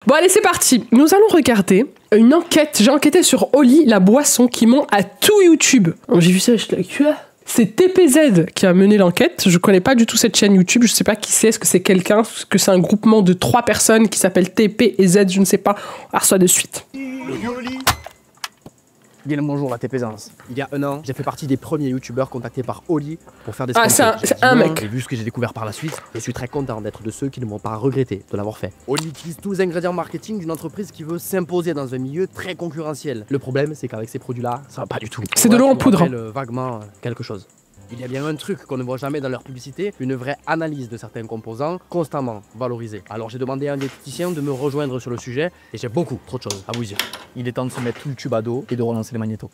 Bon allez c'est parti, nous allons regarder une enquête, j'ai enquêté sur Oli, la boisson qui ment à tout YouTube. J'ai vu ça, je l'ai quoi. C'est TPZ qui a mené l'enquête, je connais pas du tout cette chaîne YouTube, je sais pas qui c'est, est-ce que c'est quelqu'un, est-ce que c'est un groupement de 3 personnes qui s'appelle TP et Z, je ne sais pas, on la reçoit de suite. Bien le bonjour à TPZ. Il y a un an, j'ai fait partie des premiers youtubeurs contactés par Oli pour faire des sponsors. Ah, c'est un mec. Et vu ce que j'ai découvert par la suite, je suis très content d'être de ceux qui ne m'ont pas regretté de l'avoir fait. Oli utilise tous les ingrédients marketing d'une entreprise qui veut s'imposer dans un milieu très concurrentiel. Le problème, c'est qu'avec ces produits-là, ça va pas du tout. C'est de l'eau en poudre. Vaguement quelque chose. Il y a bien un truc qu'on ne voit jamais dans leur publicité, une vraie analyse de certains composants constamment valorisés. Alors j'ai demandé à un diététicien de me rejoindre sur le sujet et j'ai beaucoup trop de choses à vous dire. Il est temps de se mettre tout le tube à dos et de relancer les magnétos.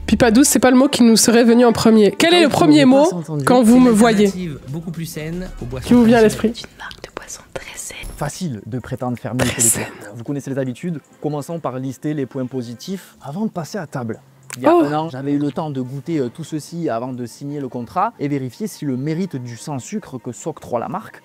Pipa douce, c'est pas le mot qui nous serait venu en premier. Quel est le premier mot quand vous me voyez? Beaucoup plus saine aux boissons. Qui vous vient à l'esprit? Une marque de boisson très saine. Facile de prétendre faire mieux que les autres. Vous connaissez les habitudes, commençons par lister les points positifs avant de passer à table. Il y a un an, j'avais eu le temps de goûter tout ceci avant de signer le contrat et vérifier si le mérite du sans sucre que s'octroie la marque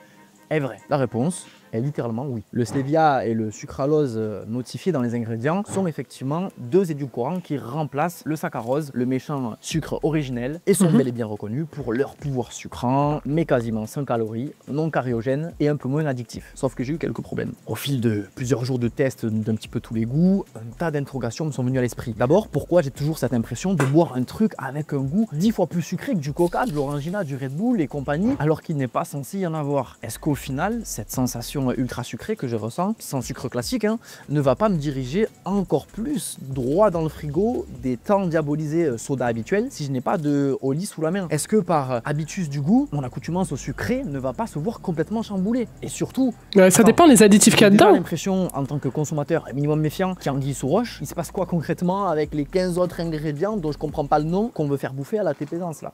est vrai. La réponse est littéralement oui. Le stevia et le sucralose notifiés dans les ingrédients sont effectivement deux édulcorants qui remplacent le saccharose, le méchant sucre originel, et sont bel et bien reconnus pour leur pouvoir sucrant, mais quasiment sans calories, non cariogène et un peu moins addictif. Sauf que j'ai eu quelques problèmes. Au fil de plusieurs jours de tests d'un petit peu tous les goûts, un tas d'interrogations me sont venues à l'esprit. D'abord, pourquoi j'ai toujours cette impression de boire un truc avec un goût 10 fois plus sucré que du Coca, de l'Orangina, du Red Bull et compagnie, alors qu'il n'est pas censé y en avoir? Est-ce qu'au final, cette sensation ultra sucré que je ressens, sans sucre classique, ne va pas me diriger encore plus droit dans le frigo des temps diabolisés soda habituels si je n'ai pas de Oli sous la main? Est-ce que par habitus du goût, mon accoutumance au sucré ne va pas se voir complètement chamboulée? Et surtout, ça dépend des additifs qu'il y a dedans. J'ai l'impression, en tant que consommateur un minimum méfiant, qui anguille sous roche, il se passe quoi concrètement avec les 15 autres ingrédients dont je comprends pas le nom qu'on veut faire bouffer à la TPZ là?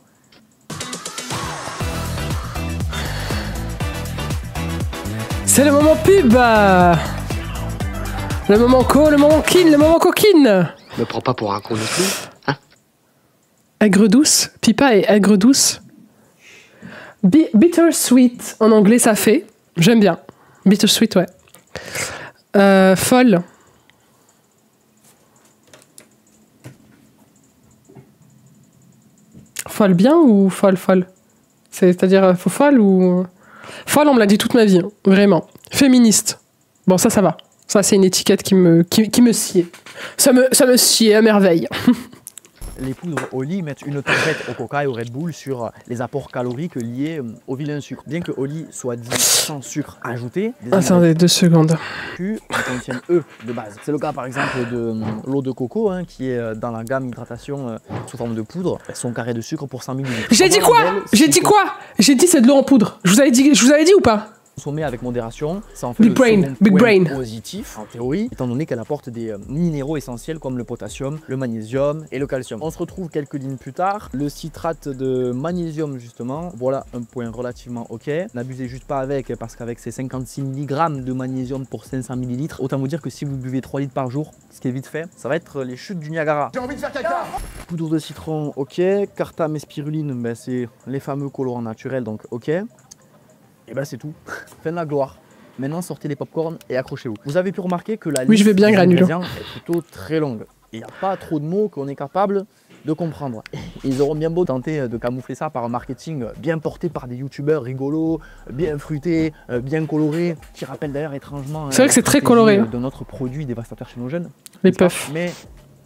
C'est le moment pub. Le moment le moment kin, le moment coquine. Me prends pas pour un con non plus, hein? Aigre douce, Pipa et aigre douce. Bitter sweet, en anglais ça fait. J'aime bien. Bitter sweet, ouais. Folle. Folle bien ou folle? C'est-à-dire folle ou... Folle, on me l'a dit toute ma vie, hein, vraiment. Féministe. Bon, ça va. Ça, c'est une étiquette qui me sied. Ça me sied à merveille. Les poudres Oli mettent une tempête au Coca et au Red Bull sur les apports caloriques liés au vilain sucre. Bien que Oli soit dit sans sucre ajouté, attendez 2 secondes. Ils contiennent eux de base. C'est le cas par exemple de l'eau de coco qui est dans la gamme hydratation sous forme de poudre. Son carré de sucre pour 100 ml. J'ai dit quoi? J'ai dit c'est de l'eau en poudre. Je vous avais dit ou pas? Consommer avec modération, ça en fait Big brain. Positif en théorie, étant donné qu'elle apporte des minéraux essentiels comme le potassium, le magnésium et le calcium. On se retrouve quelques lignes plus tard, le citrate de magnésium justement, voilà un point relativement ok. N'abusez juste pas avec, parce qu'avec ces 56 mg de magnésium pour 500 ml, autant vous dire que si vous buvez 3 litres par jour, ce qui est vite fait, ça va être les chutes du Niagara. J'ai envie de faire caca. Poudre de citron, ok. Cartam et spiruline, c'est les fameux colorants naturels, donc ok. Et ben c'est tout. Fin de la gloire. Maintenant sortez les popcorn et accrochez-vous. Vous avez pu remarquer que la liste des ingrédients est plutôt très longue. Il n'y a pas trop de mots qu'on est capable de comprendre. Ils auront bien beau tenter de camoufler ça par un marketing bien porté par des youtubeurs rigolos, bien fruités, bien colorés, qui rappellent d'ailleurs étrangement... C'est vrai que c'est très coloré. ...de notre produit dévastateur chez nos jeunes. Les puffs. Mais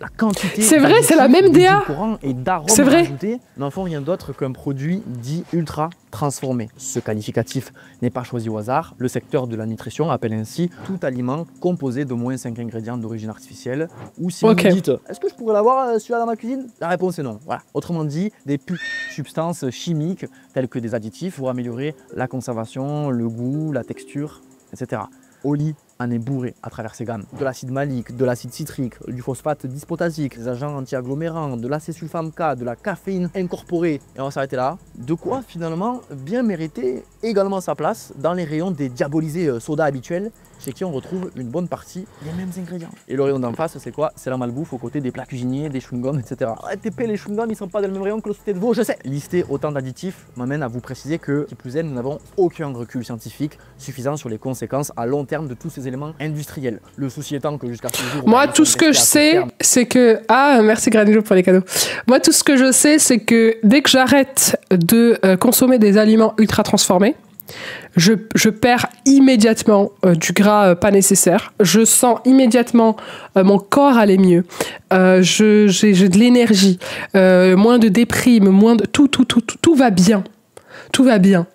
la quantité... C'est vrai, c'est la même DA. ...et d'arômes rajoutés n'en font rien d'autre qu'un produit dit ultra transformé. Ce qualificatif n'est pas choisi au hasard. Le secteur de la nutrition appelle ainsi tout aliment composé d'au moins 5 ingrédients d'origine artificielle. Ou si vous me dites, est-ce que je pourrais l'avoir celui-là dans ma cuisine? La réponse est non. Voilà. Autrement dit, des substances chimiques telles que des additifs pour améliorer la conservation, le goût, la texture, etc. Oli en est bourré à travers ces gammes. De l'acide malique, de l'acide citrique, du phosphate dyspottasique, des agents anti-agglomérants, de l'acésulfame K, de la caféine incorporée. Et on va s'arrêter là. De quoi finalement bien mériter également sa place dans les rayons des diabolisés soda habituels, chez qui on retrouve une bonne partie des mêmes ingrédients. Et le rayon d'en face, c'est quoi? C'est la malbouffe aux côtés des plats cuisiniers, des chewing-gums, etc. TP, les chewing-gums, ils sont pas dans le même rayon que le sauté de veau, je sais. Lister autant d'additifs m'amène à vous préciser que, qui plus est, nous n'avons aucun recul scientifique suffisant sur les conséquences à long terme de tous ces éléments industriels. Le souci étant que jusqu'à ce jour... Moi, tout ce que je sais, c'est que... Ah, merci Granilo pour les cadeaux. Moi, tout ce que je sais, c'est que dès que j'arrête de consommer des aliments ultra transformés, je perds immédiatement du gras pas nécessaire. Je sens immédiatement mon corps aller mieux. J'ai de l'énergie, moins de déprime, moins de... Tout va bien. Tout va bien.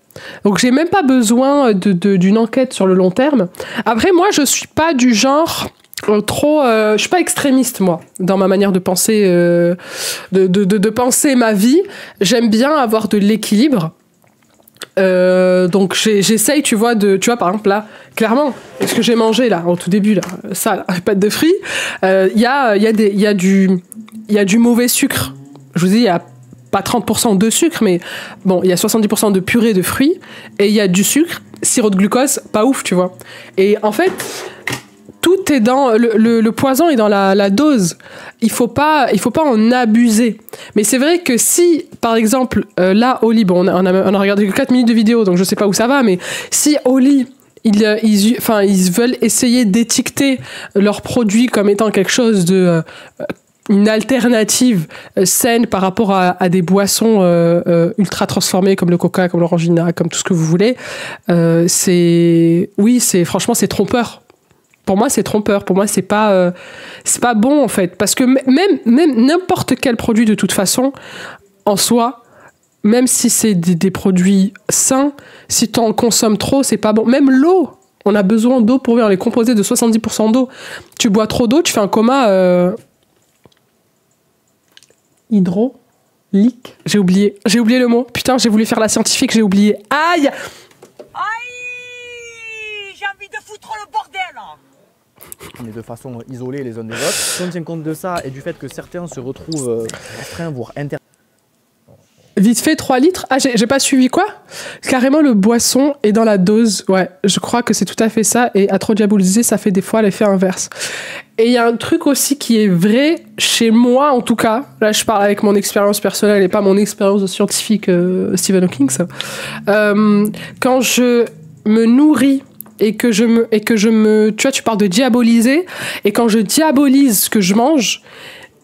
Donc j'ai même pas besoin d'une enquête sur le long terme. Après, moi, je suis pas du genre... je suis pas extrémiste, moi, dans ma manière de penser, de penser ma vie. J'aime bien avoir de l'équilibre. Donc j'essaye, tu vois, par exemple là, clairement, ce que j'ai mangé là au tout début là, ça, là, pâte de fruits, il y a du mauvais sucre. Je vous dis, il y a pas 30% de sucre, mais bon, il y a 70% de purée de fruits et il y a du sucre, sirop de glucose, pas ouf, tu vois. Et en fait, tout est dans le poison est dans la dose. Il faut pas en abuser. Mais c'est vrai que si, par exemple, là, Oli, bon, on a regardé que 4 minutes de vidéo, donc je sais pas où ça va, mais si Oli, ils veulent essayer d'étiqueter leurs produits comme étant quelque chose de une alternative saine par rapport à des boissons ultra transformées comme le coca, comme l'orangina, comme tout ce que vous voulez, franchement, c'est trompeur. Pour moi, c'est trompeur. Pour moi, c'est pas bon, en fait. Parce que même n'importe quel produit, de toute façon, en soi, même si c'est des produits sains, si tu en consommes trop, c'est pas bon. Même l'eau, on a besoin d'eau pour vivre. On est composé de 70% d'eau. Tu bois trop d'eau, tu fais un coma hydraulique. J'ai oublié le mot. Putain, j'ai voulu faire la scientifique, j'ai oublié. Aïe! J'ai envie de foutre le bordel! Mais de façon isolée les uns des autres. Si on tient compte de ça et du fait que certains se retrouvent restreints, voire interdits. Vite fait, 3 litres. Ah, j'ai pas suivi quoi? Carrément, le boisson est dans la dose. Ouais, je crois que c'est tout à fait ça. Et à trop diaboliser, ça fait des fois l'effet inverse. Et il y a un truc aussi qui est vrai, chez moi en tout cas. Là, je parle avec mon expérience personnelle et pas mon expérience de scientifique Stephen Hawking. Quand je me nourris et que je me... Tu vois, tu parles de diaboliser. Et quand je diabolise ce que je mange...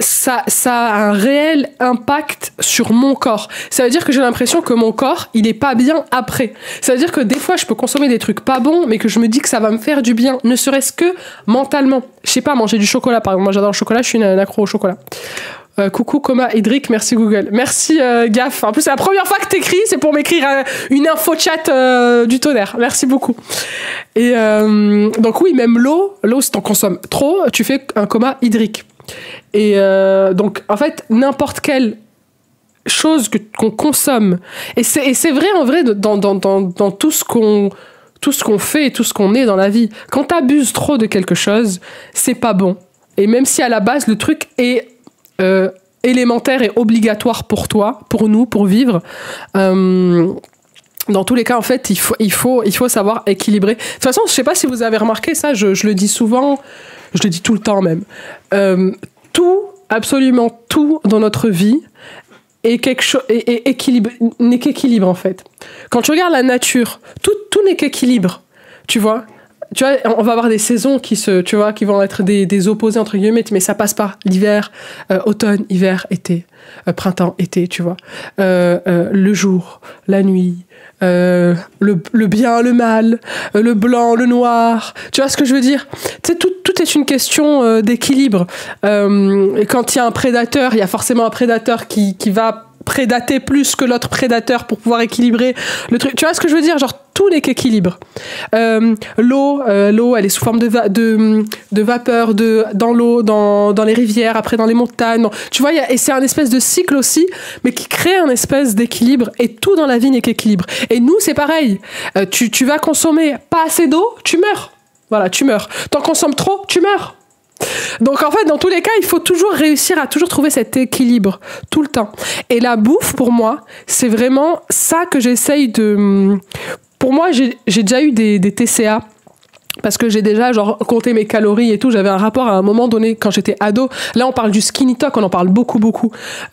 Ça a un réel impact sur mon corps. Ça veut dire que j'ai l'impression que mon corps, il est pas bien après. Ça veut dire que des fois, je peux consommer des trucs pas bons, mais que je me dis que ça va me faire du bien, ne serait-ce que mentalement. Je sais pas, manger du chocolat, par exemple. Moi, j'adore le chocolat, je suis une accro au chocolat. Coucou, coma, Idric, merci Google. Merci Gaf. En plus, c'est la première fois que t'écris, c'est pour m'écrire une info chat du tonnerre. Merci beaucoup. Et donc oui, même l'eau, si t'en consommes trop, tu fais un coma hydrique. Et donc, en fait, n'importe quelle chose qu'on consomme, et c'est vrai en vrai dans tout ce qu'on fait et tout ce qu'on est dans la vie. Quand t'abuses trop de quelque chose, c'est pas bon. Et même si à la base, le truc est élémentaire et obligatoire pour toi, pour nous, pour vivre, dans tous les cas, en fait, il faut savoir équilibrer. De toute façon, je sais pas si vous avez remarqué ça, je le dis souvent, je le dis tout le temps même. Absolument tout dans notre vie n'est qu'équilibre en fait. Quand tu regardes la nature, tout n'est qu'équilibre, tu vois, on va avoir des saisons qui vont être des opposés entre guillemets, mais ça passe par l'hiver, automne, hiver, été, printemps, été, tu vois, le jour, la nuit, le bien, le mal, le blanc, le noir, tu vois ce que je veux dire? Tu sais, tout est une question d'équilibre. Et quand il y a un prédateur, il y a forcément un prédateur qui va prédater plus que l'autre prédateur pour pouvoir équilibrer le truc. Tu vois ce que je veux dire? Genre, tout n'est qu'équilibre. L'eau, elle est sous forme de vapeur dans l'eau, dans les rivières, après dans les montagnes. Tu vois, et c'est un espèce de cycle aussi, mais qui crée un espèce d'équilibre. Et tout dans la vie n'est qu'équilibre. Et nous, c'est pareil. Tu vas consommer pas assez d'eau, tu meurs. Voilà, tu meurs. T'en consommes trop, tu meurs. Donc en fait, dans tous les cas, il faut toujours réussir à toujours trouver cet équilibre, tout le temps. Et la bouffe, pour moi, c'est vraiment ça que j'essaye de... Pour moi, j'ai déjà eu des TCA, parce que j'ai déjà genre compté mes calories et tout. J'avais un rapport à un moment donné quand j'étais ado. Là, on parle du skinny talk, on en parle beaucoup.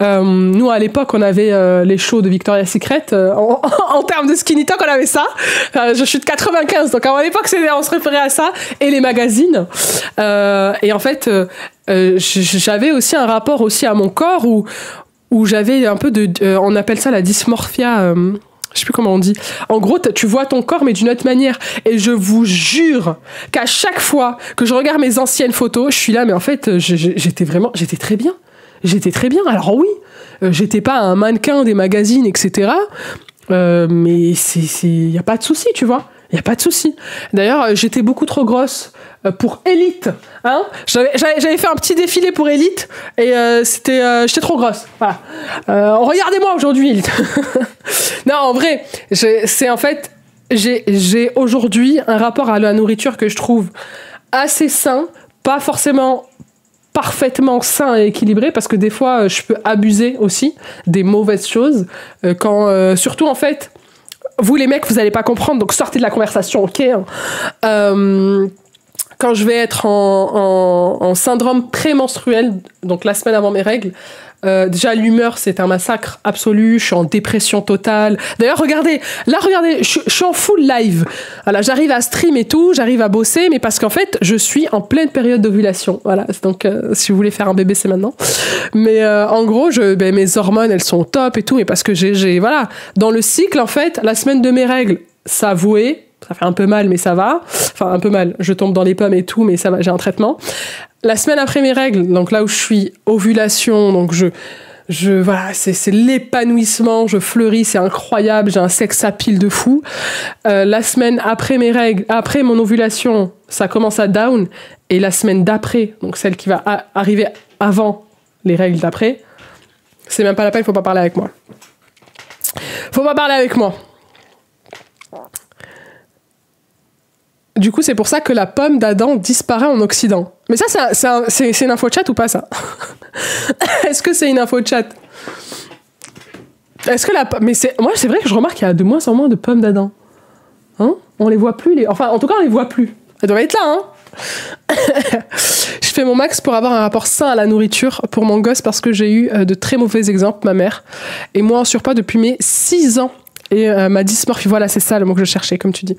Nous, à l'époque, on avait les shows de Victoria's Secret. En termes de skinny talk, on avait ça. Je suis de 95, donc à l'époque, on se référait à ça. Et les magazines. Et en fait, j'avais aussi un rapport aussi à mon corps où j'avais un peu de... on appelle ça la dysmorphia... je sais plus comment on dit. En gros, tu vois ton corps, mais d'une autre manière. Et je vous jure qu'à chaque fois que je regarde mes anciennes photos, je suis là, mais en fait, j'étais très bien. J'étais très bien. Alors oui, j'étais pas un mannequin des magazines, etc. Mais il y a pas de souci, tu vois. Il y a pas de souci. D'ailleurs, j'étais beaucoup trop grosse pour Elite. Hein, j'avais fait un petit défilé pour Elite et j'étais trop grosse. Voilà. Regardez-moi aujourd'hui, Elite. Non, en vrai, c'est en fait, j'ai aujourd'hui un rapport à la nourriture que je trouve assez sain, pas forcément parfaitement sain et équilibré, parce que des fois, je peux abuser aussi des mauvaises choses. Surtout, en fait, vous les mecs, vous allez pas comprendre, donc sortez de la conversation, ok, quand je vais être en syndrome prémenstruel, donc la semaine avant mes règles, déjà l'humeur c'est un massacre absolu, je suis en dépression totale. D'ailleurs regardez, je suis en full live. Voilà, j'arrive à stream et tout, j'arrive à bosser, mais parce qu'en fait je suis en pleine période d'ovulation. Voilà, donc si vous voulez faire un bébé c'est maintenant. Mais en gros, mes hormones elles sont au top et tout, mais parce que j'ai voilà, dans le cycle en fait, la semaine de mes règles, ça avoué. Ça fait un peu mal, mais ça va. Enfin, un peu mal. Je tombe dans les pommes et tout, mais ça va, j'ai un traitement. La semaine après mes règles, donc là où je suis, ovulation, donc voilà, c'est l'épanouissement, je fleuris, c'est incroyable, j'ai un sex appeal de fou. La semaine après mes règles, après mon ovulation, ça commence à down. Et la semaine d'après, donc celle qui va arriver avant les règles d'après, c'est même pas la peine, faut pas parler avec moi. Faut pas parler avec moi. Du coup, c'est pour ça que la pomme d'Adam disparaît en Occident. Mais ça, c'est une info de chat ou pas, ça? Est-ce que c'est une info de chat? Est-ce que mais moi, c'est vrai que je remarque qu'il y a de moins en moins de pommes d'Adam. Hein? On les voit plus. Enfin, en tout cas, on les voit plus. Elles doivent être là, hein? Je fais mon max pour avoir un rapport sain à la nourriture pour mon gosse parce que j'ai eu de très mauvais exemples, ma mère. Et moi, en surpoids depuis mes 6 ans. Et ma dysmorphie, voilà, c'est ça le mot que je cherchais, comme tu dis.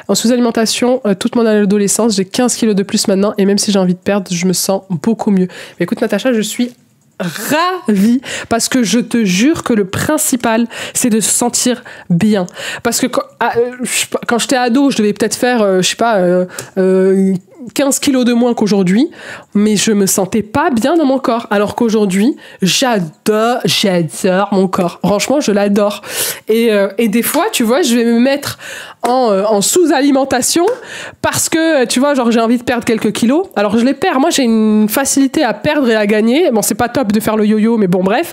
En sous-alimentation, toute mon adolescence, j'ai 15 kilos de plus maintenant, et même si j'ai envie de perdre, je me sens beaucoup mieux. Mais écoute, Natacha, je suis ravie, parce que je te jure que le principal, c'est de se sentir bien. Parce que quand j'étais ado, je devais peut-être faire, 15 kilos de moins qu'aujourd'hui, mais je me sentais pas bien dans mon corps. Alors qu'aujourd'hui, j'adore mon corps. Franchement, je l'adore. Et des fois, tu vois, je vais me mettre en sous-alimentation parce que, tu vois, genre j'ai envie de perdre quelques kilos. Alors je les perds. Moi, j'ai une facilité à perdre et à gagner. Bon, c'est pas top de faire le yo-yo, mais bon, bref.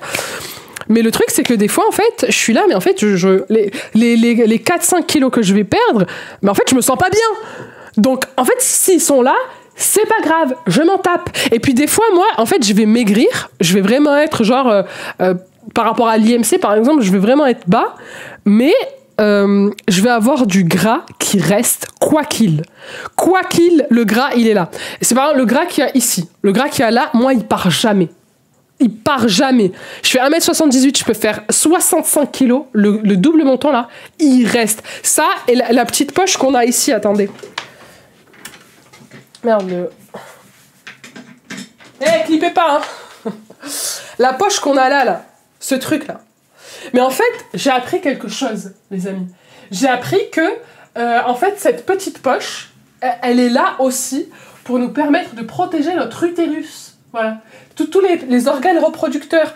Mais le truc, c'est que des fois, en fait, je suis là, mais en fait, les 4-5 kilos que je vais perdre, mais en fait, je me sens pas bien. Donc, en fait, s'ils sont là, c'est pas grave, je m'en tape. Et puis des fois, moi, en fait, je vais maigrir, je vais vraiment être genre, par rapport à l'IMC, par exemple, je vais vraiment être bas, mais je vais avoir du gras qui reste, quoi qu'il, le gras, il est là. Et c'est par exemple le gras qu'il y a ici, le gras qu'il y a là, moi, il part jamais. Il part jamais. Je fais 1m78, je peux faire 65 kilos, le double montant là, il reste. Ça, et la petite poche qu'on a ici, attendez. Merde. Clippez pas, hein. La poche qu'on a là, ce truc-là. Mais en fait, j'ai appris quelque chose, les amis. J'ai appris que, en fait, cette petite poche, elle est là aussi pour nous permettre de protéger notre utérus. Voilà. Tous les organes reproducteurs.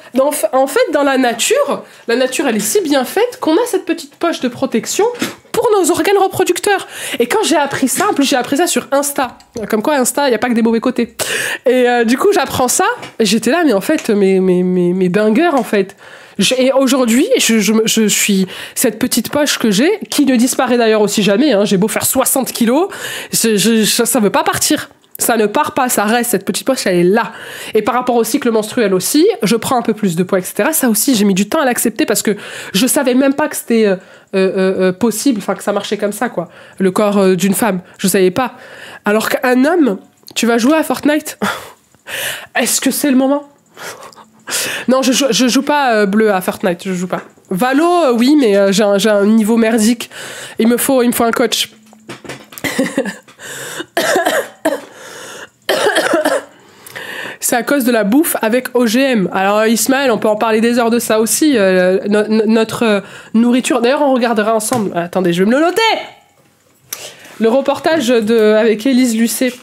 En fait, dans la nature, elle est si bien faite qu'on a cette petite poche de protection pour nos organes reproducteurs. Et quand j'ai appris ça, en plus j'ai appris ça sur Insta. Comme quoi Insta, il n'y a pas que des mauvais côtés. Et du coup, j'apprends ça, et j'étais là, mais en fait, mes bangers, en fait. Et aujourd'hui, je suis cette petite poche que j'ai, qui ne disparaît d'ailleurs aussi jamais. Hein, j'ai beau faire 60 kilos, ça veut pas partir. Ça ne part pas, ça reste. Cette petite poche, elle est là. Et par rapport au cycle menstruel aussi, je prends un peu plus de poids, etc. Ça aussi, j'ai mis du temps à l'accepter parce que je savais même pas que c'était possible, enfin que ça marchait comme ça, quoi. Le corps d'une femme, je savais pas. Alors qu'un homme, tu vas jouer à Fortnite. Est-ce que c'est le moment? Non, je joue pas bleu à Fortnite, je joue pas. Valo, oui, mais j'ai un niveau merdique. Il me faut un coach. C'est à cause de la bouffe avec OGM. Alors Ismaël, on peut en parler des heures de ça aussi. Notre nourriture. D'ailleurs, on regardera ensemble. Attendez, je vais me le noter. Le reportage avec Élise Lucet.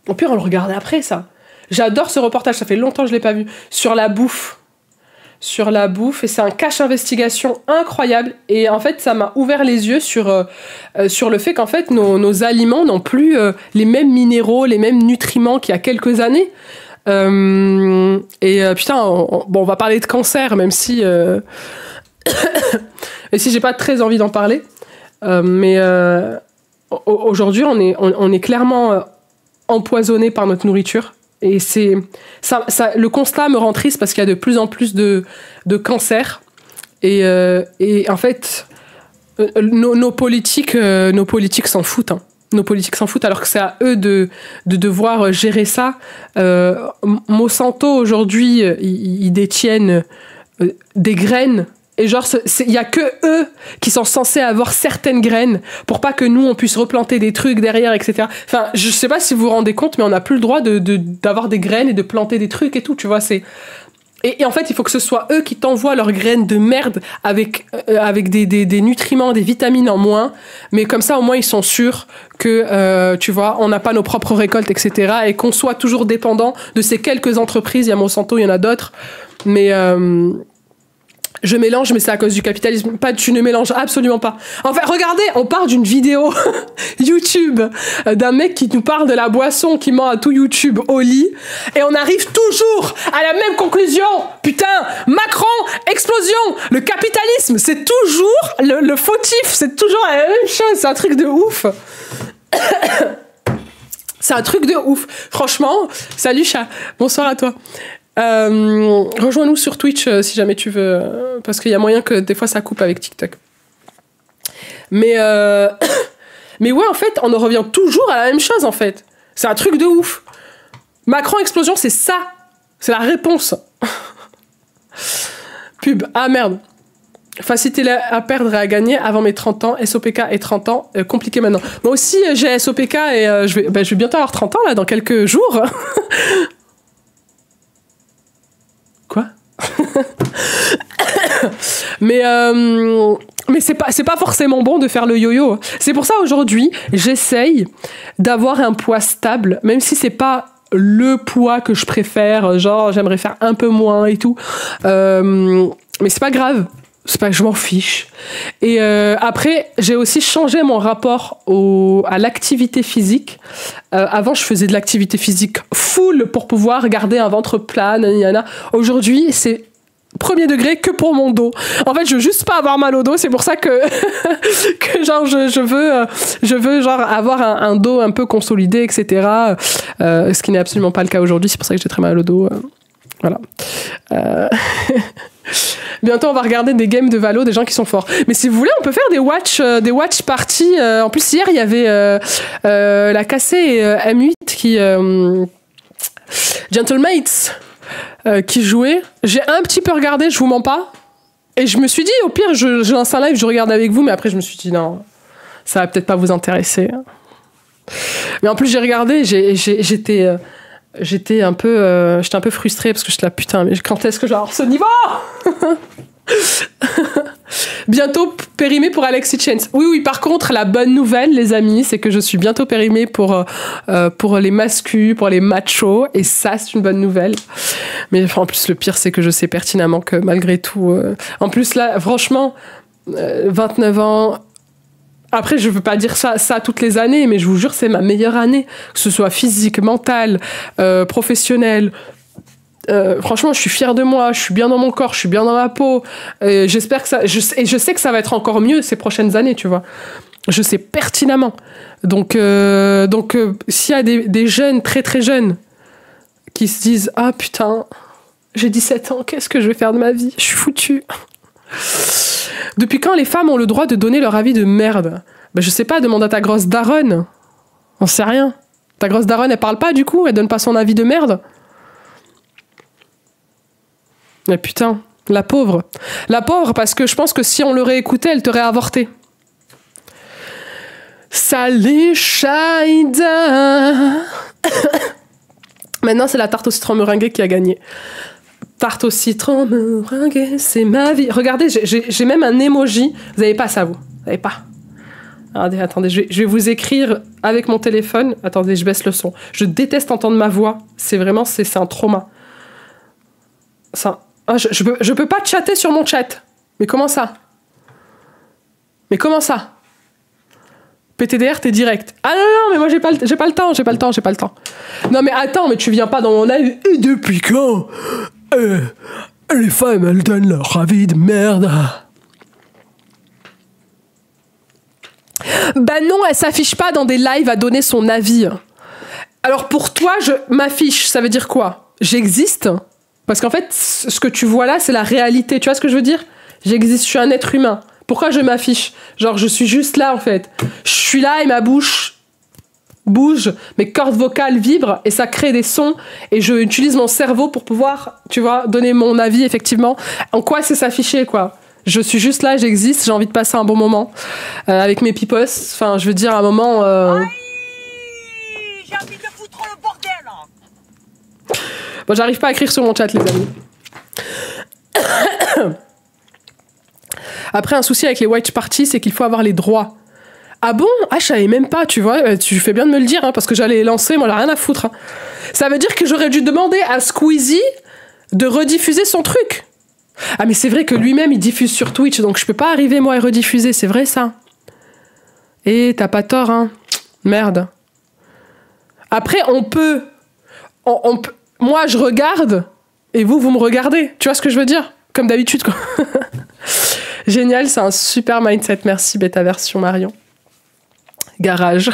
Au pire, on le regardait après, ça. J'adore ce reportage, ça fait longtemps que je l'ai pas vu. Sur la bouffe. Et c'est un cache investigation incroyable. Et en fait, ça m'a ouvert les yeux sur le fait qu'en fait, nos aliments n'ont plus les mêmes minéraux, les mêmes nutriments qu'il y a quelques années. Putain, on va parler de cancer, même si... et si j'ai pas très envie d'en parler. Aujourd'hui, on est clairement empoisonné par notre nourriture. Et le constat me rend triste parce qu'il y a de plus en plus de cancers. Et en fait, nos politiques s'en foutent. Hein. Nos politiques s'en foutent alors que c'est à eux de devoir gérer ça. Monsanto, aujourd'hui, ils détiennent des graines. Et genre, il y a que eux qui sont censés avoir certaines graines pour pas que nous, on puisse replanter des trucs derrière, etc. Enfin, je sais pas si vous vous rendez compte, mais on n'a plus le droit d'avoir des graines et de planter des trucs et tout, tu vois, Et en fait, il faut que ce soit eux qui t'envoient leurs graines de merde avec des nutriments, des vitamines en moins. Mais comme ça, au moins, ils sont sûrs que, tu vois, on n'a pas nos propres récoltes, etc. Et qu'on soit toujours dépendant de ces quelques entreprises. Il y a Monsanto, il y en a d'autres. Mais... je mélange, mais c'est à cause du capitalisme. Tu ne mélanges absolument pas. Enfin, regardez, on part d'une vidéo YouTube d'un mec qui nous parle de la boisson qui ment à tout YouTube au lit. Et on arrive toujours à la même conclusion. Putain, Macron, explosion. Le capitalisme, c'est toujours le fautif. C'est toujours la même chose. C'est un truc de ouf. C'est un truc de ouf. Franchement, salut chat. Bonsoir à toi. Rejoins-nous sur Twitch si jamais tu veux, parce qu'il y a moyen que des fois ça coupe avec TikTok. Mais ouais, en fait, on en revient toujours à la même chose, en fait. C'est un truc de ouf. Macron explosion, c'est ça. C'est la réponse. Pub. Ah merde. Facilité à perdre et à gagner avant mes 30 ans. SOPK et 30 ans. Compliqué maintenant. Moi aussi, j'ai SOPK et je vais bientôt avoir 30 ans, là, dans quelques jours. Quoi? Mais c'est pas forcément bon de faire le yo-yo. C'est pour ça aujourd'hui, j'essaye d'avoir un poids stable, même si c'est pas le poids que je préfère, genre j'aimerais faire un peu moins et tout. Mais c'est pas grave. C'est pas que je m'en fiche. Et après, j'ai aussi changé mon rapport à l'activité physique. Avant, je faisais de l'activité physique full pour pouvoir garder un ventre plat. Aujourd'hui, c'est premier degré que pour mon dos. En fait, je veux juste pas avoir mal au dos. C'est pour ça que genre je veux genre avoir un dos un peu consolidé, etc. Ce qui n'est absolument pas le cas aujourd'hui. C'est pour ça que j'ai très mal au dos. Voilà. Bientôt, on va regarder des games de Valo, des gens qui sont forts. Mais si vous voulez, on peut faire des watch parties. En plus, hier, il y avait la Cassé et M8 qui... Gentlemates qui jouaient. J'ai un petit peu regardé, je vous mens pas. Et je me suis dit, au pire, je lance un live, je regarde avec vous. Mais après, je me suis dit, non, ça va peut-être pas vous intéresser. Mais en plus, j'ai regardé, j'étais un peu frustrée parce que j'étais là, putain, mais quand est-ce que je vais avoir ce niveau? Bientôt périmé pour Alexis Chance. Oui, par contre, la bonne nouvelle, les amis, c'est que je suis bientôt périmé pour les mascus, pour les machos, et ça, c'est une bonne nouvelle. Mais en plus, le pire, c'est que je sais pertinemment que malgré tout... En plus, là, franchement, 29 ans... Après, je veux pas dire ça toutes les années, mais je vous jure, c'est ma meilleure année. Que ce soit physique, mentale, professionnelle, Franchement, je suis fière de moi, je suis bien dans mon corps, je suis bien dans ma peau. J'espère que ça... Et je sais que ça va être encore mieux ces prochaines années, tu vois. Je sais pertinemment. Donc s'il y a des jeunes, très très jeunes, qui se disent « Ah putain, j'ai 17 ans, qu'est-ce que je vais faire de ma vie? Je suis foutue. » Depuis quand les femmes ont le droit de donner leur avis de merde? Ben, je sais pas, demande à ta grosse daronne. On sait rien. Ta grosse daronne, elle parle pas du coup? Elle donne pas son avis de merde? Mais putain, la pauvre. La pauvre, parce que je pense que si on l'aurait écoutée, elle t'aurait avorté. Salut Shaïda. Maintenant, c'est la tarte au citron meringuée qui a gagné. Tarte au citron meringuée, c'est ma vie. Regardez, j'ai même un emoji. Vous avez pas ça, vous? Vous avez pas? Attendez, je vais vous écrire avec mon téléphone. Attendez, je baisse le son. Je déteste entendre ma voix. C'est vraiment, c'est un trauma. Ça... Ah, je peux pas chatter sur mon chat. Mais comment ça? Mais comment ça? PTDR, t'es direct. Ah non, mais moi j'ai pas le temps. Non mais attends, mais tu viens pas dans mon live. Et depuis quand les femmes, elles donnent leur avis de merde? Bah non, elle s'affiche pas dans des lives à donner son avis. Alors pour toi, je m'affiche, ça veut dire quoi? J'existe? Parce qu'en fait, ce que tu vois là, c'est la réalité. Tu vois ce que je veux dire? J'existe, je suis un être humain. Pourquoi je m'affiche? Genre, je suis juste là, en fait. Je suis là et ma bouche bouge, mes cordes vocales vibrent et ça crée des sons. Et je utilise mon cerveau pour pouvoir, tu vois, donner mon avis, effectivement. En quoi c'est s'afficher, quoi? Je suis juste là, j'existe, j'ai envie de passer un bon moment avec mes pipos. Enfin, je veux dire, un moment... Aïe, j'ai envie de foutre le bordel. Bon, j'arrive pas à écrire sur mon chat, les amis. Après, un souci avec les watch parties, c'est qu'il faut avoir les droits. Ah bon? Ah, je savais même pas, tu vois. Tu fais bien de me le dire, hein, parce que j'allais les lancer, moi, j'ai rien à foutre. Hein. Ça veut dire que j'aurais dû demander à Squeezie de rediffuser son truc. Ah, mais c'est vrai que lui-même, il diffuse sur Twitch, donc je peux pas arriver, moi, et rediffuser, c'est vrai, ça. Et t'as pas tort, hein. Merde. Après, on peut... Moi, je regarde, et vous me regardez. Tu vois ce que je veux dire? Comme d'habitude, quoi. Génial, c'est un super mindset. Merci, bêta version Marion. Garage.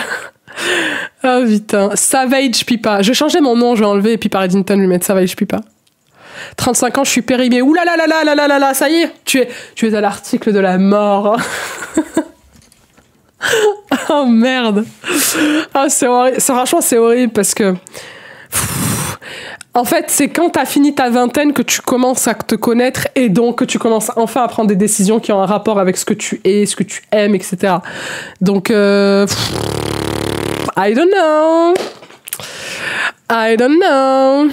Oh putain. Savage Pipa. Je vais changer mon nom, je vais enlever Pipa Reddington, je vais mettre Savage Pipa. 35 ans, je suis périmée. Ouh là là là là là là là là, ça y est. Tu es à l'article de la mort. Oh merde. Oh, c'est horrible. Franchement, c'est horrible parce que... En fait, c'est quand t'as fini ta vingtaine que tu commences à te connaître et donc que tu commences enfin à prendre des décisions qui ont un rapport avec ce que tu es, ce que tu aimes, etc. Donc, I don't know.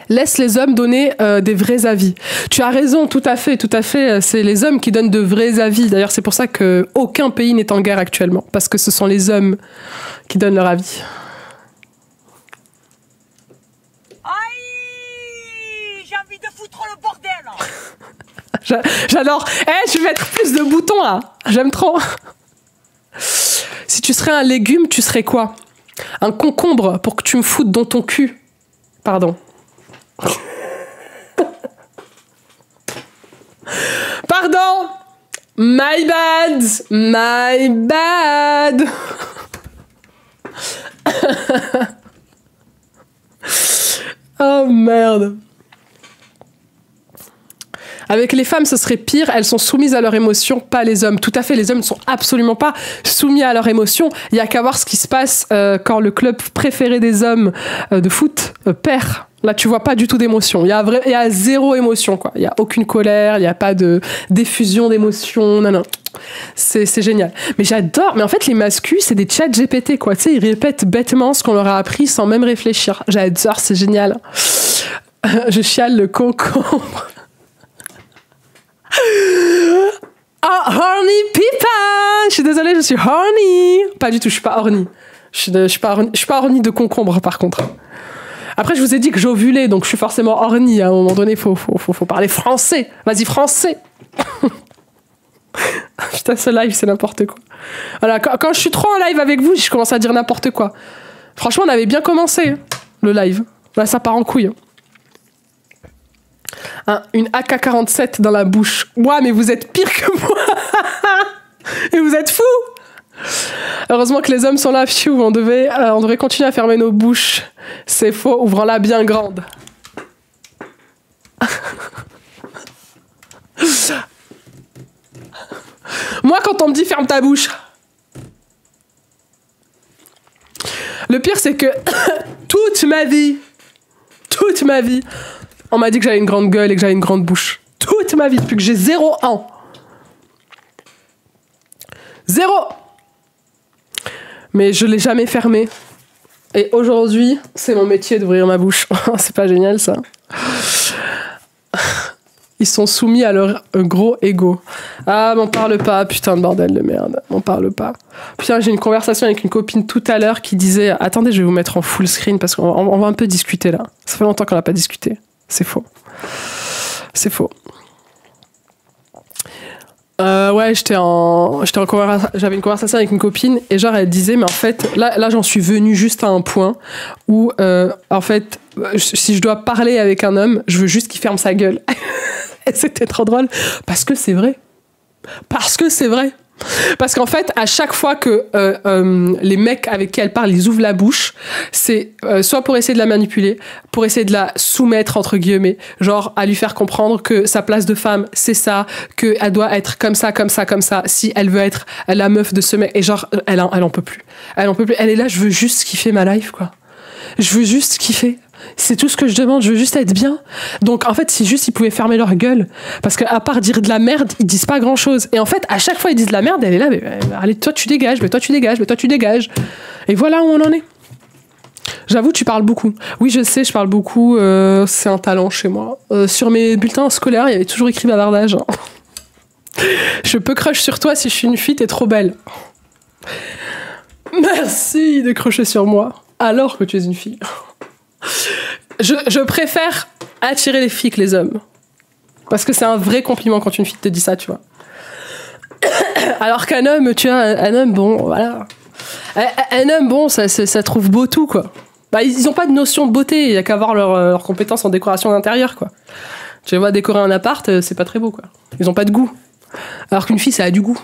Laisse les hommes donner des vrais avis. Tu as raison, tout à fait. C'est les hommes qui donnent de vrais avis. D'ailleurs, c'est pour ça qu'aucun pays n'est en guerre actuellement. Parce que ce sont les hommes qui donnent leur avis. J'ai envie de foutre le bordel. J'adore. Je vais mettre plus de boutons là. J'aime trop. Si tu serais un légume, tu serais quoi? Un concombre pour que tu me foutes dans ton cul. Pardon. Pardon. My bad. Oh merde. Avec les femmes, ce serait pire. Elles sont soumises à leurs émotions, pas les hommes. Tout à fait, les hommes ne sont absolument pas soumis à leurs émotions. Il n'y a qu'à voir ce qui se passe quand le club préféré des hommes de foot perd. Là, tu vois pas du tout d'émotion. Il y a zéro émotion, quoi. Il n'y a aucune colère, il n'y a pas de diffusion d'émotions. Non. C'est génial. Mais j'adore. Mais en fait, les mascus, c'est des chats GPT, quoi. Tu sais, ils répètent bêtement ce qu'on leur a appris sans même réfléchir. J'adore, c'est génial. Je chiale le concombre. Oh, horny pipa! Je suis désolée, je suis horny. Pas du tout, je suis pas horny. Je suis pas horny de concombre, par contre. Après, je vous ai dit que j'ovulais, donc je suis forcément horny. À un moment donné, faut parler français. Vas-y, français. Putain, ce live, c'est n'importe quoi. Voilà, quand je suis trop en live avec vous, je commence à dire n'importe quoi. Franchement, on avait bien commencé, le live. Là, ça part en couille. une AK-47 dans la bouche. Ouais, mais vous êtes pire que moi. Et vous êtes fous. Heureusement que les hommes sont là. Pfiou, on devrait continuer à fermer nos bouches. C'est faux, ouvrons-la bien grande. Moi, quand on me dit ferme ta bouche, le pire, c'est que toute ma vie, on m'a dit que j'avais une grande gueule et que j'avais une grande bouche. Toute ma vie, depuis que j'ai 0 ans. 0. Mais je l'ai jamais fermée. Et aujourd'hui, c'est mon métier d'ouvrir ma bouche. C'est pas génial, ça? Ils sont soumis à leur gros ego. Ah, m'en parle pas, putain de bordel de merde. M'en parle pas. Putain, j'ai une conversation avec une copine tout à l'heure qui disait... Attendez, je vais vous mettre en full screen parce qu'on va un peu discuter là. Ça fait longtemps qu'on n'a pas discuté. C'est faux. C'est faux. Ouais, j'avais une conversation avec une copine et genre elle disait, mais en fait, là j'en suis venue juste à un point où, en fait, si je dois parler avec un homme, je veux juste qu'il ferme sa gueule. Et c'était trop drôle parce que c'est vrai. Parce qu'en fait, à chaque fois que les mecs avec qui elle parle, ils ouvrent la bouche, c'est soit pour essayer de la manipuler, pour essayer de la soumettre, entre guillemets, genre à lui faire comprendre que sa place de femme, c'est ça, qu'elle doit être comme ça, si elle veut être la meuf de ce mec. Et genre, elle en peut plus. Elle est là, je veux juste kiffer ma life, quoi. Je veux juste kiffer. C'est tout ce que je demande, je veux juste être bien. Donc en fait, c'est juste ils pouvaient fermer leur gueule. Parce qu'à part dire de la merde, ils disent pas grand chose. Et en fait, à chaque fois ils disent de la merde, elle est là, mais allez, toi tu dégages. Et voilà où on en est. J'avoue, tu parles beaucoup. Oui, je sais, je parle beaucoup. C'est un talent chez moi. Sur mes bulletins scolaires, il y avait toujours écrit bavardage. Je peux crush sur toi si je suis une fille, t'es trop belle. Merci de crusher sur moi. Alors que tu es une fille. Je préfère attirer les filles que les hommes. Parce que c'est un vrai compliment quand une fille te dit ça, tu vois. Alors qu'un homme, tu vois, un homme, bon, voilà. Un homme, bon, ça trouve beau tout, quoi. Bah, ils ont pas de notion de beauté, il y a qu'à voir leurs compétences en décoration d'intérieur, quoi. Tu vois, décorer un appart, c'est pas très beau, quoi. Ils ont pas de goût. Alors qu'une fille, ça a du goût.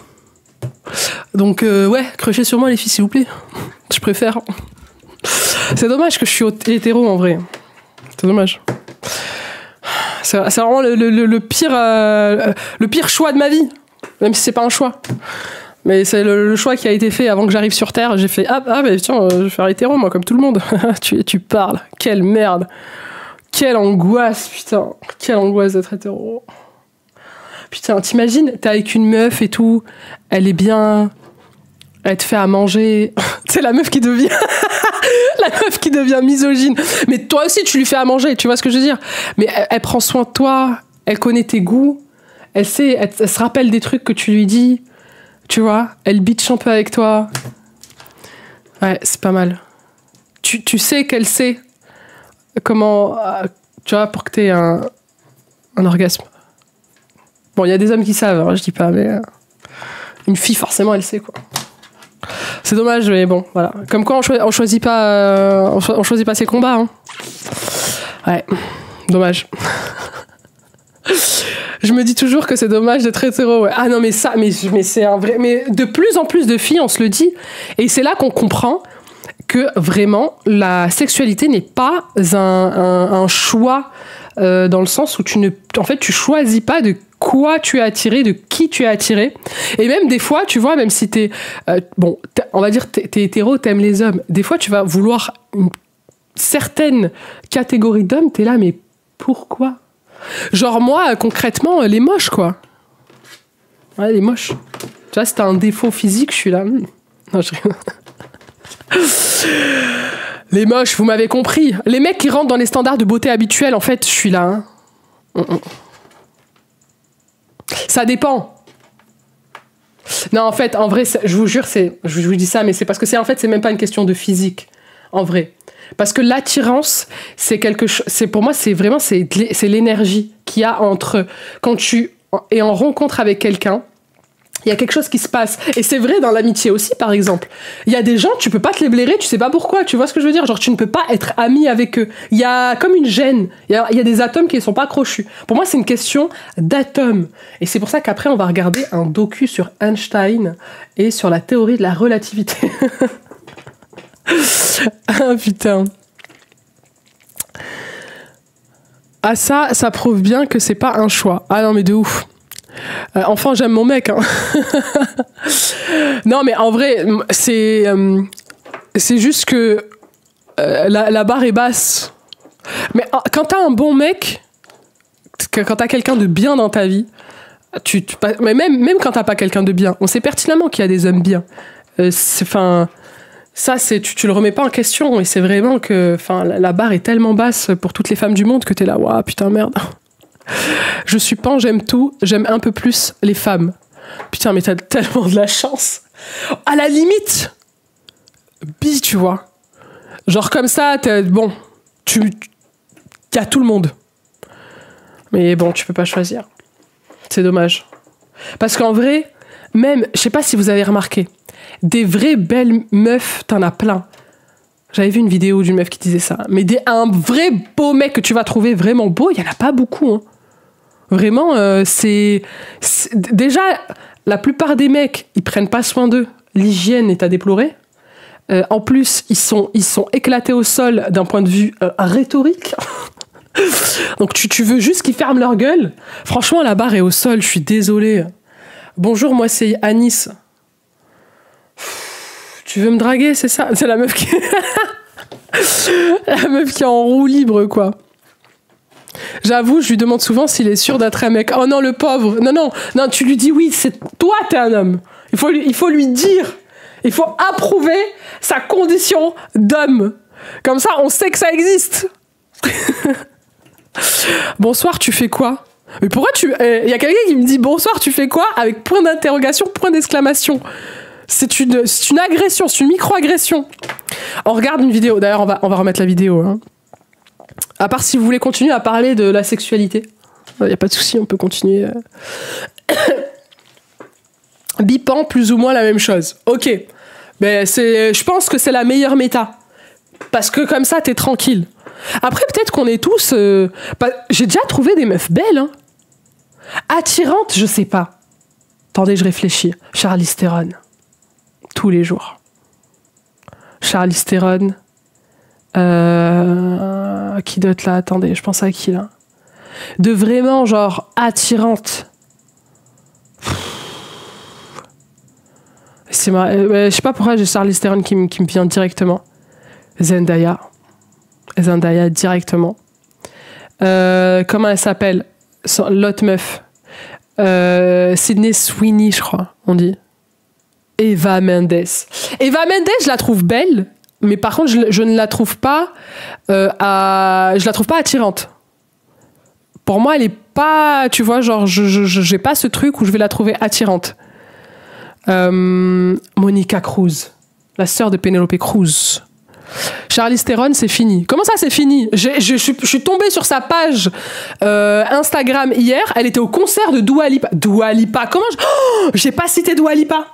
Donc, ouais, crochez sur moi, les filles, s'il vous plaît. Je préfère. C'est dommage que je suis hétéro, en vrai. C'est dommage. C'est vraiment le pire choix de ma vie. Même si c'est pas un choix. Mais c'est le choix qui a été fait avant que j'arrive sur Terre. J'ai fait, mais tiens, je vais faire hétéro, moi, comme tout le monde. tu parles. Quelle merde. Quelle angoisse, putain. Quelle angoisse d'être hétéro. Putain, t'imagines, t'es avec une meuf et tout. Elle est bien... Elle te fait à manger. C'est la meuf qui devient... la meuf qui devient misogyne. Mais toi aussi, tu lui fais à manger, tu vois ce que je veux dire? Mais elle prend soin de toi, elle connaît tes goûts, elle se rappelle des trucs que tu lui dis, tu vois? Elle bitch un peu avec toi. Ouais, c'est pas mal. Tu sais qu'elle sait comment... tu vois, pour que t'aies un orgasme. Bon, il y a des hommes qui savent, hein, je dis pas, mais... une fille, forcément, elle sait, quoi. C'est dommage, mais bon, voilà. Comme quoi, on choisit pas ses combats. Hein. Ouais, dommage. Je me dis toujours que c'est dommage d'être hétéro. Ouais. Ah non, mais c'est un vrai... Mais de plus en plus de filles, on se le dit. Et c'est là qu'on comprend que vraiment, la sexualité n'est pas un choix dans le sens où en fait, tu choisis pas de quoi tu es attiré, de qui tu es attiré. Et même des fois, tu vois, même si t'es... on va dire t'es hétéro, t'aimes les hommes. Des fois, tu vas vouloir une certaine catégorie d'hommes, t'es là, mais pourquoi? Genre moi, concrètement, les moches, quoi. Ouais, les moches. Tu vois, si t'as un défaut physique, je suis là. Non, je rigole. Les moches, vous m'avez compris. Les mecs qui rentrent dans les standards de beauté habituels, en fait, je suis là. Hein. Ça dépend. Non, en fait, en vrai, je vous jure, je vous dis ça, mais c'est parce que c'est même pas une question de physique, en vrai. Parce que l'attirance, c'est quelque chose, pour moi, c'est l'énergie qu'il y a entre quand tu es en rencontre avec quelqu'un Il y a quelque chose qui se passe. Et c'est vrai dans l'amitié aussi, par exemple. Il y a des gens, tu peux pas te les blairer, tu sais pas pourquoi. Tu vois ce que je veux dire? Genre, tu ne peux pas être ami avec eux. Il y a comme une gêne. Il y a des atomes qui ne sont pas crochus. Pour moi, c'est une question d'atomes. Et c'est pour ça qu'après, on va regarder un docu sur Einstein et sur la théorie de la relativité. Ah, putain. Ah, ça prouve bien que c'est pas un choix. Ah non, mais de ouf. Enfin, j'aime mon mec. Hein. Non, mais en vrai, c'est juste que la barre est basse. Mais quand t'as un bon mec, quand t'as quelqu'un de bien dans ta vie, mais même quand t'as pas quelqu'un de bien, on sait pertinemment qu'il y a des hommes bien. Ça, tu le remets pas en question. Et c'est vraiment que la barre est tellement basse pour toutes les femmes du monde que t'es là, waouh, putain, merde. Je suis pan, j'aime tout, j'aime un peu plus les femmes. Putain, mais t'as tellement de la chance. À la limite, tu vois. Genre comme ça, bon, y a tout le monde. Mais bon, tu peux pas choisir. C'est dommage. Parce qu'en vrai, même, je sais pas si vous avez remarqué, des vraies belles meufs, t'en as plein. J'avais vu une vidéo d'une meuf qui disait ça. Mais un vrai beau mec que tu vas trouver vraiment beau, il y en a pas beaucoup, hein. Vraiment, déjà, la plupart des mecs, ils prennent pas soin d'eux. L'hygiène est à déplorer. En plus, ils sont éclatés au sol d'un point de vue rhétorique. Donc tu veux juste qu'ils ferment leur gueule. Franchement, la barre est au sol, je suis désolée. Bonjour, moi c'est Anis. Tu veux me draguer, c'est ça? C'est la meuf qui... la meuf qui est en roue libre, quoi. J'avoue, je lui demande souvent s'il est sûr d'être un mec. Oh non, le pauvre. Non, tu lui dis oui, c'est toi, t'es un homme. Il faut lui dire. Il faut approuver sa condition d'homme. Comme ça, on sait que ça existe. Bonsoir, tu fais quoi? Mais pourquoi y a quelqu'un qui me dit bonsoir, tu fais quoi? Avec point d'interrogation, point d'exclamation. C'est une agression, c'est une micro-agression. On regarde une vidéo. D'ailleurs, on va remettre la vidéo, hein. À part si vous voulez continuer à parler de la sexualité. Il n'y a pas de souci, on peut continuer. Bipant, plus ou moins la même chose. Ok. Mais je pense que c'est la meilleure méta. Parce que comme ça, t'es tranquille. Après, peut-être qu'on est tous... j'ai déjà trouvé des meufs belles. Hein. Attirantes, je sais pas. Attendez, je réfléchis. Charlize Theron. Tous les jours. Charlize Theron... qui d'autre là? Attendez, je pense à qui là? De vraiment genre attirante. C'est je sais pas pourquoi j'ai Charlize Theron qui me vient directement. Zendaya directement. Comment elle s'appelle? L'autre meuf. Sydney Sweeney, je crois, on dit. Eva Mendes, je la trouve belle. Mais par contre, je ne la trouve pas je la trouve pas attirante. Pour moi, elle est pas, tu vois, genre, j'ai pas ce truc où je vais la trouver attirante. Monica Cruz, la sœur de Penelope Cruz. Charlize Theron, c'est fini. Comment ça, c'est fini? Je suis tombée sur sa page Instagram hier. Elle était au concert de Dua Lipa. Dua Lipa, comment j'ai pas cité Dua Lipa.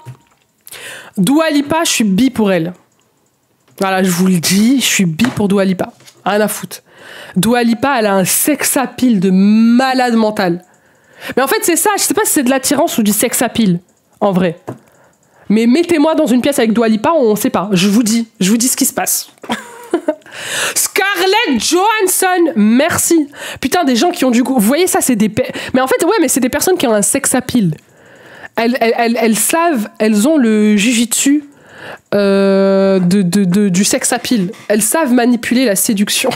Dua Lipa, je suis bi pour elle. Voilà, je vous le dis, je suis bi pour Dua Lipa. Rien à foutre. Dua Lipa, elle a un sex appeal de malade mental. Mais en fait, c'est ça. Je sais pas si c'est de l'attirance ou du sex appeal, en vrai. Mais mettez-moi dans une pièce avec Dua Lipa, on sait pas. Je vous dis ce qui se passe. Scarlett Johansson, merci. Putain, des gens qui ont du goût. Vous voyez, ça, c'est des... Mais en fait, ouais, mais c'est des personnes qui ont un sex appeal. Elles savent, elles ont le jujitsu du sex appeal. Elles savent manipuler la séduction.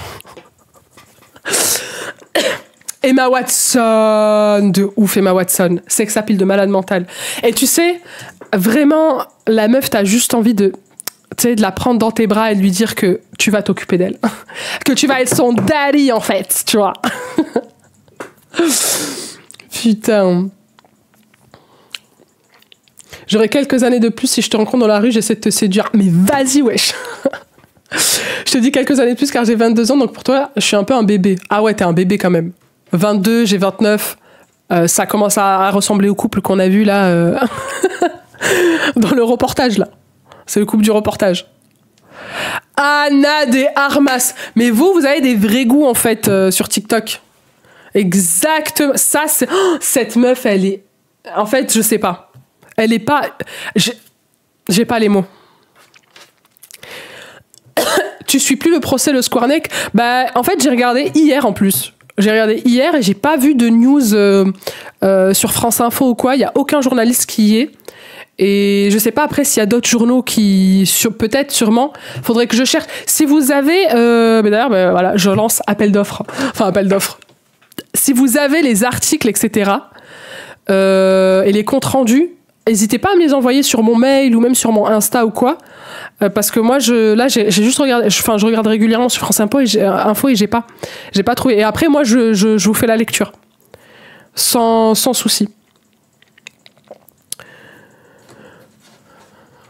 Emma Watson, de ouf, Emma Watson. Sex appeal de malade mental. Et tu sais, vraiment, la meuf, t'as juste envie de la prendre dans tes bras et de lui dire que tu vas t'occuper d'elle. Que tu vas être son daddy, en fait, tu vois. Putain. J'aurais quelques années de plus si je te rencontre dans la rue, j'essaie de te séduire. Mais vas-y, wesh. Je te dis quelques années de plus car j'ai 22 ans, donc pour toi, je suis un peu un bébé. Ah ouais, t'es un bébé quand même. 22, j'ai 29. Ça commence à ressembler au couple qu'on a vu là dans le reportage là. C'est le couple du reportage. Anna de Armas. Mais vous avez des vrais goûts en fait sur TikTok. Exactement. Ça, c'est... Oh, cette meuf, elle est... En fait, je sais pas. Elle est pas... J'ai pas les mots. Tu suis plus le procès Le Squarneck? Bah, en fait, j'ai regardé hier en plus. J'ai regardé hier et j'ai pas vu de news sur France Info ou quoi. Il y a aucun journaliste qui y est. Et je sais pas après s'il y a d'autres journaux qui... Peut-être, sûrement. Faudrait que je cherche. Si vous avez... d'ailleurs, voilà, je lance appel d'offres. Enfin, appel d'offres. Si vous avez les articles, etc., et les comptes rendus, n'hésitez pas à me les envoyer sur mon mail ou même sur mon Insta ou quoi. Parce que moi, j'ai juste regardé... Enfin, je regarde régulièrement sur France Info et j'ai pas trouvé. Et après, moi, je vous fais la lecture. Sans souci.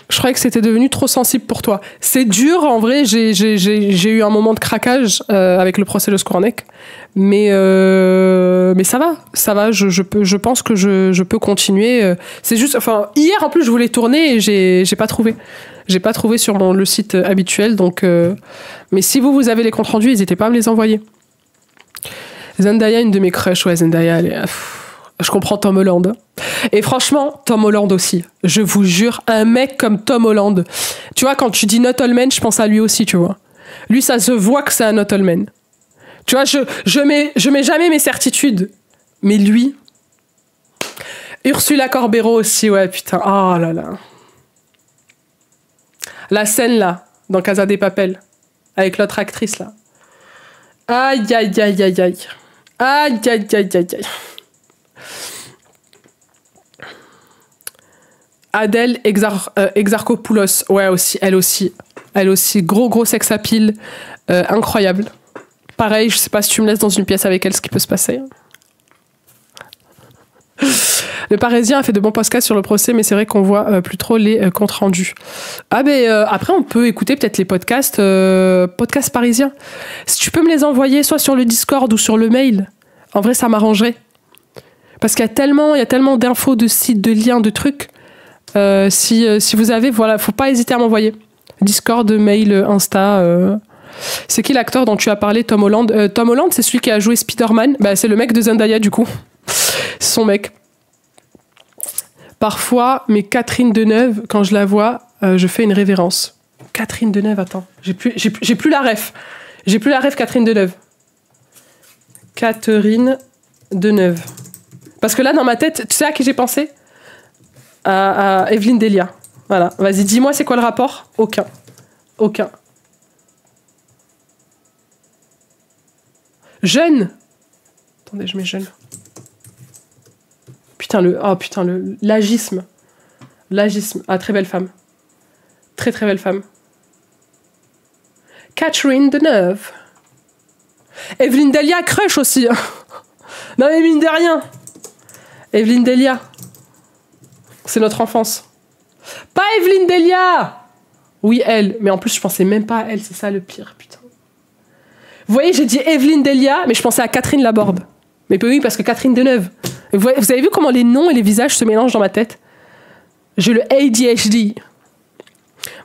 Je croyais que c'était devenu trop sensible pour toi. C'est dur, en vrai. J'ai eu un moment de craquage avec le procès Le Squarneck. Mais ça va. Je pense que je peux continuer. C'est juste... Enfin, hier, en plus, je voulais tourner et j'ai pas trouvé. J'ai pas trouvé sur le site habituel. Donc, mais si vous avez les comptes rendus, n'hésitez pas à me les envoyer. Zendaya, une de mes crushs. Ouais, Zendaya, elle est... Je comprends Tom Holland. Et franchement, Tom Holland aussi. Je vous jure, un mec comme Tom Holland. Tu vois, quand tu dis not all men, je pense à lui aussi, tu vois. Lui, ça se voit que c'est un not all men. Tu vois, je mets jamais mes certitudes. Mais lui... Ursula Corbero aussi, ouais, putain. Oh là là. La scène, là, dans Casa de Papel, avec l'autre actrice, là. Aïe, aïe, aïe, aïe, aïe. Aïe, aïe, aïe, aïe, aïe. Adèle Exarchopoulos, ouais, aussi, elle aussi, gros sex appeal, incroyable. Pareil, je sais pas si tu me laisses dans une pièce avec elle, ce qui peut se passer. Le Parisien a fait de bons podcasts sur le procès, mais c'est vrai qu'on voit plus trop les comptes rendus. Ah ben après on peut écouter peut-être les podcasts parisiens. Si tu peux me les envoyer soit sur le Discord ou sur le mail, en vrai ça m'arrangerait. Parce qu'il y a tellement d'infos, de sites, de liens, de trucs. Si vous avez, voilà, faut pas hésiter à m'envoyer. Discord, mail, Insta. C'est qui l'acteur dont tu as parlé, Tom Holland? Tom Holland, c'est celui qui a joué Spider-Man. Bah, c'est le mec de Zendaya, du coup. C'est son mec. Parfois, mais Catherine Deneuve, quand je la vois, je fais une révérence. Catherine Deneuve, attends. J'ai plus la ref. J'ai plus la ref Catherine Deneuve. Catherine Deneuve. Parce que là, dans ma tête, tu sais à qui j'ai pensé? À Evelyne Delia. Voilà. Vas-y, dis-moi, c'est quoi le rapport? Aucun. Jeune. Attendez, je mets jeune. L'agisme. Ah, très belle femme. Très belle femme. Catherine Deneuve. Evelyne Delia, crush aussi. Non mais mine de rien. Evelyne Delia. C'est notre enfance. Pas Evelyne Delia. Oui, elle. Mais en plus, je pensais même pas à elle. C'est ça le pire, putain. Vous voyez, j'ai dit Evelyne Delia, mais je pensais à Catherine Laborde. Mais oui, parce que Catherine Deneuve. Vous avez vu comment les noms et les visages se mélangent dans ma tête? J'ai le ADHD.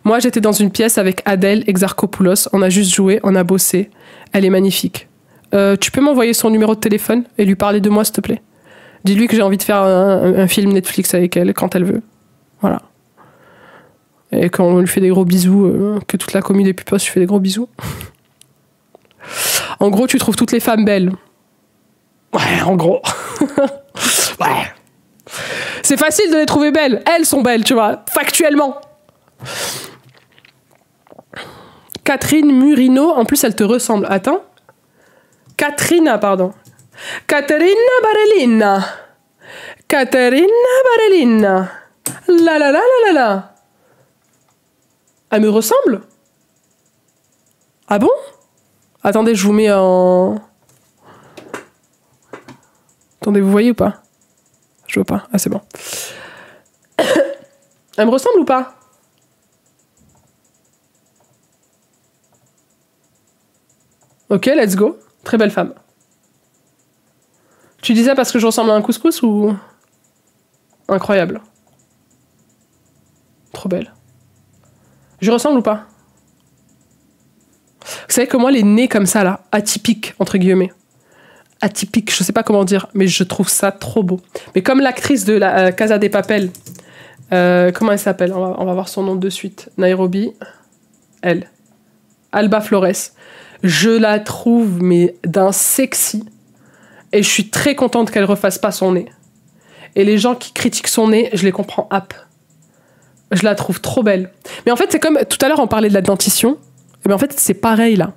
Moi, j'étais dans une pièce avec Adèle Exarchopoulos. On a juste joué, on a bossé. Elle est magnifique. Tu peux m'envoyer son numéro de téléphone et lui parler de moi, s'il te plaît? Dis-lui que j'ai envie de faire un film Netflix avec elle quand elle veut. Voilà. Et qu'on lui fait des gros bisous, que toute la commu des pupos lui fait des gros bisous. En gros, tu trouves toutes les femmes belles. Ouais, en gros. Ouais. C'est facile de les trouver belles. Elles sont belles, tu vois, factuellement. Catherine Murino, en plus, elle te ressemble. Attends. Caterina, pardon. Caterina Barellina. La la la la la la. Elle me ressemble? Ah bon? Attendez, je vous mets en... Attendez, vous voyez ou pas? Je vois pas. Ah, c'est bon. Elle me ressemble ou pas? Ok, let's go. Très belle femme. Tu dis ça parce que je ressemble à un couscous ou... Incroyable. Trop belle. Je ressemble ou pas? Vous savez que moi, les nez comme ça, là, atypiques, entre guillemets. Atypiques, je sais pas comment dire, mais je trouve ça trop beau. Mais comme l'actrice de la Casa de Papel, comment elle s'appelle? On va voir son nom de suite. Nairobi. Elle. Alba Flores. Je la trouve, mais d'un sexy. Et je suis très contente qu'elle refasse pas son nez. Et les gens qui critiquent son nez, je les comprends ap. Je la trouve trop belle. Mais en fait, c'est comme... Tout à l'heure, on parlait de la dentition. Et bien en fait, c'est pareil, là.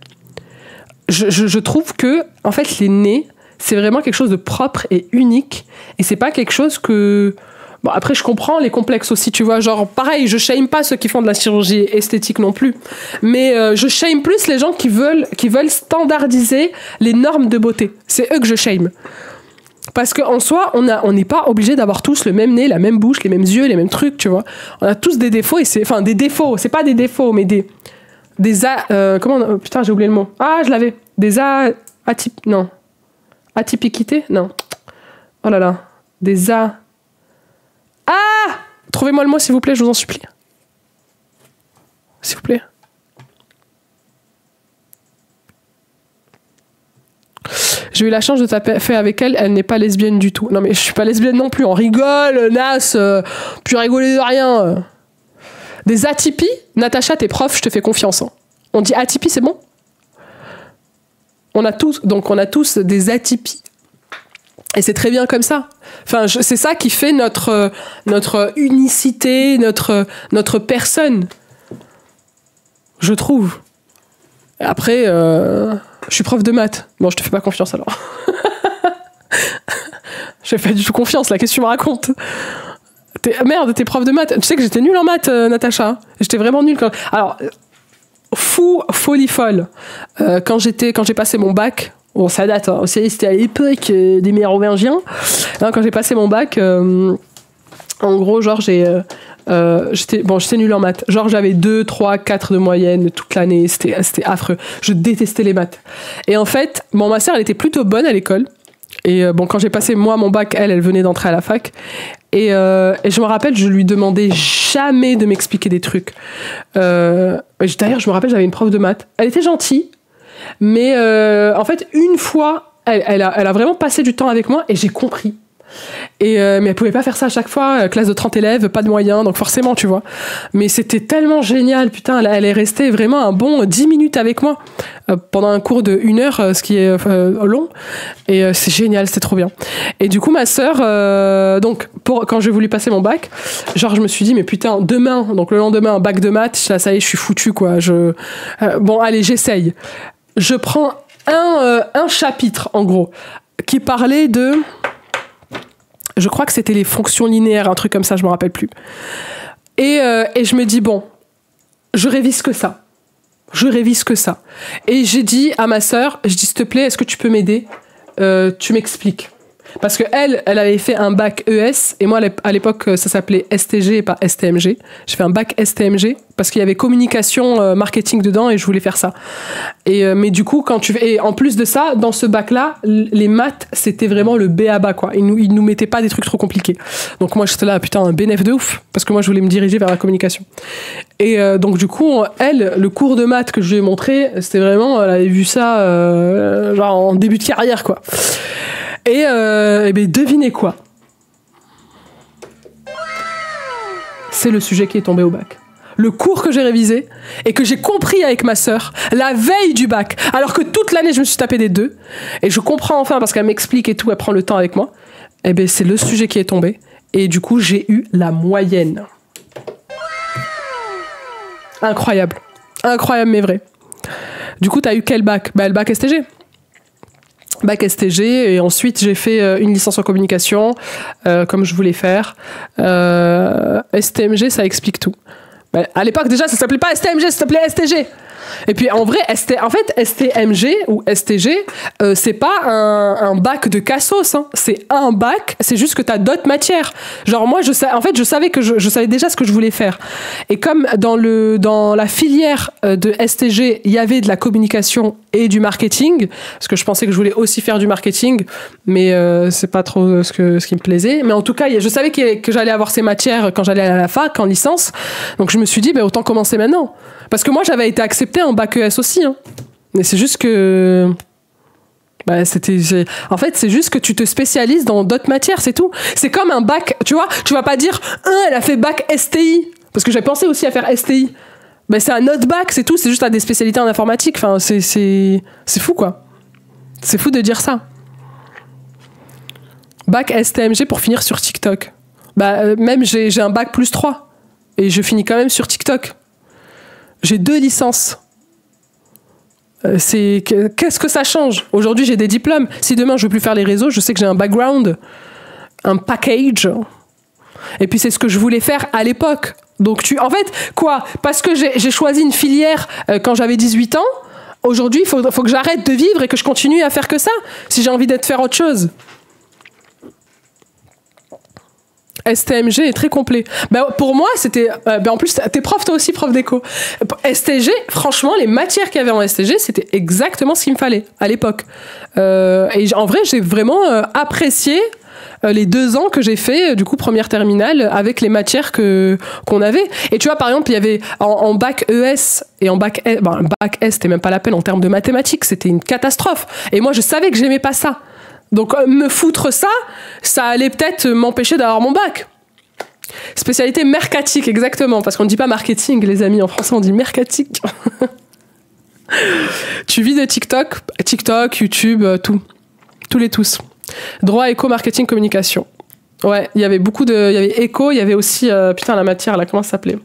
Je trouve que, en fait, les nez, c'est vraiment quelque chose de propre et unique. Et c'est pas quelque chose que... Bon, après, je comprends les complexes aussi, tu vois. Genre, pareil, je shame pas ceux qui font de la chirurgie esthétique non plus. Mais je shame plus les gens qui veulent standardiser les normes de beauté. C'est eux que je shame. Parce qu'en soi, on n'est pas obligé d'avoir tous le même nez, la même bouche, les mêmes yeux, les mêmes trucs, tu vois. On a tous des défauts, enfin, des défauts. C'est pas des défauts, mais putain, j'ai oublié le mot. Ah, je l'avais. Non. Atypiquité? Non. Oh là là. Ah! Trouvez-moi le mot, s'il vous plaît, je vous en supplie. S'il vous plaît. J'ai eu la chance de taper avec elle. Elle n'est pas lesbienne du tout. Non, mais je suis pas lesbienne non plus. On rigole, Nas. Puis rigoler de rien. Des atypies? Natacha, t'es prof, je te fais confiance. Hein. On dit atypie, c'est bon? On a tous des atypies. Et c'est très bien comme ça. Enfin, c'est ça qui fait notre unicité, notre personne. Je trouve. Après, je suis prof de maths. Bon, je te fais pas confiance alors. Je fais pas du tout confiance, là. Qu'est-ce que tu me racontes? Merde, t'es prof de maths. Tu sais que j'étais nulle en maths, Natacha. J'étais vraiment nulle. Alors, folie folle. Quand j'ai passé mon bac, bon, ça date, hein. C'était à l'époque des mérovingiens. Quand j'ai passé mon bac, en gros, genre, j'étais nulle en maths. Genre, j'avais 2, 3, 4 de moyenne toute l'année. C'était affreux. Je détestais les maths. Et en fait, ma sœur, elle était plutôt bonne à l'école. Et quand j'ai passé, moi, mon bac, elle venait d'entrer à la fac. Et je me rappelle, je lui demandais jamais de m'expliquer des trucs. D'ailleurs, je me rappelle, j'avais une prof de maths. Elle était gentille, mais en fait, une fois, elle a vraiment passé du temps avec moi et j'ai compris. Mais elle pouvait pas faire ça à chaque fois. Classe de 30 élèves, pas de moyens, donc forcément, tu vois. Mais c'était tellement génial, putain. Elle est restée vraiment un bon 10 minutes avec moi pendant un cours de 1 heure, ce qui est long. Et c'est génial, c'était trop bien. Et du coup, ma sœur, quand j'ai voulu passer mon bac, genre, je me suis dit, mais putain, demain, donc le lendemain, un bac de maths, là, ça y est, je suis foutue, quoi. Bon, allez, j'essaye. Je prends un chapitre, en gros, qui parlait de... Je crois que c'était les fonctions linéaires, un truc comme ça, je me rappelle plus. Et je me dis, bon, je révise que ça. Et j'ai dit à ma sœur, je dis, s'il te plaît, est-ce que tu peux m'aider? Tu m'expliques. Parce que elle avait fait un bac ES, et moi, à l'époque, ça s'appelait STG et pas STMG. J'ai fait un bac STMG, parce qu'il y avait communication, marketing dedans, et je voulais faire ça. Mais du coup, et en plus de ça, dans ce bac-là, les maths, c'était vraiment le B à bas, quoi. Ils nous mettaient pas des trucs trop compliqués. Donc moi, j'étais là, putain, un bénéf de ouf, parce que moi, je voulais me diriger vers la communication. Et donc, du coup, le cours de maths que je lui ai montré, c'était vraiment, elle avait vu ça, genre en début de carrière, quoi. Et ben, devinez quoi? C'est le sujet qui est tombé au bac. Le cours que j'ai révisé et que j'ai compris avec ma sœur la veille du bac, alors que toute l'année je me suis tapé des 2, et je comprends enfin parce qu'elle m'explique et tout, elle prend le temps avec moi. Et ben c'est le sujet qui est tombé, et du coup j'ai eu la moyenne. Incroyable mais vrai. Du coup t'as eu quel bac? Bah le bac STG. Bac STG, et ensuite j'ai fait une licence en communication comme je voulais faire. STMG, ça explique tout, Bah, à l'époque, déjà, ça s'appelait pas STMG, ça s'appelait STG. Et puis en vrai, STMG ou STG, c'est pas un bac de cassos, hein. C'est un bac, c'est juste que t'as d'autres matières. Genre moi, je savais que je savais déjà ce que je voulais faire. Et comme dans la filière de STG, il y avait de la communication et du marketing, parce que je pensais que je voulais aussi faire du marketing, mais c'est pas trop ce qui me plaisait. Mais en tout cas, je savais que j'allais avoir ces matières quand j'allais à la fac, en licence. Donc je me suis dit, autant commencer maintenant. Parce que moi, j'avais été acceptée en bac ES aussi. Hein. Mais c'est juste que... En fait, c'est juste que tu te spécialises dans d'autres matières, c'est tout. C'est comme un bac, tu vois. Tu vas pas dire, elle a fait bac STI. Parce que j'ai pensé aussi à faire STI. C'est un autre bac, c'est tout. C'est juste à des spécialités en informatique. Enfin, c'est fou, quoi. C'est fou de dire ça. Bac STMG pour finir sur TikTok. Même j'ai un bac plus 3. Et je finis quand même sur TikTok. J'ai 2 licences. Qu'est-ce que ça change? Aujourd'hui, j'ai des diplômes. Si demain, je veux plus faire les réseaux, je sais que j'ai un background, un package. Et puis, c'est ce que je voulais faire à l'époque. Donc, en fait, quoi? Parce que j'ai choisi une filière quand j'avais 18 ans, aujourd'hui, il faut que j'arrête de vivre et que je continue à faire que ça, si j'ai envie de faire autre chose. STMG est très complet. Pour moi, c'était... en plus, t'es prof, toi aussi, prof d'éco. STG, franchement, les matières qu'il y avait en STG, c'était exactement ce qu'il me fallait à l'époque. Et en vrai, j'ai vraiment apprécié les 2 ans que j'ai fait, du coup, première terminale, avec les matières qu'on avait. Et tu vois, par exemple, il y avait en bac ES et en bac S... bac S, c'était même pas la peine en termes de mathématiques, c'était une catastrophe. Et moi, je savais que j'aimais pas ça. Donc, me foutre ça allait peut-être m'empêcher d'avoir mon bac. Spécialité mercatique, exactement, parce qu'on ne dit pas marketing, les amis, en français, on dit mercatique. Tu vis de TikTok, YouTube, tout. Tous les tous. Droit, éco, marketing, communication. Ouais, il y avait il y avait éco, il y avait aussi, la matière, là, comment ça s'appelait?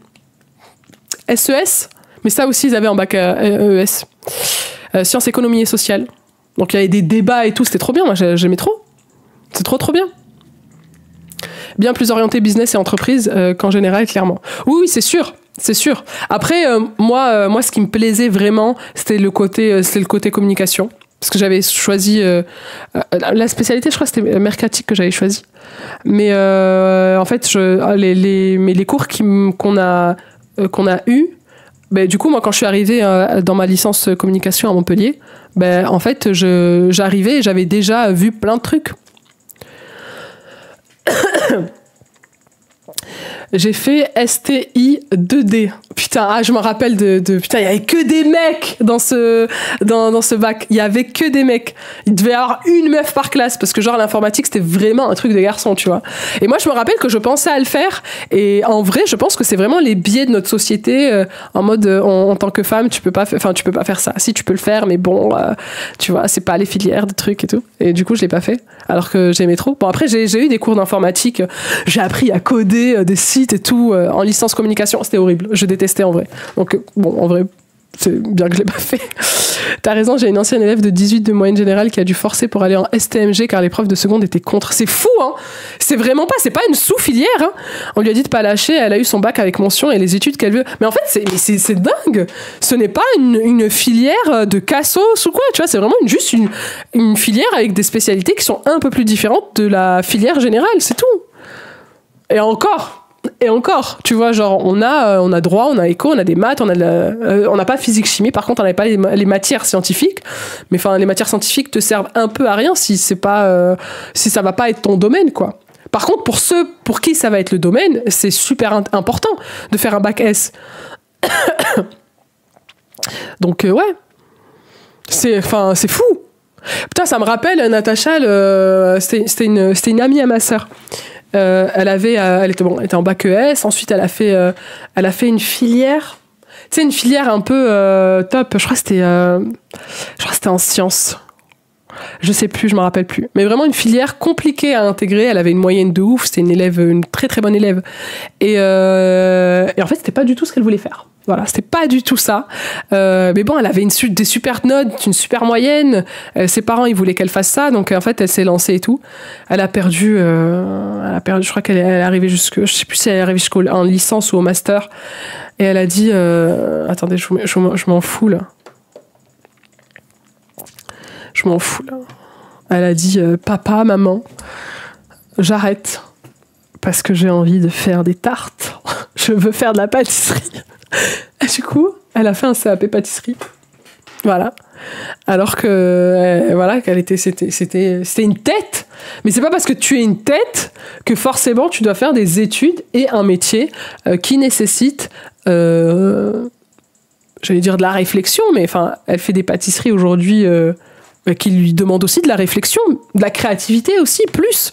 SES, mais ça aussi, ils avaient en bac ES. Sciences, économie et sociales. Donc il y avait des débats et tout, c'était trop bien, moi j'aimais trop. C'est trop bien. Bien plus orienté business et entreprise qu'en général, clairement. Oui, c'est sûr. Après, moi, ce qui me plaisait vraiment, c'était le côté communication. Parce que j'avais choisi... la spécialité, je crois que c'était mercatique que j'avais choisi. Mais en fait, les cours qu'on a eus, du coup, moi, quand je suis arrivée dans ma licence communication à Montpellier, en fait, j'arrivais et j'avais déjà vu plein de trucs. J'ai fait STI 2D. Putain, je me rappelle putain, il y avait que des mecs dans ce bac. Il y avait que des mecs. Il devait y avoir une meuf par classe parce que genre l'informatique c'était vraiment un truc de garçon, tu vois. Et moi je me rappelle que je pensais à le faire et en vrai, je pense que c'est vraiment les biais de notre société en mode en tant que femme, tu peux pas faire ça. Si tu peux le faire mais bon tu vois, c'est pas les filières de trucs et tout. Et du coup, je l'ai pas fait alors que j'aimais trop. Bon après j'ai eu des cours d'informatique, j'ai appris à coder des sites et tout en licence communication, c'était horrible. Je détestais en vrai. Donc bon, en vrai, c'est bien que je l'ai pas fait. T'as raison, j'ai une ancienne élève de 18 de moyenne générale qui a dû forcer pour aller en STMG car les profs de seconde étaient contre. C'est fou, hein. C'est pas une sous-filière, hein. On lui a dit de pas lâcher, elle a eu son bac avec mention et les études qu'elle veut. Mais en fait, c'est dingue. Ce n'est pas une filière de cassos ou quoi, tu vois, c'est vraiment juste une filière avec des spécialités qui sont un peu plus différentes de la filière générale, c'est tout. Et encore, tu vois, genre, on a droit, on a éco, on a des maths, on n'a pas physique chimie, par contre, on n'avait pas les matières scientifiques, mais enfin, les matières scientifiques te servent un peu à rien si ça va pas être ton domaine, quoi. Par contre, pour ceux pour qui ça va être le domaine, c'est super important de faire un bac S. Donc, ouais. C'est fou. Putain, ça me rappelle, Natacha, c'était une amie à ma sœur. Elle était en bac ES, ensuite elle a fait une filière, tu sais, une filière un peu top, je crois que c'était en sciences. Je sais plus, je me rappelle plus. Mais vraiment une filière compliquée à intégrer. Elle avait une moyenne de ouf. C'était une très très bonne élève. Et en fait, c'était pas du tout ce qu'elle voulait faire. Voilà, c'était pas du tout ça. Mais bon, elle avait des super notes, une super moyenne. Ses parents, ils voulaient qu'elle fasse ça. Donc en fait, elle s'est lancée et tout. Elle a perdu, je crois qu'elle est arrivée je sais plus si elle est arrivée jusqu'en licence ou au master. Et elle a dit... attendez, je m'en fous, là. Je m'en fous, là. Elle a dit, papa, maman, j'arrête. Parce que j'ai envie de faire des tartes. Je veux faire de la pâtisserie. Et du coup, elle a fait un CAP pâtisserie. Voilà. Alors que, voilà, c'était une tête. Mais c'est pas parce que tu es une tête que forcément tu dois faire des études et un métier qui nécessite, j'allais dire de la réflexion, mais enfin, elle fait des pâtisseries aujourd'hui qui lui demandent aussi de la réflexion, de la créativité aussi, plus.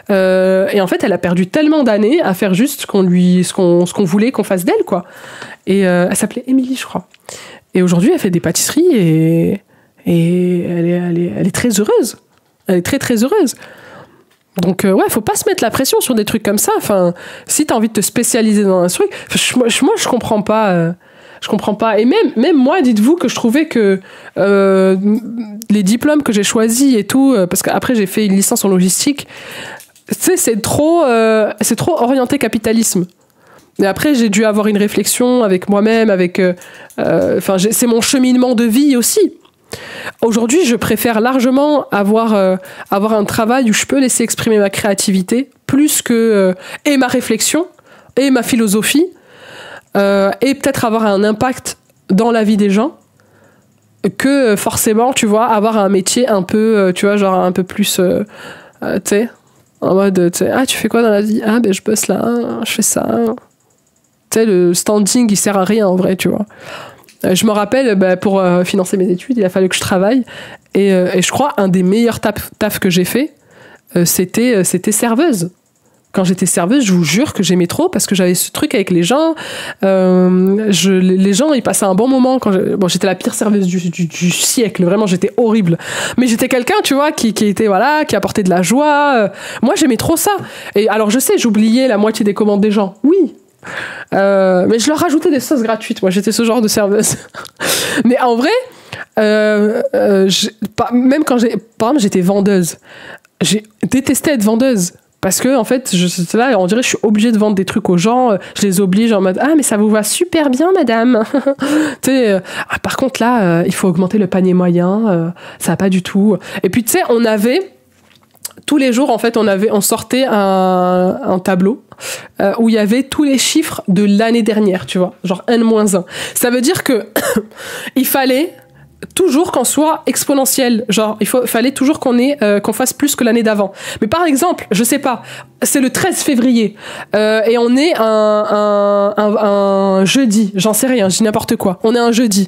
Et en fait, elle a perdu tellement d'années à faire juste ce qu'on voulait qu'on fasse d'elle, quoi. Et elle s'appelait Émilie, je crois. Et aujourd'hui, elle fait des pâtisseries et elle est très heureuse. Elle est très, très heureuse. Donc, ouais, faut pas se mettre la pression sur des trucs comme ça. Enfin, si t'as envie de te spécialiser dans un truc, moi, je comprends pas. Je comprends pas. Et même moi, dites-vous que je trouvais que les diplômes que j'ai choisis et tout, parce qu'après, j'ai fait une licence en logistique, tu sais, c'est trop orienté capitalisme. Et après, j'ai dû avoir une réflexion avec moi-même, c'est mon cheminement de vie aussi. Aujourd'hui, je préfère largement avoir un travail où je peux laisser exprimer ma créativité, plus que et ma réflexion, et ma philosophie, et peut-être avoir un impact dans la vie des gens, que forcément, tu vois, avoir un métier un peu, tu vois, genre un peu plus, tu sais, en mode, tu sais, ah, tu fais quoi dans la vie? Ah, ben je bosse là, je fais ça. Tu sais, le standing, il sert à rien en vrai, tu vois. Je me rappelle, pour financer mes études, il a fallu que je travaille. Et je crois, un des meilleurs tafs que j'ai fait, c'était serveuse. Quand j'étais serveuse, je vous jure que j'aimais trop parce que j'avais ce truc avec les gens. Les gens, ils passaient un bon moment. J'étais la pire serveuse du siècle. Vraiment, j'étais horrible. Mais j'étais quelqu'un, tu vois, qui était, voilà, qui apportait de la joie. Moi, j'aimais trop ça. Et alors, je sais, j'oubliais la moitié des commandes des gens. Oui. Mais je leur rajoutais des sauces gratuites. Moi, j'étais ce genre de serveuse. Mais en vrai, même quand par exemple, j'étais vendeuse. J'ai détesté être vendeuse. Parce que, en fait, là, on dirait que je suis obligée de vendre des trucs aux gens. Je les oblige en mode, ah, mais ça vous va super bien, madame. Tu sais, par contre, là, il faut augmenter le panier moyen. Ça va pas du tout. Et puis, tu sais, on avait, tous les jours, en fait, on sortait un tableau où il y avait tous les chiffres de l'année dernière, tu vois. Genre N-1. Ça veut dire que il fallait toujours qu'on soit exponentiel, genre fallait toujours qu'on fasse plus que l'année d'avant. Mais par exemple, je sais pas, c'est le 13 février et on est un jeudi, j'en sais rien, je dis n'importe quoi. On est un jeudi.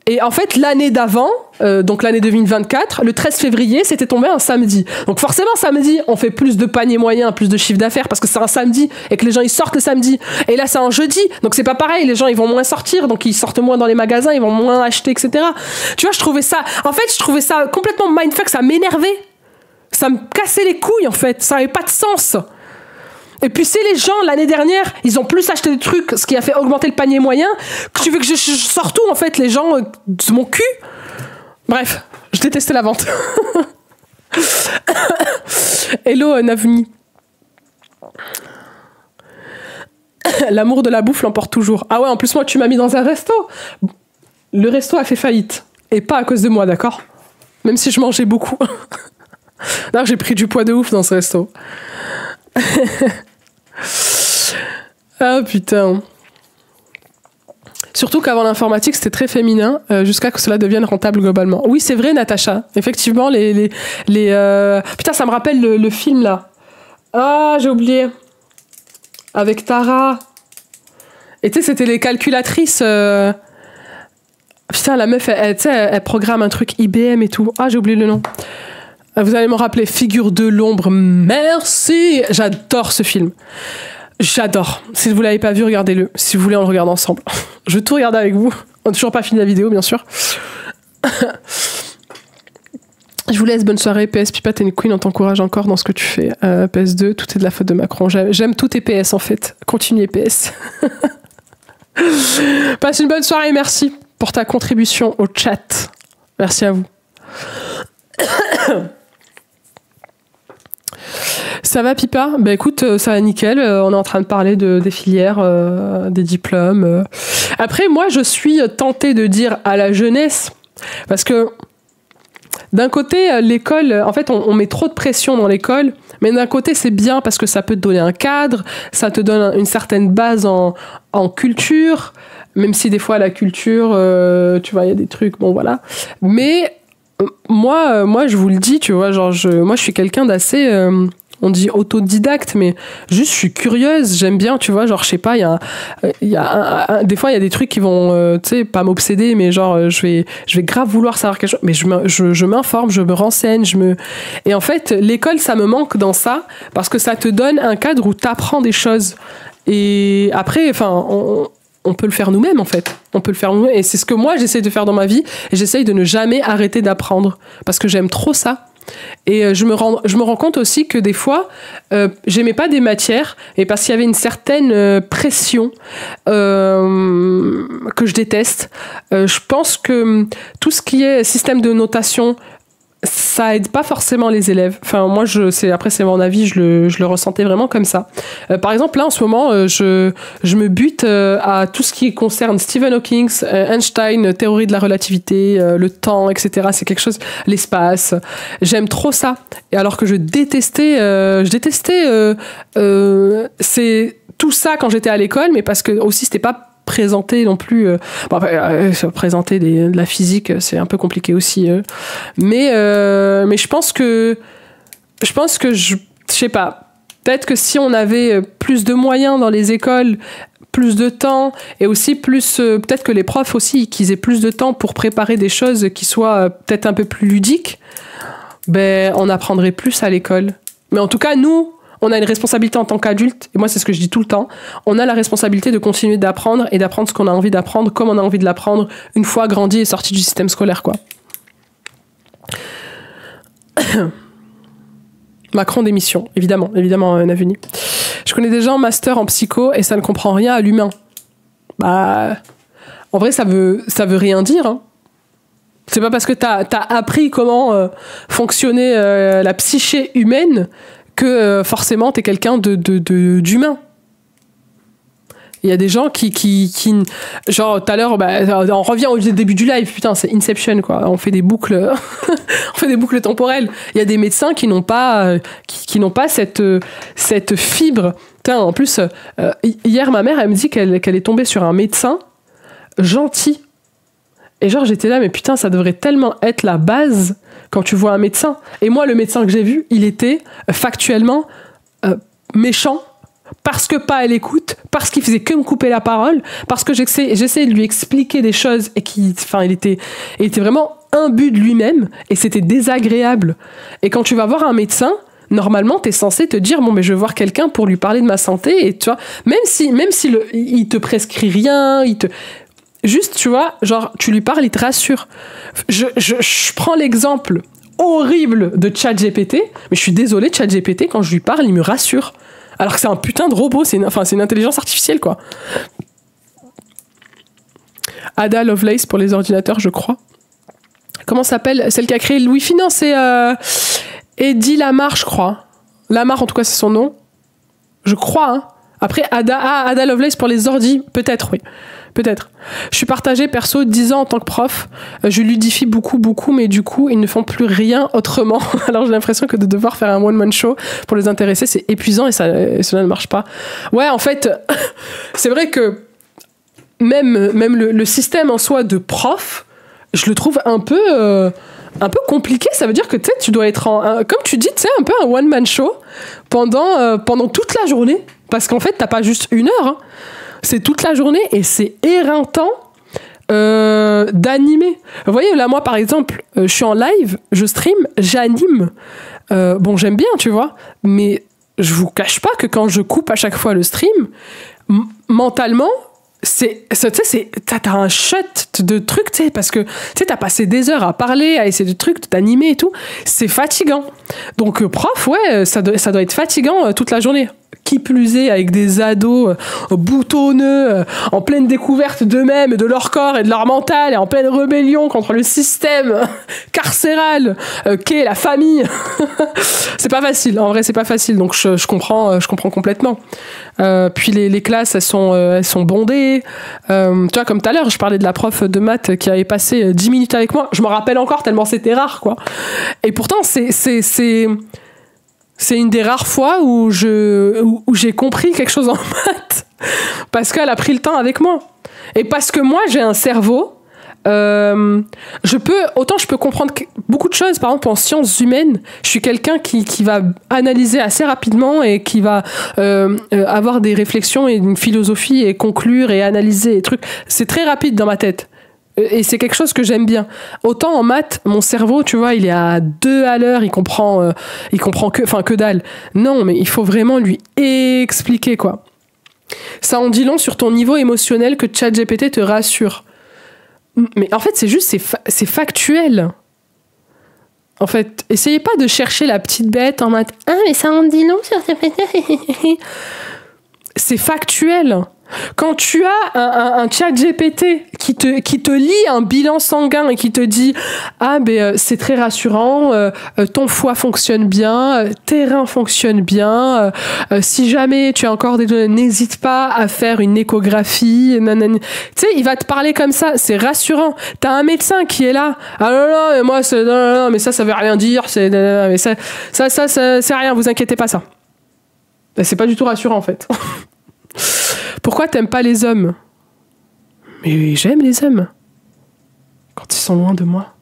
Et en fait, l'année d'avant, donc l'année 2024, le 13 février, c'était tombé un samedi. Donc forcément, samedi, on fait plus de panier moyen, plus de chiffre d'affaires parce que c'est un samedi et que les gens, ils sortent le samedi. Et là, c'est un jeudi, donc c'est pas pareil. Les gens, ils vont moins sortir, donc ils sortent moins dans les magasins, ils vont moins acheter, etc. Tu vois, je trouvais ça complètement mindfuck, ça m'énervait. Ça me cassait les couilles, en fait. Ça avait pas de sens. Et puis c'est les gens, l'année dernière, ils ont plus acheté des trucs, ce qui a fait augmenter le panier moyen. Tu veux que je sorte tout, en fait, les gens, de mon cul? Bref, je détestais la vente. Hello, Navni. L'amour de la bouffe l'emporte toujours. Ah ouais, en plus, moi, tu m'as mis dans un resto. Le resto a fait faillite. Et pas à cause de moi, d'accord? Même si je mangeais beaucoup. D'ailleurs, j'ai pris du poids de ouf dans ce resto. Ah putain. Surtout qu'avant l'informatique, c'était très féminin, jusqu'à que cela devienne rentable globalement. Oui, c'est vrai, Natacha. Effectivement, putain, ça me rappelle le film, là. Ah, j'ai oublié. Avec Tara. Et tu sais, c'était les calculatrices... Putain, la meuf, elle programme un truc IBM et tout. Ah, j'ai oublié le nom. Vous allez me rappeler Figure de l'ombre. Merci. J'adore ce film. J'adore. Si vous l'avez pas vu, regardez-le. Si vous voulez, on le regarde ensemble. Je vais tout regarder avec vous. On n'a toujours pas fini la vidéo, bien sûr. Je vous laisse. Bonne soirée. PS Pipa, t'es une queen. On t'encourage encore dans ce que tu fais. PS2, tout est de la faute de Macron. J'aime tous tes PS, en fait. Continuez, PS. Passe une bonne soirée. Merci pour ta contribution au chat. Merci à vous. Ça va, Pipa? Bah écoute, ça va nickel. On est en train de parler des filières, des diplômes. Après, moi, je suis tentée de dire à la jeunesse, parce que d'un côté, l'école, en fait, on met trop de pression dans l'école, mais d'un côté, c'est bien parce que ça peut te donner un cadre, ça te donne une certaine base en culture, même si des fois, la culture, tu vois, il y a des trucs, bon, voilà. Mais moi, je vous le dis, tu vois, genre, moi, je suis quelqu'un d'assez... on dit autodidacte, mais juste je suis curieuse, j'aime bien, tu vois, genre je sais pas, des fois il y a des trucs qui vont, tu sais, pas m'obséder, mais genre je vais grave vouloir savoir quelque chose, mais je m'informe, je me renseigne, et en fait l'école ça me manque dans ça, parce que ça te donne un cadre où t'apprends des choses, et après, enfin, on peut le faire nous-mêmes en fait. On peut le faire nous-mêmes, et c'est ce que moi j'essaie de faire dans ma vie, et j'essaye de ne jamais arrêter d'apprendre, parce que j'aime trop ça. Et je me rends compte aussi que des fois, j'aimais pas des matières, et parce qu'il y avait une certaine pression que je déteste. Je pense que tout ce qui est système de notation, ça aide pas forcément les élèves. Enfin, moi, après, c'est mon avis, je le ressentais vraiment comme ça. Par exemple, là, en ce moment, je me bute à tout ce qui concerne Stephen Hawking, Einstein, théorie de la relativité, le temps, etc. C'est quelque chose, l'espace. J'aime trop ça. Et alors que je détestais c'est tout ça quand j'étais à l'école, mais parce que aussi, c'était pas présenter non plus présenter de la physique, c'est un peu compliqué aussi, mais je pense que je sais pas, peut-être que si on avait plus de moyens dans les écoles, plus de temps, et aussi plus peut-être que les profs aussi qu'ils aient plus de temps pour préparer des choses qui soient peut-être un peu plus ludiques, ben on apprendrait plus à l'école. Mais en tout cas, nous, on a une responsabilité en tant qu'adulte, et moi c'est ce que je dis tout le temps, on a la responsabilité de continuer d'apprendre, et d'apprendre ce qu'on a envie d'apprendre, comme on a envie de l'apprendre, une fois grandi et sorti du système scolaire, quoi. Macron démission, évidemment, Naveni. Je connais des gens master en psycho, et ça ne comprend rien à l'humain. Bah, en vrai, ça veut rien dire, hein. C'est pas parce que t'as appris comment fonctionnait la psyché humaine que forcément t'es quelqu'un d'humain. Il y a des gens qui genre tout à l'heure, on revient au début du live, putain, c'est Inception quoi, on fait des boucles on fait des boucles temporelles. Il y a des médecins qui n'ont pas cette fibre. Putain, en plus hier ma mère elle me dit qu'elle est tombée sur un médecin gentil. Et genre j'étais là, mais putain, ça devrait tellement être la base quand tu vois un médecin. Et moi, le médecin que j'ai vu, il était factuellement méchant, parce que pas à l'écoute, parce qu'il faisait que me couper la parole, parce que j'essayais de lui expliquer des choses, et il était vraiment imbu de lui-même, et c'était désagréable. Et quand tu vas voir un médecin, normalement, t'es censé te dire, bon, mais je vais voir quelqu'un pour lui parler de ma santé, et tu vois, même si il te prescrit rien, juste, tu vois, genre, tu lui parles, il te rassure. Je prends l'exemple horrible de ChatGPT, mais je suis désolée, ChatGPT, quand je lui parle, il me rassure. Alors que c'est un putain de robot, c'est une intelligence artificielle, quoi. Ada Lovelace pour les ordinateurs, je crois. Comment s'appelle celle qui a créé le Wi-Fi? Non, c'est Eddie Lamar, je crois. Lamar, en tout cas, c'est son nom. Je crois, hein. Après, Ada Lovelace pour les ordis, peut-être, oui. Peut-être. Je suis partagée, perso, 10 ans en tant que prof. Je ludifie beaucoup, mais du coup, ils ne font plus rien autrement. Alors, j'ai l'impression que de devoir faire un one-man show pour les intéresser, c'est épuisant et cela ne marche pas. Ouais, en fait, c'est vrai que même le système en soi de prof, je le trouve un peu compliqué. Ça veut dire que tu dois être comme tu dis, un peu un one-man show pendant toute la journée. Parce qu'en fait, t'as pas juste une heure, hein. C'est toute la journée et c'est éreintant d'animer. Vous voyez, là, moi, par exemple, je suis en live, je stream, j'anime. Bon, j'aime bien, tu vois, mais je vous cache pas que quand je coupe à chaque fois le stream, mentalement, t'as un shot de trucs, tu sais, parce que, tu sais, t'as passé des heures à parler, à essayer de trucs, de t'animer et tout. C'est fatigant. Donc, prof, ouais, ça doit être fatigant toute la journée. Qui plus est, avec des ados boutonneux, en pleine découverte d'eux-mêmes, de leur corps et de leur mental, et en pleine rébellion contre le système carcéral qu'est la famille. C'est pas facile, en vrai, c'est pas facile. Donc je comprends complètement. Puis les classes, elles sont bondées. Tu vois, comme tout à l'heure, je parlais de la prof de maths qui avait passé 10 minutes avec moi. Je m'en rappelle encore tellement c'était rare, quoi. Et pourtant, c'est une des rares fois où j'ai compris quelque chose en maths parce qu'elle a pris le temps avec moi et parce que moi j'ai un cerveau je peux comprendre beaucoup de choses. Par exemple, en sciences humaines, je suis quelqu'un qui va analyser assez rapidement et qui va avoir des réflexions et une philosophie et conclure et analyser les trucs. C'est très rapide dans ma tête. Et c'est quelque chose que j'aime bien. Autant en maths, mon cerveau, tu vois, il est à 2 à l'heure, il comprend que dalle. Non, mais il faut vraiment lui expliquer, quoi. Ça en dit long sur ton niveau émotionnel que ChatGPT te rassure. Mais en fait, c'est factuel. En fait, essayez pas de chercher la petite bête en maths. Ah, mais ça en dit long sur ChatGPT. C'est factuel. Quand tu as un chat GPT qui te lit un bilan sanguin et qui te dit c'est très rassurant, ton foie fonctionne bien, tes reins fonctionnent bien, si jamais tu as encore des données, n'hésite pas à faire une échographie, tu sais, il va te parler comme ça, c'est rassurant. T'as un médecin qui est là, non, mais moi non, mais ça veut rien dire, mais ça c'est rien, vous inquiétez pas ça. C'est pas du tout rassurant en fait. Pourquoi t'aimes pas les hommes? Mais j'aime les hommes. Quand ils sont loin de moi.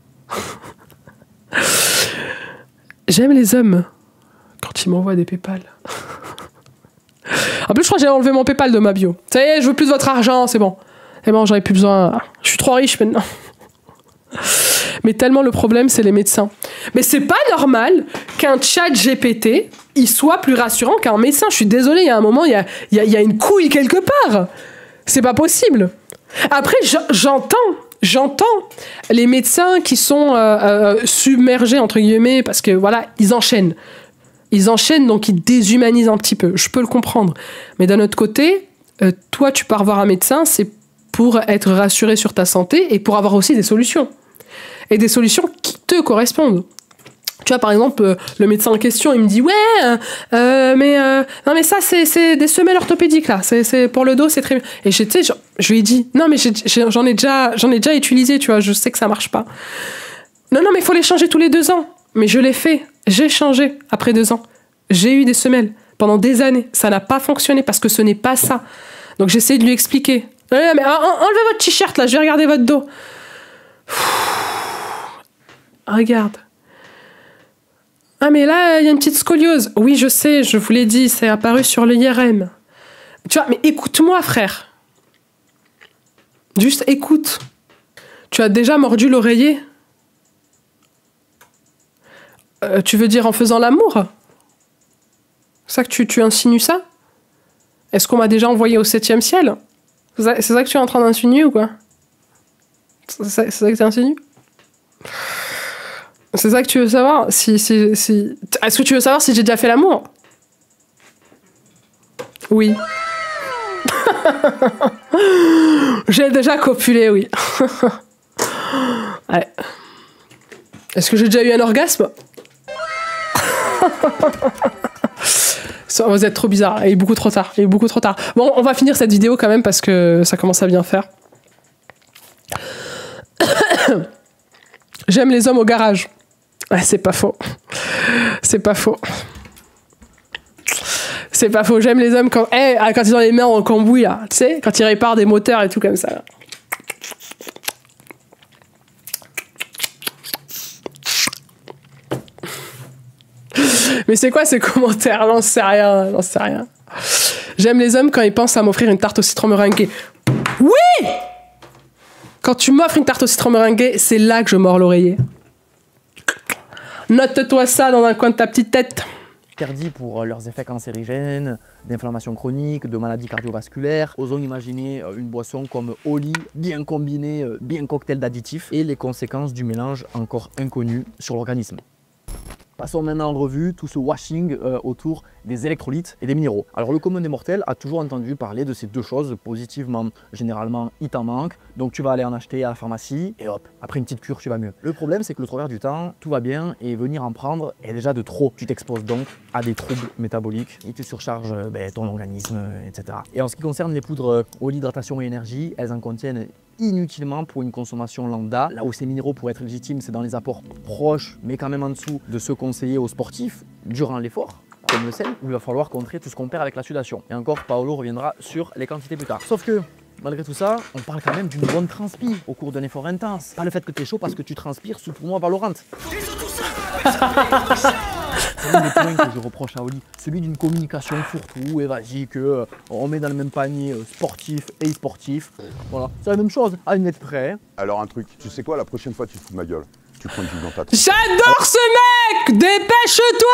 J'aime les hommes. Quand ils m'envoient des PayPal. En plus, je crois que j'ai enlevé mon PayPal de ma bio. Ça y est, je veux plus de votre argent, c'est bon. C'est bon, j'en ai plus besoin. Je suis trop riche maintenant. Mais tellement le problème, c'est les médecins. Mais c'est pas normal qu'un chat GPT, il soit plus rassurant qu'un médecin. Je suis désolée, il y a un moment, il y a une couille quelque part. C'est pas possible. Après, j'entends les médecins qui sont submergés, entre guillemets, parce que voilà, ils enchaînent. Ils enchaînent, donc ils déshumanisent un petit peu. Je peux le comprendre. Mais d'un autre côté, toi, tu pars voir un médecin, c'est pour être rassuré sur ta santé et pour avoir aussi des solutions. Et des solutions qui te correspondent. Tu vois, par exemple, le médecin en question, il me dit « Ouais, non mais ça, c'est des semelles orthopédiques, là. C'est pour le dos, c'est très bien. » Et tu sais, je lui ai dit « Non, mais j'en ai déjà utilisé, tu vois, je sais que ça marche pas. » Non, mais il faut les changer tous les 2 ans. Mais je l'ai fait. J'ai changé après 2 ans. J'ai eu des semelles pendant des années. Ça n'a pas fonctionné parce que ce n'est pas ça. Donc, j'essaie de lui expliquer. « Non, mais enlevez votre t-shirt, là, je vais regarder votre dos. » Regarde. Ah, mais là, il y a une petite scoliose. Oui, je sais, je vous l'ai dit, c'est apparu sur le IRM. Tu vois, mais écoute-moi, frère. Juste écoute. Tu as déjà mordu l'oreiller? Tu veux dire en faisant l'amour? C'est ça que tu insinues ça? Est-ce qu'on m'a déjà envoyé au 7e ciel? C'est ça que tu es en train d'insinuer ou quoi? C'est ça que tu insinues? C'est ça que tu veux savoir? Est-ce que tu veux savoir si j'ai déjà fait l'amour? Oui. J'ai déjà copulé, oui. Ouais. Est-ce que j'ai déjà eu un orgasme? Vous êtes trop bizarre. Il est beaucoup trop tard. Bon, on va finir cette vidéo quand même parce que ça commence à bien faire. J'aime les hommes au garage. Ouais, c'est pas faux. J'aime les hommes quand ils ont les mains en cambouis, là. Tu sais, quand ils réparent des moteurs et tout comme ça. Là. Mais c'est quoi ces commentaires? J'en sais rien. J'aime les hommes quand ils pensent à m'offrir une tarte au citron meringuée. Oui! Quand tu m'offres une tarte au citron meringuée, c'est là que je mords l'oreiller. Note-toi ça dans un coin de ta petite tête. interdits pour leurs effets cancérigènes, d'inflammation chronique, de maladies cardiovasculaires. Osons imaginer une boisson comme Oli, bien combinée, bien cocktail d'additifs, et les conséquences du mélange encore inconnues sur l'organisme. Passons maintenant en revue tout ce washing autour des électrolytes et des minéraux. Alors le commun des mortels a toujours entendu parler de ces deux choses. Positivement, généralement, il t'en manque, donc tu vas aller en acheter à la pharmacie et hop, après une petite cure, tu vas mieux. Le problème, c'est que le trois quarts du temps, tout va bien et venir en prendre est déjà de trop. Tu t'exposes donc à des troubles métaboliques et tu surcharges ton organisme, etc. Et en ce qui concerne les poudres Oli hydratation et énergie, elles en contiennent inutilement pour une consommation lambda. Là où ces minéraux pourraient être légitimes, c'est dans les apports proches, mais quand même en dessous de ceux conseillés aux sportifs durant l'effort, comme le sel, où il va falloir contrer tout ce qu'on perd avec la sudation. Et encore, Paolo reviendra sur les quantités plus tard. Sauf que, malgré tout ça, on parle quand même d'une bonne transpi au cours d'un effort intense. Pas le fait que tu es chaud parce que tu transpires sous tournoi Valorant. C'est l'un des points que je reproche à Oli, celui d'une communication fourre-tout et vas-y que on met dans le même panier sportif et e-sportif. Voilà, c'est la même chose, à une lettre près. Alors un truc, tu sais quoi, la prochaine fois tu te fous de ma gueule. Tu prends une bille dans ta tête. J'adore ce mec! Dépêche-toi!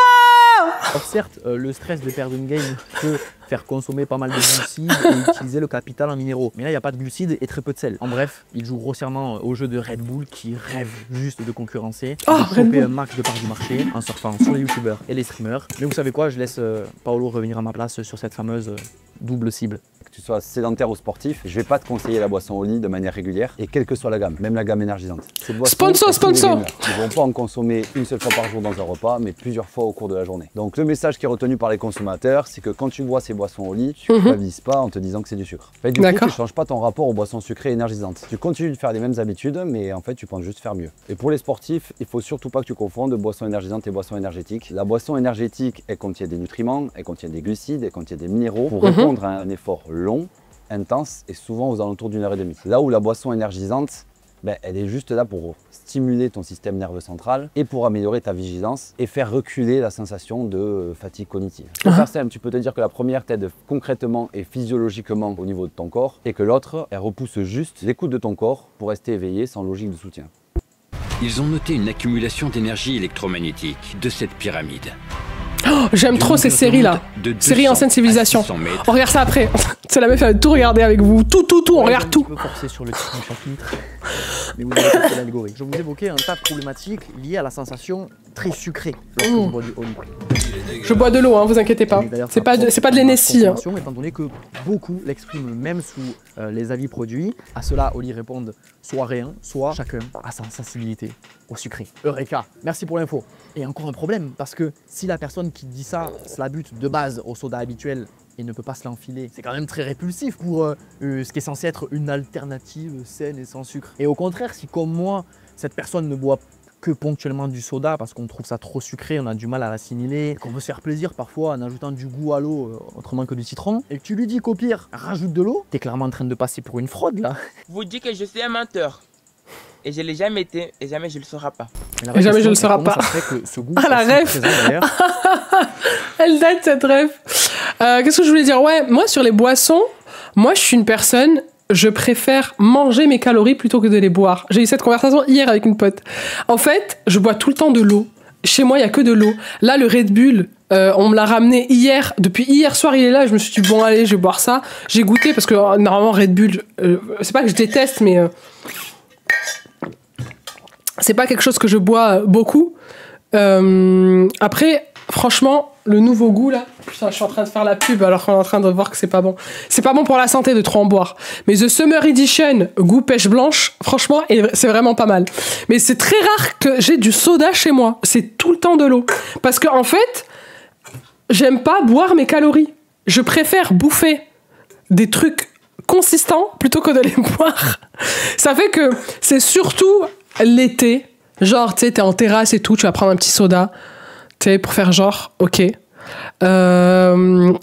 Alors certes, le stress de perdre une game peut faire consommer pas mal de glucides et utiliser le capital en minéraux. Mais là, il n'y a pas de glucides et très peu de sel. En bref, il joue grossièrement au jeu de Red Bull qui rêve juste de concurrencer, de choper un max de part du marché en surfant sur les youtubeurs et les streamers. Mais vous savez quoi, je laisse Paolo revenir à ma place sur cette fameuse double cible. Que tu sois sédentaire ou sportif, je vais pas te conseiller la boisson Oli de manière régulière et quelle que soit la gamme, même la gamme énergisante. Cette boisson, Sponsor. Ils vont pas en consommer une seule fois par jour dans un repas, mais plusieurs fois au cours de la journée. Donc le message qui est retenu par les consommateurs, c'est que quand tu bois ces boissons Oli, tu ne culpabilises pas en te disant que c'est du sucre. En fait, du coup, tu ne changes pas ton rapport aux boissons sucrées et énergisantes. Tu continues de faire les mêmes habitudes, mais en fait, tu penses juste faire mieux. Et pour les sportifs, il faut surtout pas que tu confondes boissons énergisantes et boissons énergétiques. La boisson énergétique, elle contient des nutriments, elle contient des glucides, elle contient des minéraux pour répondre à un effort long, intense et souvent aux alentours d'une heure et demie. Là où la boisson énergisante, elle est juste là pour stimuler ton système nerveux central et pour améliorer ta vigilance et faire reculer la sensation de fatigue cognitive. Pour faire simple, tu peux te dire que la première t'aide concrètement et physiologiquement au niveau de ton corps et que l'autre, elle repousse juste l'écoute de ton corps pour rester éveillé sans logique de soutien. Ils ont noté une accumulation d'énergie électromagnétique de cette pyramide. Oh, j'aime trop ces séries-là. Séries ancienne civilisation. On regarde ça après. C'est la meuf, elle va tout regarder avec vous. Tout, on regarde tout. Je peux forcer sur le titre du chapitre, mais vous avez compris l'algorithme. Je vous évoquais un tas de problématiques liées à la sensation très sucrée lorsque je bois du Oli. Je bois de l'eau, hein, vous inquiétez pas. C'est pas de l'Hennessy. Hein. Étant donné que beaucoup l'expriment même sous les avis produits, à cela Oli répondent soit rien, soit chacun a sa sensibilité au sucré. Eureka, merci pour l'info. Et encore un problème, parce que si la personne qui dit ça se la bute de base au soda habituel et ne peut pas se l'enfiler, c'est quand même très répulsif pour ce qui est censé être une alternative saine et sans sucre. Et au contraire, si comme moi, cette personne ne boit que ponctuellement du soda parce qu'on trouve ça trop sucré, on a du mal à l'assimiler, qu'on veut se faire plaisir parfois en ajoutant du goût à l'eau autrement que du citron, et que tu lui dis qu'au pire, rajoute de l'eau, t'es clairement en train de passer pour une fraude là. Vous dites que je suis un menteur. Et je l'ai jamais été, et jamais je le serai pas. Et jamais je le serai pas. Ça fait que ce goût la ref. Elle date cette ref. Qu'est-ce que je voulais dire? Ouais, moi sur les boissons, moi je suis une personne, je préfère manger mes calories plutôt que de les boire. J'ai eu cette conversation hier avec une pote. En fait, je bois tout le temps de l'eau. Chez moi, il y a que de l'eau. Là, le Red Bull, on me l'a ramené hier. Depuis hier soir, il est là. Je me suis dit, bon, allez, je vais boire ça. J'ai goûté parce que normalement, Red Bull, c'est pas que je déteste, mais c'est pas quelque chose que je bois beaucoup. Après, franchement, le nouveau goût, là, putain, je suis en train de faire la pub alors qu'on est en train de voir que c'est pas bon. C'est pas bon pour la santé de trop en boire. Mais The Summer Edition, goût pêche blanche, franchement, c'est vraiment pas mal. Mais c'est très rare que j'ai du soda chez moi. C'est tout le temps de l'eau. Parce que, en fait, j'aime pas boire mes calories. Je préfère bouffer des trucs consistants plutôt que de les boire. Ça fait que c'est surtout l'été. Genre, tu sais, t'es en terrasse et tout, tu vas prendre un petit soda. Tu sais, pour faire genre, ok. Et quand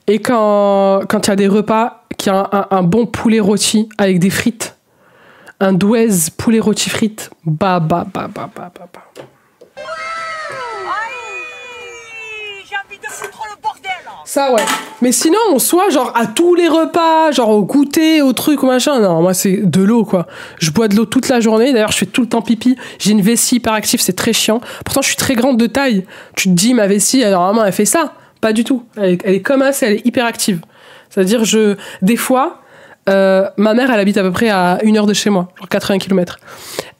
il y a des repas, qu'il y a un bon poulet rôti avec des frites, un douaise poulet rôti frites, bah. Aïe, j'ai envie de foutre le bordel. Ça, ouais. Mais sinon, en soi, genre, à tous les repas, genre au goûter, au truc, au machin, non, moi, c'est de l'eau, quoi. Je bois de l'eau toute la journée. D'ailleurs, je fais tout le temps pipi. J'ai une vessie hyperactive, c'est très chiant. Pourtant, je suis très grande de taille. Tu te dis, ma vessie, normalement, elle fait ça. Pas du tout. Elle est comme ça, elle est hyperactive. C'est-à-dire, des fois, ma mère, elle habite à peu près à 1 heure de chez moi, genre 80 km.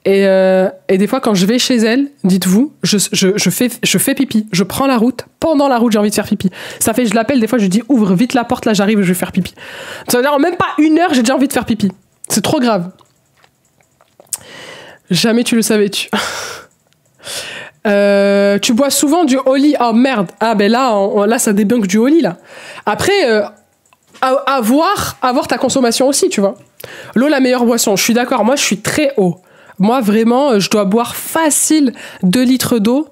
Et des fois, quand je vais chez elle, dites-vous, je fais pipi. Je prends la route. Pendant la route, j'ai envie de faire pipi. Ça fait, je l'appelle, des fois, je lui dis, ouvre vite la porte, là, j'arrive, je vais faire pipi. Ça veut dire, même pas 1 heure, j'ai déjà envie de faire pipi. C'est trop grave. Jamais tu le savais-tu. Tu bois souvent du Oli. Oh merde. Ah ben là, ça débunk du Oli, là. Après, avoir ta consommation aussi, tu vois. L'eau, la meilleure boisson. Je suis d'accord. Moi, je suis très haut. Moi, vraiment, je dois boire facile 2 litres d'eau.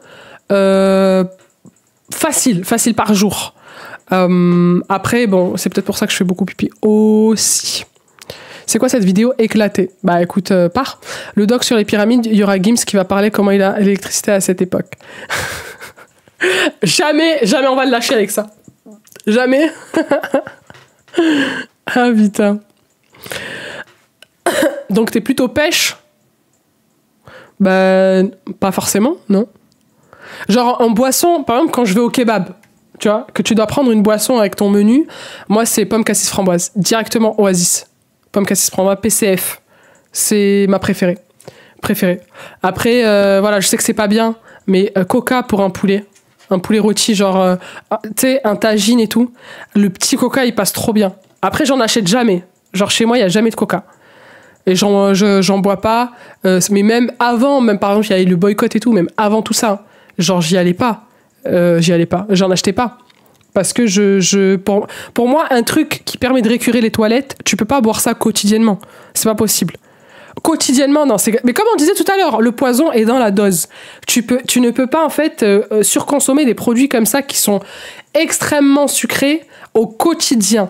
Facile par jour. Après, bon, c'est peut-être pour ça que je fais beaucoup pipi aussi. C'est quoi cette vidéo éclatée? Bah écoute, pars. Le doc sur les pyramides, il y aura Gims qui va parler comment il a l'électricité à cette époque. Jamais on va le lâcher avec ça. Jamais. Ah putain. Donc t'es plutôt pêche? Bah pas forcément, non. Genre en boisson, par exemple quand je vais au kebab, tu vois, que tu dois prendre une boisson avec ton menu, moi c'est pomme cassis framboise, directement Oasis. Pomme cassis framboise, PCF. C'est ma préférée. Après, voilà, je sais que c'est pas bien, mais Coca pour un poulet rôti, genre, tu sais, un tagine et tout. Le petit Coca, il passe trop bien. Après, j'en achète jamais. Genre, chez moi, il y a jamais de Coca. Et j'en bois pas. Mais même avant, même par exemple, il y avait le boycott et tout, même avant tout ça, genre, j'y allais pas. J'en achetais pas. Parce que pour moi, un truc qui permet de récurer les toilettes, tu peux pas boire ça quotidiennement. C'est pas possible. Quotidiennement, non. Mais comme on disait tout à l'heure, le poison est dans la dose. Tu ne peux pas, en fait, surconsommer des produits comme ça qui sont extrêmement sucrés au quotidien.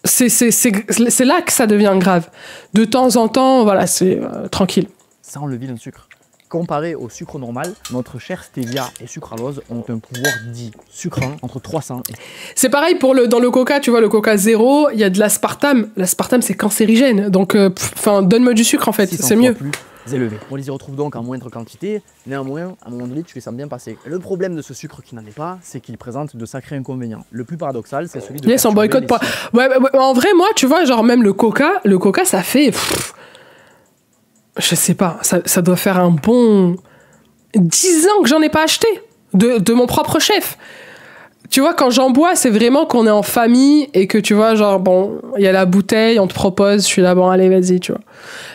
C'est là que ça devient grave. De temps en temps, voilà, c'est tranquille. Ça enlève le sucre. Comparé au sucre normal, notre cher stevia et sucralose ont un pouvoir dit sucrant entre 300 et... C'est pareil dans le coca, tu vois, le coca zéro, il y a de l'aspartame. L'aspartame, c'est cancérigène. Donc, donne-moi du sucre, en fait, c'est mieux. Plus élevé. On les y retrouve donc en moindre quantité. Néanmoins, à un moment donné, tu les sens bien passer. Le problème de ce sucre qui n'en est pas, c'est qu'il présente de sacrés inconvénients. Le plus paradoxal, c'est celui de... Yes, on boycotte pas. Ouais, en vrai, moi, tu vois, genre même le coca, ça fait... je sais pas, ça doit faire un bon 10 ans que j'en ai pas acheté de mon propre chef. Tu vois, quand j'en bois, c'est vraiment qu'on est en famille et que tu vois, genre, bon, il y a la bouteille, on te propose, je suis là, bon, allez, vas-y, tu vois.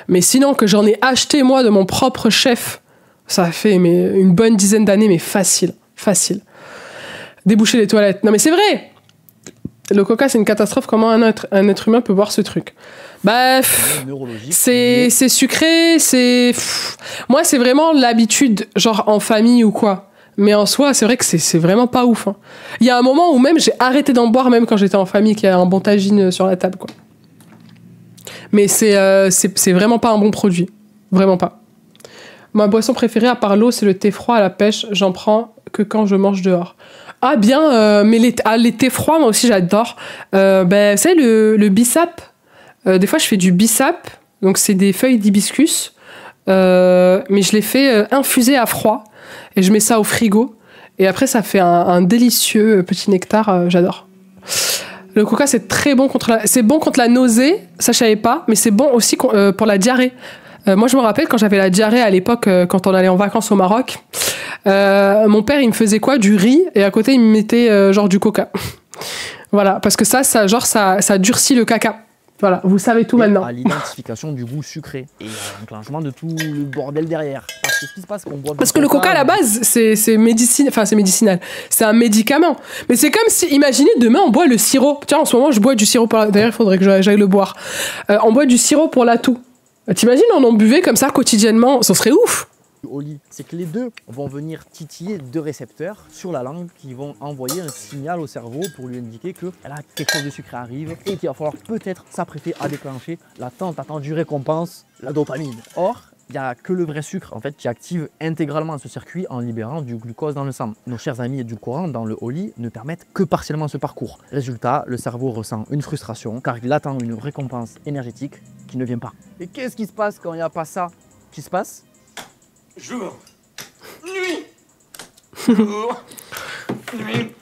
Mais sinon, que j'en ai acheté, moi, de mon propre chef, ça fait une bonne dizaine d'années, mais facile. Déboucher les toilettes. Non, mais c'est vrai! Le coca, c'est une catastrophe. Comment un être humain peut boire ce truc? Bah, c'est sucré, moi, c'est vraiment l'habitude, genre en famille ou quoi. Mais en soi, c'est vrai que c'est vraiment pas ouf. Hein. Il y a un moment où même j'ai arrêté d'en boire, même quand j'étais en famille, qu'il y a un bon tagine sur la table, quoi. Mais c'est vraiment pas un bon produit. Vraiment pas. Ma boisson préférée, à part l'eau, c'est le thé froid à la pêche. J'en prends que quand je mange dehors. Ah bien, mais les thés froids, moi aussi, j'adore. Vous savez, le bissap. Des fois, je fais du bissap. Donc, c'est des feuilles d'hibiscus. Mais je les fais infuser à froid. Et je mets ça au frigo. Et après, ça fait un délicieux petit nectar. J'adore. Le coca, c'est très bon contre la nausée. Ça, je savais pas. Mais c'est bon aussi pour la diarrhée. Moi, je me rappelle quand j'avais la diarrhée à l'époque, quand on allait en vacances au Maroc. Mon père, il me faisait quoi? Du riz. Et à côté, il me mettait genre du coca. Voilà. Parce que ça durcit le caca. Voilà, vous savez tout maintenant. À l'identification du goût sucré et à l'enclenchement de tout le bordel derrière. Parce que ce qui se passe, qu'on boit parce que le coca à la base, c'est médicinal. C'est un médicament. Mais c'est comme si, imaginez, demain on boit le sirop. Tiens, en ce moment, je bois du sirop. D'ailleurs, il faudrait que j'aille le boire. On boit du sirop pour la toux. T'imagines, on en buvait comme ça quotidiennement. Ça serait ouf. Au lit, c'est que les deux vont venir titiller deux récepteurs sur la langue qui vont envoyer un signal au cerveau pour lui indiquer que là, quelque chose de sucré arrive et qu'il va falloir peut-être s'apprêter à déclencher la tant attendue récompense, la dopamine. Or, Il n'y a que le vrai sucre en fait, qui active intégralement ce circuit en libérant du glucose dans le sang. Nos chers amis édulcorants dans le Oli ne permettent que partiellement ce parcours. Résultat, le cerveau ressent une frustration car il attend une récompense énergétique qui ne vient pas. Et qu'est-ce qui se passe quand il n'y a pas ça qui se passe? Jour, nuit, jour, nuit.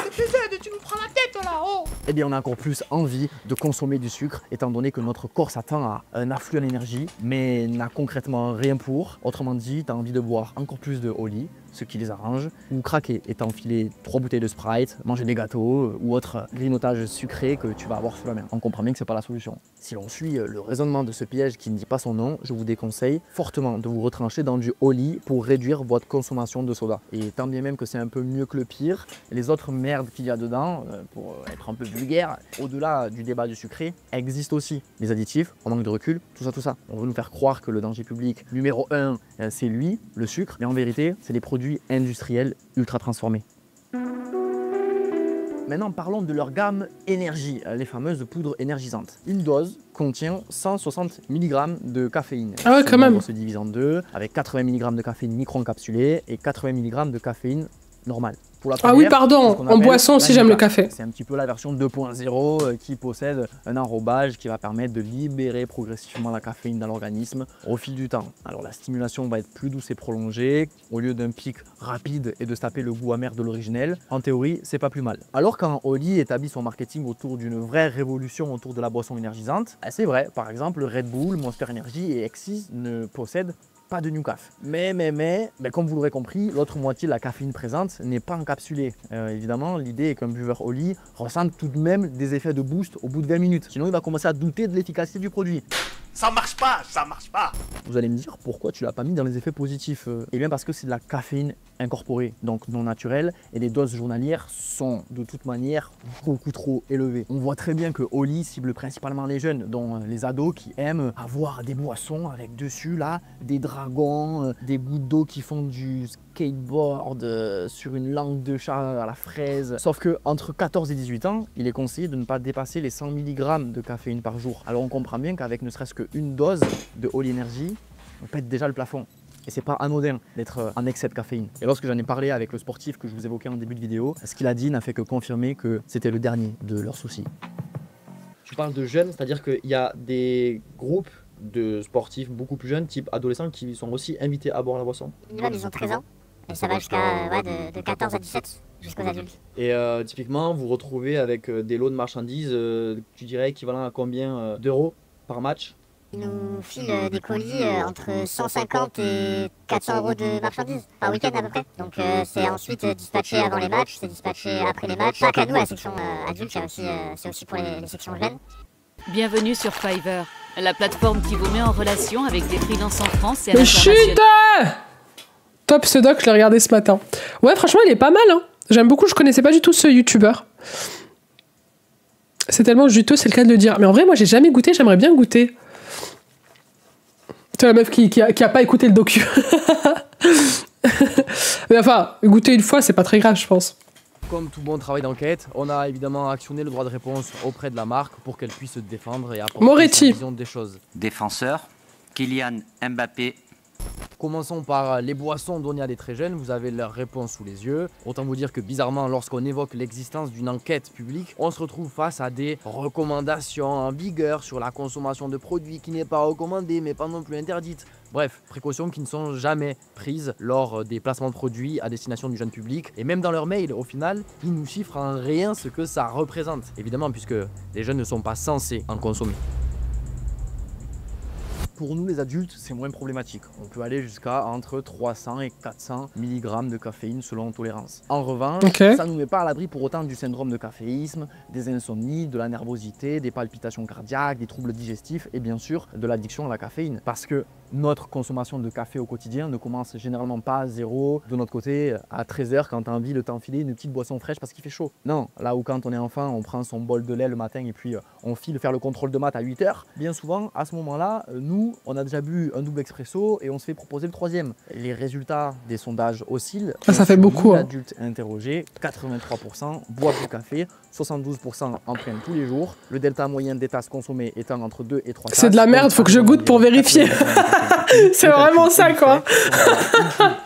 Tu nous prends la tête là-haut. Eh bien, on a encore plus envie de consommer du sucre, étant donné que notre corps s'attend à un afflux en énergie, mais n'a concrètement rien pour. Autrement dit, tu as envie de boire encore plus de Oli, ce qui les arrange, ou craquer et t'enfiler 3 bouteilles de Sprite, manger des gâteaux ou autre grignotage sucré que tu vas avoir sous la main. On comprend bien que c'est pas la solution. Si l'on suit le raisonnement de ce piège qui ne dit pas son nom, je vous déconseille fortement de vous retrancher dans du Oli pour réduire votre consommation de soda. Et tant bien même que c'est un peu mieux que le pire, les autres merdes qu'il y a dedans, pour être un peu vulgaire, au-delà du débat du sucré, existent aussi. Les additifs, on manque de recul, tout ça. On veut nous faire croire que le danger public numéro 1, c'est lui, le sucre, mais en vérité, c'est les produits industriels ultra transformés. Maintenant, parlons de leur gamme énergie, les fameuses poudres énergisantes. Une dose contient 160 mg de caféine. Ah ouais, quand même. On se divise en deux, avec 80 mg de caféine micro-encapsulée et 80 mg de caféine normale. Pour la première, ah oui, pardon, en boisson aussi j'aime le café. C'est un petit peu la version 2.0 qui possède un enrobage qui va permettre de libérer progressivement la caféine dans l'organisme au fil du temps. Alors la stimulation va être plus douce et prolongée, au lieu d'un pic rapide et de se taper le goût amer de l'originel. En théorie, c'est pas plus mal. Alors quand Oli établit son marketing autour d'une vraie révolution autour de la boisson énergisante, c'est vrai, par exemple Red Bull, Monster Energy et Exis ne possèdent pas de New Caf. Mais, comme vous l'aurez compris, l'autre moitié de la caféine présente n'est pas encapsulée. Évidemment, l'idée est qu'un buveur Oli ressente tout de même des effets de boost au bout de 20 minutes. Sinon, il va commencer à douter de l'efficacité du produit. Ça marche pas, ça marche pas. Vous allez me dire pourquoi tu l'as pas mis dans les effets positifs. Eh bien parce que c'est de la caféine incorporée, donc non naturelle, et les doses journalières sont de toute manière beaucoup trop élevées. On voit très bien que Oli cible principalement les jeunes, dont les ados qui aiment avoir des boissons avec dessus là des dragons, des gouttes d'eau qui font du skateboard sur une langue de chat à la fraise. Sauf que entre 14 et 18 ans, il est conseillé de ne pas dépasser les 100 mg de caféine par jour. Alors on comprend bien qu'avec ne serait-ce qu'une dose de Oli Energy, on pète déjà le plafond. Et c'est pas anodin d'être en excès de caféine. Et lorsque j'en ai parlé avec le sportif que je vous évoquais en début de vidéo, ce qu'il a dit n'a fait que confirmer que c'était le dernier de leurs soucis. Je parle de jeunes, c'est-à-dire qu'il y a des groupes de sportifs beaucoup plus jeunes, type adolescents, qui sont aussi invités à boire la boisson. Ils ont 13 ans. Et ça va jusqu'à de 14 à 17 jusqu'aux adultes. Et typiquement, vous retrouvez avec des lots de marchandises, tu dirais équivalent à combien d'euros par match? Ils nous filent des colis entre 150 et 400 euros de marchandises par week-end à peu près. Donc c'est ensuite dispatché avant les matchs, c'est dispatché après les matchs. Pas qu'à nous, à la section adulte, c'est aussi pour les sections jeunes. Bienvenue sur Fiverr, la plateforme qui vous met en relation avec des freelances en France et à Mais l'international. chut! Top ce doc, je l'ai regardé ce matin. Ouais, franchement, il est pas mal, hein. J'aime beaucoup, je connaissais pas du tout ce youtubeur. C'est tellement juteux, c'est le cas de le dire. Mais en vrai, moi, j'ai jamais goûté, j'aimerais bien goûter. C'est la meuf qui a pas écouté le docu. Mais enfin, goûter une fois, c'est pas très grave, je pense. Comme tout bon travail d'enquête, on a évidemment actionné le droit de réponse auprès de la marque pour qu'elle puisse se défendre et apporter sa vision des choses. Défenseur, Kylian Mbappé. Commençons par les boissons données à des très jeunes, vous avez leur réponse sous les yeux. Autant vous dire que bizarrement, lorsqu'on évoque l'existence d'une enquête publique, on se retrouve face à des recommandations en vigueur sur la consommation de produits qui n'est pas recommandée mais pas non plus interdite. Bref, précautions qui ne sont jamais prises lors des placements de produits à destination du jeune public. Et même dans leur mail, au final, ils nous chiffrent en rien ce que ça représente. Évidemment, puisque les jeunes ne sont pas censés en consommer. Pour nous les adultes, c'est moins problématique. On peut aller jusqu'à entre 300 et 400 mg de caféine selon tolérance. En revanche, ça ne nous met pas à l'abri pour autant du syndrome de caféisme, des insomnies, de la nervosité, des palpitations cardiaques, des troubles digestifs et bien sûr de l'addiction à la caféine. Parce que notre consommation de café au quotidien ne commence généralement pas à zéro, de notre côté, à 13h quand tu as envie de t'enfiler une petite boisson fraîche parce qu'il fait chaud. Non, là où quand on est enfant, on prend son bol de lait le matin et puis on file faire le contrôle de maths à 8h, bien souvent, à ce moment-là, nous, nous, on a déjà bu un double expresso et on se fait proposer le troisième. Les résultats des sondages oscillent. Ça fait beaucoup. Adultes interrogés, 83% boivent du café, 72% en prennent tous les jours. Le delta moyen des tasses consommées étant entre 2 et 3 tasses. C'est de la merde, faut que je goûte pour vérifier. C'est vraiment ça, quoi.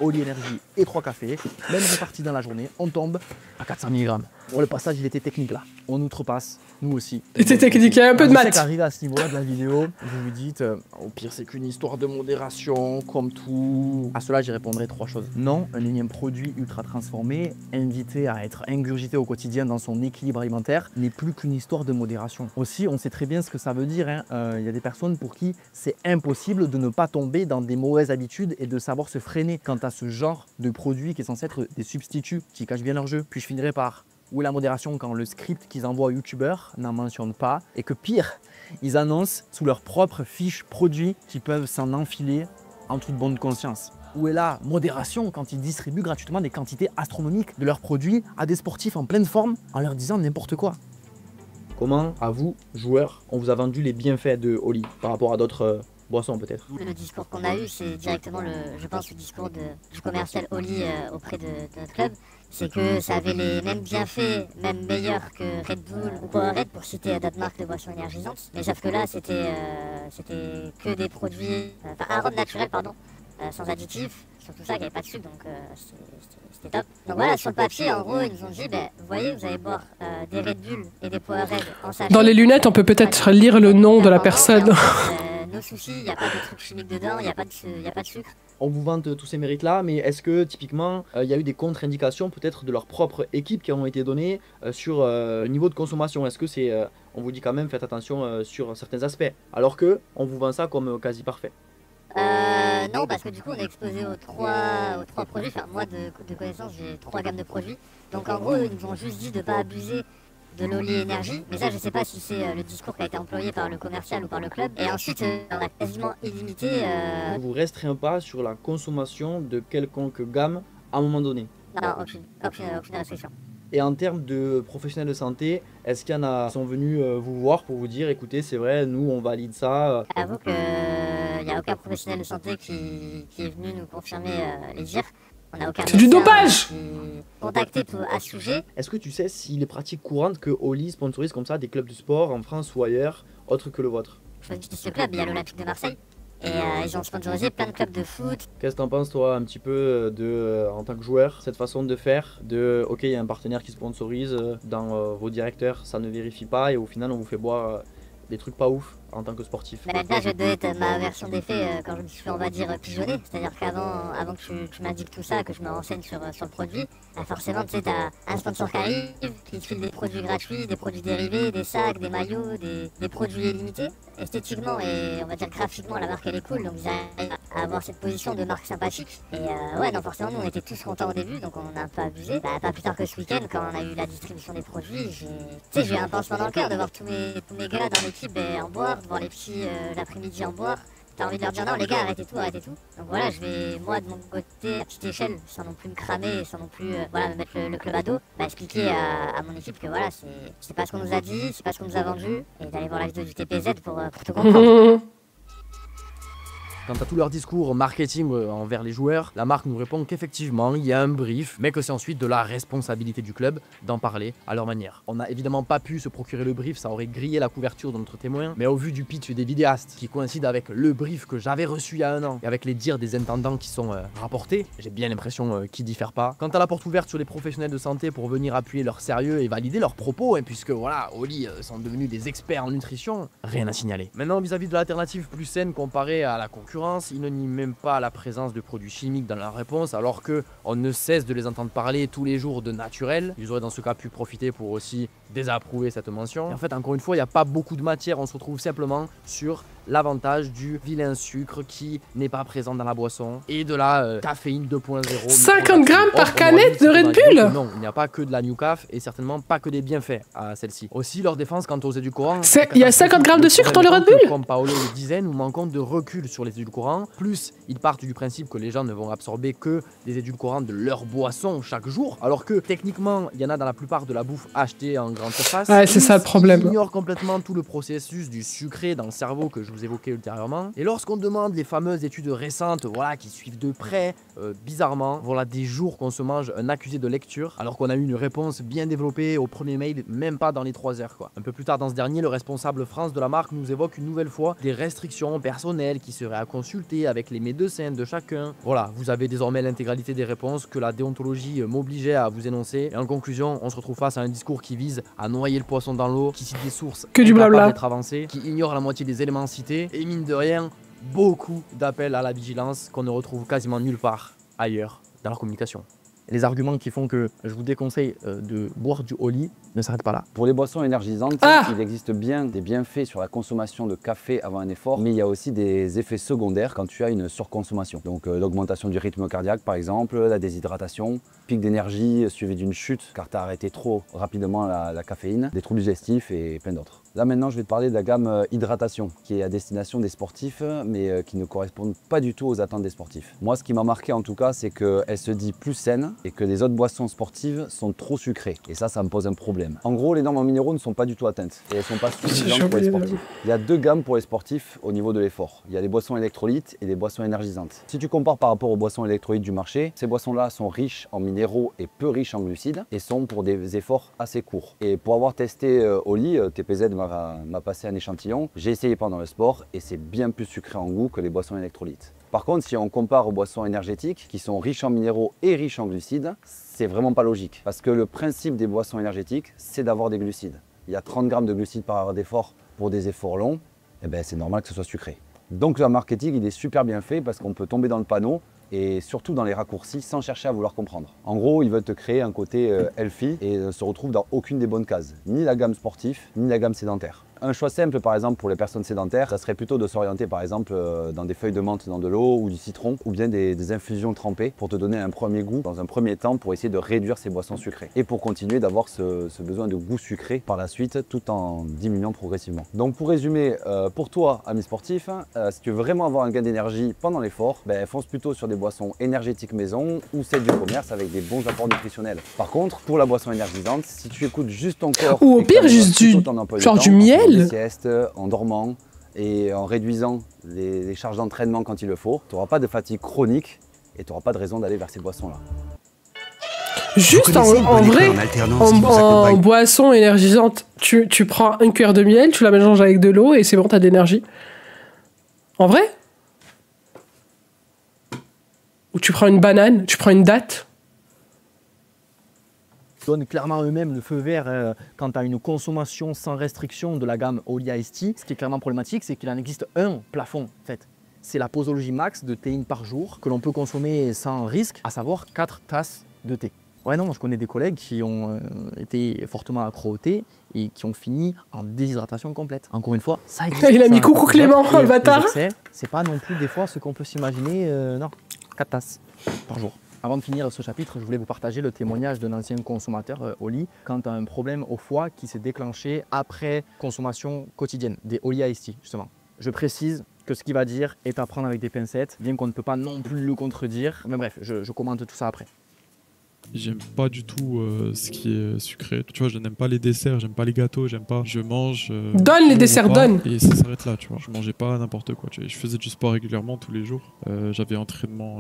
Au lit énergie et 3 cafés, même répartis dans la journée, on tombe à 400 mg. Bon, le passage, il était technique là. On outrepasse, nous aussi. C'était technique, il y a un peu de maths. Arrivé à ce niveau-là de la vidéo, vous vous dites, au pire, c'est qu'une histoire de modération, comme tout. À cela, j'y répondrai 3 choses. Non, un énième produit ultra transformé, invité à être ingurgité au quotidien dans son équilibre alimentaire, n'est plus qu'une histoire de modération. Aussi, on sait très bien ce que ça veut dire. Il y a des personnes pour qui c'est impossible de ne pas tomber dans des mauvaises habitudes et de savoir se freiner quant à ce genre de produit qui est censé être des substituts qui cachent bien leur jeu. Puis je finirai par où est la modération quand le script qu'ils envoient aux youtubeurs n'en mentionne pas et que pire, ils annoncent sous leur propre fiche produit qu'ils peuvent s'en enfiler en toute bonne conscience. Où est la modération quand ils distribuent gratuitement des quantités astronomiques de leurs produits à des sportifs en pleine forme en leur disant n'importe quoi? Comment, à vous, joueurs, on vous a vendu les bienfaits de Oli par rapport à d'autres boissons peut-être? Le discours qu'on a eu, c'est directement, je pense, le discours du commercial Oli auprès de notre club. C'est que ça avait les mêmes bienfaits, même meilleurs que Red Bull ou Powerade, pour citer d'autres marques de boissons énergisantes. Mais sauf que là, c'était que des produits, enfin un rhum naturel, pardon, sans additifs, surtout ça, il n'y avait pas de sucre, donc c'était top. Donc voilà, sur le papier, en gros, ils nous ont dit, vous voyez, vous allez boire des Red Bull et des Powerade en sachet. Dans les lunettes, on peut peut-être lire le nom de la personne. Nos soucis, il n'y a pas de trucs chimiques dedans, il n'y a pas de sucre. On vous vante tous ces mérites-là, mais est-ce que typiquement, il y a eu des contre-indications peut-être de leur propre équipe qui ont été données sur le niveau de consommation? Est-ce que c'est, on vous dit quand même, faites attention sur certains aspects, alors que on vous vend ça comme quasi parfait? Non, parce que du coup, on est exposé aux trois produits. Enfin, moi, de connaissance, j'ai 3 gammes de produits. Donc en gros, ils nous ont juste dit de ne pas abuser de l'Oli énergie, mais ça je sais pas si c'est le discours qui a été employé par le commercial ou par le club. Et ensuite on a quasiment illimité. Vous restreint pas sur la consommation de quelconque gamme à un moment donné? Non, aucune restriction. Et en termes de professionnels de santé, est-ce qu'il y en a qui sont venus vous voir pour vous dire écoutez c'est vrai, nous on valide ça? J'avoue qu'il n'y a aucun professionnel de santé qui est venu nous confirmer les dires. C'est du dopage! Contacté à ce sujet. Est-ce que tu sais s'il est pratique courante que Oli sponsorise comme ça des clubs de sport en France ou ailleurs, autres que le vôtre? Je dis ce club, il y a l'Olympique de Marseille. Et ils ont sponsorisé plein de clubs de foot. Qu'est-ce que t'en penses toi un petit peu en tant que joueur, cette façon de faire, ok il y a un partenaire qui sponsorise, dans vos directeurs ça ne vérifie pas et au final on vous fait boire des trucs pas ouf en tant que sportif? Mais là, je vais te donner ma version des faits quand je me suis fait, on va dire, pigeonner. C'est-à-dire qu'avant que tu m'indiques tout ça, que je me renseigne sur le produit, forcément, tu sais, t'as un sponsor qui arrive, qui te file des produits gratuits, des produits dérivés, des sacs, des maillots, des produits illimités. Esthétiquement et on va dire graphiquement, la marque elle est cool, donc ils arrivent à avoir cette position de marque sympathique. Et ouais, non, forcément, nous on était tous contents au début, donc on a un peu abusé. Pas plus tard que ce week-end, quand on a eu la distribution des produits, j'ai eu un pansement dans le cœur de voir tous mes gars dans l'équipe en boire, de voir les petits l'après-midi en boire. T'as envie de leur dire non les gars, arrêtez tout. Donc voilà, je vais moi de mon côté à petite échelle, sans non plus me cramer, sans non plus me mettre le club à dos, expliquer à mon équipe que voilà, c'est pas ce qu'on nous a dit, c'est pas ce qu'on nous a vendu, et d'aller voir la vidéo du TPZ pour tout comprendre. Quant à tout leur discours marketing envers les joueurs, la marque nous répond qu'effectivement il y a un brief, mais que c'est ensuite de la responsabilité du club d'en parler à leur manière. On n'a évidemment pas pu se procurer le brief, ça aurait grillé la couverture de notre témoin, mais au vu du pitch des vidéastes qui coïncide avec le brief que j'avais reçu il y a 1 an et avec les dires des intendants qui sont rapportés, j'ai bien l'impression qu'ils diffèrent pas. Quant à la porte ouverte sur les professionnels de santé pour venir appuyer leur sérieux et valider leurs propos, puisque voilà, Oli sont devenus des experts en nutrition, rien à signaler. Maintenant vis-à-vis de l'alternative plus saine comparée à la concurrence, ils ne nient même pas la présence de produits chimiques dans leur réponse, alors que on ne cesse de les entendre parler tous les jours de naturel. Ils auraient dans ce cas pu profiter pour aussi désapprouver cette mention. Et en fait, encore une fois, il n'y a pas beaucoup de matière, on se retrouve simplement sur l'avantage du vilain sucre qui n'est pas présent dans la boisson et de la caféine 2.0. 50 grammes par canette de Red Bull? Non, il n'y a pas que de la New Caf et certainement pas que des bienfaits à celle-ci. Aussi, leur défense quant aux édulcorants. Il y a 50 grammes de sucre dans le Red Bull? Comme Paolo le disait, nous manquons de recul sur les édulcorants. Plus, ils partent du principe que les gens ne vont absorber que des édulcorants de leur boisson chaque jour, alors que techniquement, il y en a dans la plupart de la bouffe achetée en grande surface. Ouais, c'est ça le problème. Ils ignorent complètement tout le processus du sucré dans le cerveau que je vous évoquer ultérieurement. Et lorsqu'on demande les fameuses études récentes, voilà, qui suivent de près, bizarrement, voilà des jours qu'on se mange un accusé de lecture, alors qu'on a eu une réponse bien développée au premier mail, même pas dans les 3 heures quoi. Un peu plus tard dans ce dernier, le responsable France de la marque nous évoque une nouvelle fois des restrictions personnelles qui seraient à consulter avec les médecins de chacun. Voilà, vous avez désormais l'intégralité des réponses que la déontologie m'obligeait à vous énoncer. Et en conclusion, on se retrouve face à un discours qui vise à noyer le poisson dans l'eau, qui cite des sources que du blabla, d'être avancées, qui ignore la moitié des éléments cités, et mine de rien, beaucoup d'appels à la vigilance qu'on ne retrouve quasiment nulle part ailleurs dans leur communication. Les arguments qui font que je vous déconseille de boire du Oli ne s'arrêtent pas là. Pour les boissons énergisantes, il existe bien des bienfaits sur la consommation de café avant un effort, mais il y a aussi des effets secondaires quand tu as une surconsommation. Donc l'augmentation du rythme cardiaque par exemple, la déshydratation, pic d'énergie suivi d'une chute car tu as arrêté trop rapidement la caféine, des troubles digestifs et plein d'autres. Là maintenant je vais te parler de la gamme hydratation qui est à destination des sportifs mais qui ne correspond pas du tout aux attentes des sportifs. Moi ce qui m'a marqué en tout cas c'est qu'elle se dit plus saine et que les autres boissons sportives sont trop sucrées et ça me pose un problème. En gros les normes en minéraux ne sont pas du tout atteintes et elles ne sont pas suffisantes pour les sportifs. Il y a 2 gammes pour les sportifs au niveau de l'effort. Il y a les boissons électrolytes et les boissons énergisantes. Si tu compares par rapport aux boissons électrolytes du marché, ces boissons là sont riches en minéraux et peu riches en glucides et sont pour des efforts assez courts. Et pour avoir testé Oli, TPZ m'a passé un échantillon, j'ai essayé pendant le sport et c'est bien plus sucré en goût que les boissons électrolytes. Par contre, si on compare aux boissons énergétiques qui sont riches en minéraux et riches en glucides, c'est vraiment pas logique. Parce que le principe des boissons énergétiques, c'est d'avoir des glucides. Il y a 30 grammes de glucides par heure d'effort pour des efforts longs, et ben c'est normal que ce soit sucré. Donc le marketing, il est super bien fait parce qu'on peut tomber dans le panneau et surtout dans les raccourcis sans chercher à vouloir comprendre. En gros, ils veulent te créer un côté healthy et ne se retrouvent dans aucune des bonnes cases, ni la gamme sportif, ni la gamme sédentaire. Un choix simple par exemple pour les personnes sédentaires, ça serait plutôt de s'orienter par exemple dans des feuilles de menthe dans de l'eau ou du citron ou bien des infusions trempées pour te donner un premier goût dans un premier temps pour essayer de réduire ces boissons sucrées et pour continuer d'avoir ce besoin de goût sucré par la suite tout en diminuant progressivement. Donc pour résumer, pour toi ami sportif, si tu veux vraiment avoir un gain d'énergie pendant l'effort, fonce plutôt sur des boissons énergétiques maison ou celles du commerce avec des bons apports nutritionnels. Par contre, pour la boisson énergisante, si tu écoutes juste ton corps ou au pire juste du miel, sieste, en dormant et en réduisant les charges d'entraînement quand il le faut, tu n'auras pas de fatigue chronique et tu n'auras pas de raison d'aller vers ces boissons-là. Juste en vrai, en boisson énergisante, tu prends une cuillère de miel, tu la mélanges avec de l'eau et c'est bon, tu as de l'énergie. En vrai? Ou tu prends une banane, tu prends une date. Donnent clairement eux-mêmes le feu vert quant à une consommation sans restriction de la gamme Oli Iced Tea. Ce qui est clairement problématique, c'est qu'il en existe un plafond en fait. C'est la posologie max de théine par jour que l'on peut consommer sans risque, à savoir 4 tasses de thé. Ouais non, je connais des collègues qui ont été fortement accros au thé et qui ont fini en déshydratation complète. Encore une fois, ça existe. Il a mis coucou Clément, le bâtard. C'est pas non plus des fois ce qu'on peut s'imaginer, non, 4 tasses par jour. Avant de finir ce chapitre, je voulais vous partager le témoignage d'un ancien consommateur Oli quant à un problème au foie qui s'est déclenché après consommation quotidienne des Oli Iced Tea, justement. Je précise que ce qu'il va dire est à prendre avec des pincettes, bien qu'on ne peut pas non plus le contredire. Mais bref, je commente tout ça après. J'aime pas du tout ce qui est sucré. Tu vois, je n'aime pas les desserts, j'aime pas les gâteaux, j'aime pas. Je mange. Donne les desserts, donne. Et ça s'arrête là, tu vois. Je mangeais pas n'importe quoi. Tu vois. Je faisais du sport régulièrement tous les jours. J'avais entraînement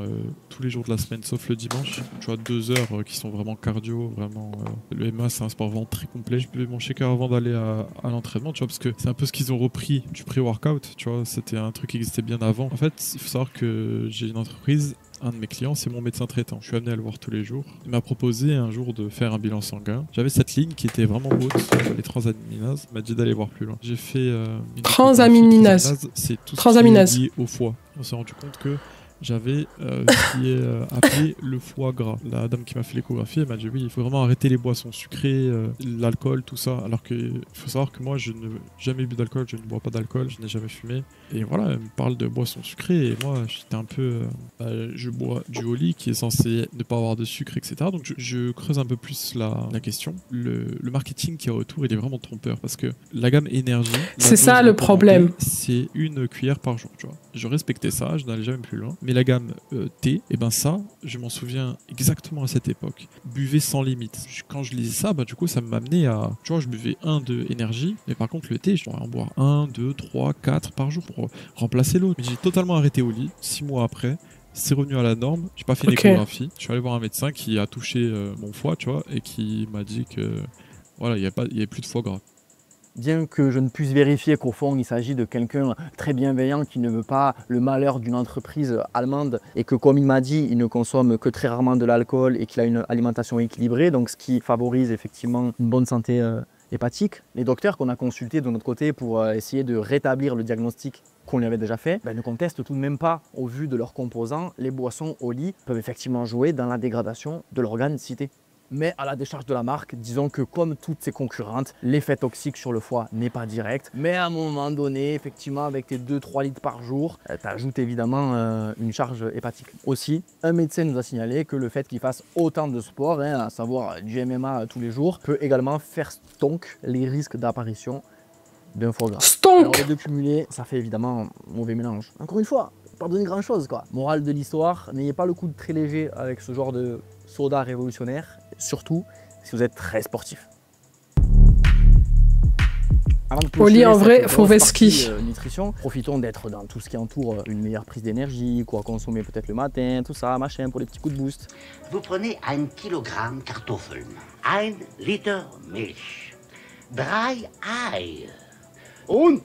tous les jours de la semaine, sauf le dimanche. Tu vois, 2 heures qui sont vraiment cardio, vraiment. Le MMA, c'est un sport vraiment très complet. Je buvais mon shaker avant d'aller à l'entraînement, tu vois, parce que c'est un peu ce qu'ils ont repris du pré-workout. Tu vois, c'était un truc qui existait bien avant. En fait, il faut savoir que j'ai une entreprise. Un de mes clients, c'est mon médecin traitant. Je suis amené à le voir tous les jours. Il m'a proposé un jour de faire un bilan sanguin. J'avais cette ligne qui était vraiment haute sur les transaminases. Il m'a dit d'aller voir plus loin. J'ai fait une transaminase. C'est tout ce qui est lié au foie. On s'est rendu compte que j'avais ce qui est appelé le foie gras. La dame qui m'a fait l'échographie, elle m'a dit oui, il faut vraiment arrêter les boissons sucrées, l'alcool, tout ça. Alors qu'il faut savoir que moi, je n'ai jamais bu d'alcool, je ne bois pas d'alcool, je n'ai jamais fumé. Et voilà, elle me parle de boissons sucrées et moi, j'étais un peu... je bois du Oli qui est censé ne pas avoir de sucre, etc. Donc je creuse un peu plus la question. Le marketing qui est autour, il est vraiment trompeur parce que la gamme énergie... C'est ça le problème. C'est une cuillère par jour, tu vois. je respectais ça, je n'allais jamais plus loin. Mais la gamme thé, et ben ça, je m'en souviens exactement à cette époque. Buvais sans limite. Quand je lisais ça, du coup, ça m'amenait à... Tu vois, je buvais 1 de énergie, mais par contre, le thé, je dois en boire 1, 2, 3, 4 par jour pour remplacer l'eau. Mais j'ai totalement arrêté au lit, 6 mois après. C'est revenu à la norme, j'ai pas fait une échographie. Je suis allé voir un médecin qui a touché mon foie, tu vois, et qui m'a dit que voilà, il y avait plus de foie gras. Bien que je ne puisse vérifier qu'au fond, il s'agit de quelqu'un très bienveillant qui ne veut pas le malheur d'une entreprise allemande et que, comme il m'a dit, il ne consomme que très rarement de l'alcool et qu'il a une alimentation équilibrée, donc ce qui favorise effectivement une bonne santé hépatique. Les docteurs qu'on a consultés de notre côté pour essayer de rétablir le diagnostic qu'on lui avait déjà fait, ne contestent tout de même pas, au vu de leurs composants, les boissons au lit peuvent effectivement jouer dans la dégradation de l'organe cité. Mais à la décharge de la marque, disons que comme toutes ses concurrentes, l'effet toxique sur le foie n'est pas direct. Mais à un moment donné, effectivement, avec tes 2-3 litres par jour, tu ajoutes évidemment une charge hépatique. Aussi, un médecin nous a signalé que le fait qu'il fasse autant de sport, à savoir du MMA tous les jours, peut également faire stonk les risques d'apparition d'un foie gras. Stonk! Alors les deux cumulés, ça fait évidemment un mauvais mélange. Encore une fois, pas donner grand chose quoi. Morale de l'histoire, n'ayez pas le coude très léger avec ce genre de soda révolutionnaire, surtout si vous êtes très sportif. Au lit, en vrai, Fauveski. Nutrition, profitons d'être dans tout ce qui entoure une meilleure prise d'énergie, quoi consommer peut-être le matin, tout ça, machin, pour les petits coups de boost. Vous prenez 1 Kilogramm Kartoffeln, 1 Liter Milch, 3 Eier und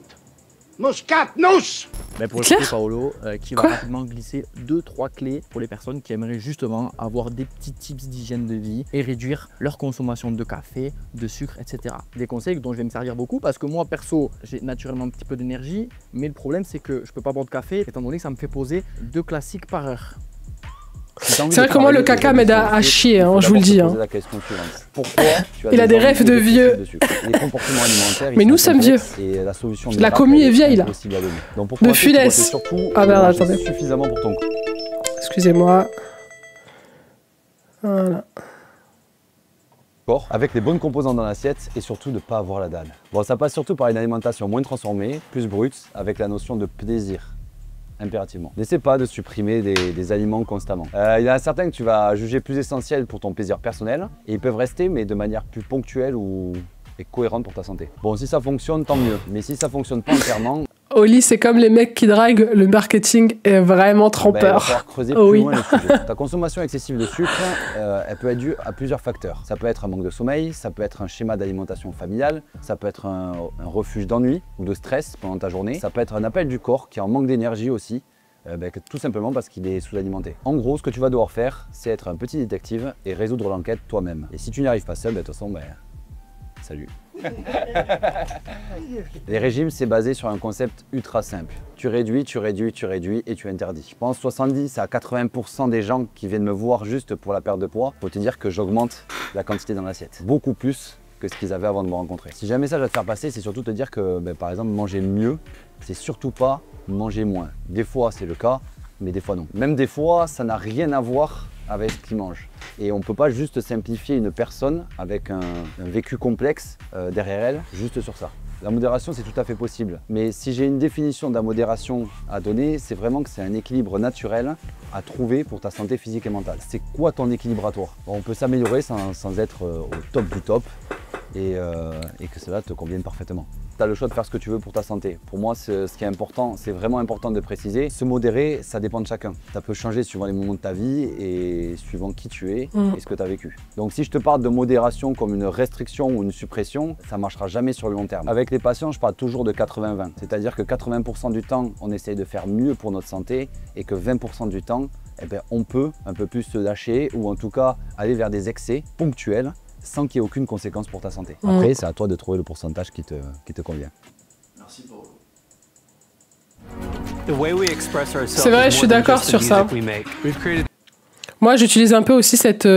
Muskatnuss. Pour écouter Paolo, qui va rapidement glisser 2-3 clés pour les personnes qui aimeraient justement avoir des petits tips d'hygiène de vie et réduire leur consommation de café, de sucre, etc. Des conseils dont je vais me servir beaucoup parce que moi perso, j'ai naturellement un petit peu d'énergie, mais le problème c'est que je peux pas boire de café étant donné que ça me fait poser 2 classiques par heure. C'est vrai que moi le caca m'aide à chier, je vous le dis. Pourquoi il a des rêves de vieux. Mais nous sommes vieux. La commu est vieille là. De Funès. Ah merde, attendez. Suffisamment pour ton. Excusez-moi. Voilà. Avec les bonnes composantes dans l'assiette et surtout de ne pas avoir la dalle. Bon, ça passe surtout par une alimentation moins transformée, plus brute, avec la notion de plaisir. Impérativement. N'essaie pas de supprimer des aliments constamment. Il y en a certains que tu vas juger plus essentiels pour ton plaisir personnel et ils peuvent rester mais de manière plus ponctuelle et cohérente pour ta santé. Bon, si ça fonctionne, tant mieux. Mais si ça fonctionne pas entièrement... Au lit, c'est comme les mecs qui draguent, le marketing est vraiment trompeur. Il va falloir creuser plus loin le sujet. Ta consommation excessive de sucre, elle peut être due à plusieurs facteurs. Ça peut être un manque de sommeil, ça peut être un schéma d'alimentation familiale, ça peut être un refuge d'ennui ou de stress pendant ta journée, ça peut être un appel du corps qui est en manque d'énergie aussi, tout simplement parce qu'il est sous-alimenté. En gros, ce que tu vas devoir faire, c'est être un petit détective et résoudre l'enquête toi-même. Et si tu n'y arrives pas seul, de toute façon, salut. Les régimes, c'est basé sur un concept ultra simple. Tu réduis, tu réduis, tu réduis et tu interdis. Je pense 70 à 80% des gens qui viennent me voir juste pour la perte de poids, faut te dire que j'augmente la quantité dans l'assiette. Beaucoup plus que ce qu'ils avaient avant de me rencontrer. Si j'ai un message à te faire passer, c'est surtout te dire que, par exemple, manger mieux, c'est surtout pas manger moins. Des fois, c'est le cas, mais des fois non. Même des fois, ça n'a rien à voir avec ce qu'ils mangent. Et on ne peut pas juste simplifier une personne avec un vécu complexe derrière elle, juste sur ça. La modération, c'est tout à fait possible. Mais si j'ai une définition de la modération à donner, c'est vraiment que c'est un équilibre naturel à trouver pour ta santé physique et mentale. C'est quoi ton équilibre à toi? On peut s'améliorer sans être au top du top et que cela te convienne parfaitement. Tu as le choix de faire ce que tu veux pour ta santé. Pour moi, ce qui est important, c'est vraiment important de préciser. Se modérer, ça dépend de chacun. Ça peut changer suivant les moments de ta vie et suivant qui tu es et ce que tu as vécu. Donc si je te parle de modération comme une restriction ou une suppression, ça ne marchera jamais sur le long terme. Avec les patients, je parle toujours de 80-20. C'est-à-dire que 80% du temps, on essaye de faire mieux pour notre santé et que 20% du temps, on peut un peu plus se lâcher ou en tout cas aller vers des excès ponctuels sans qu'il n'y ait aucune conséquence pour ta santé. Après, c'est à toi de trouver le pourcentage qui te convient. Merci Paolo. C'est vrai, je suis d'accord sur ça. Moi, j'utilise un peu aussi cette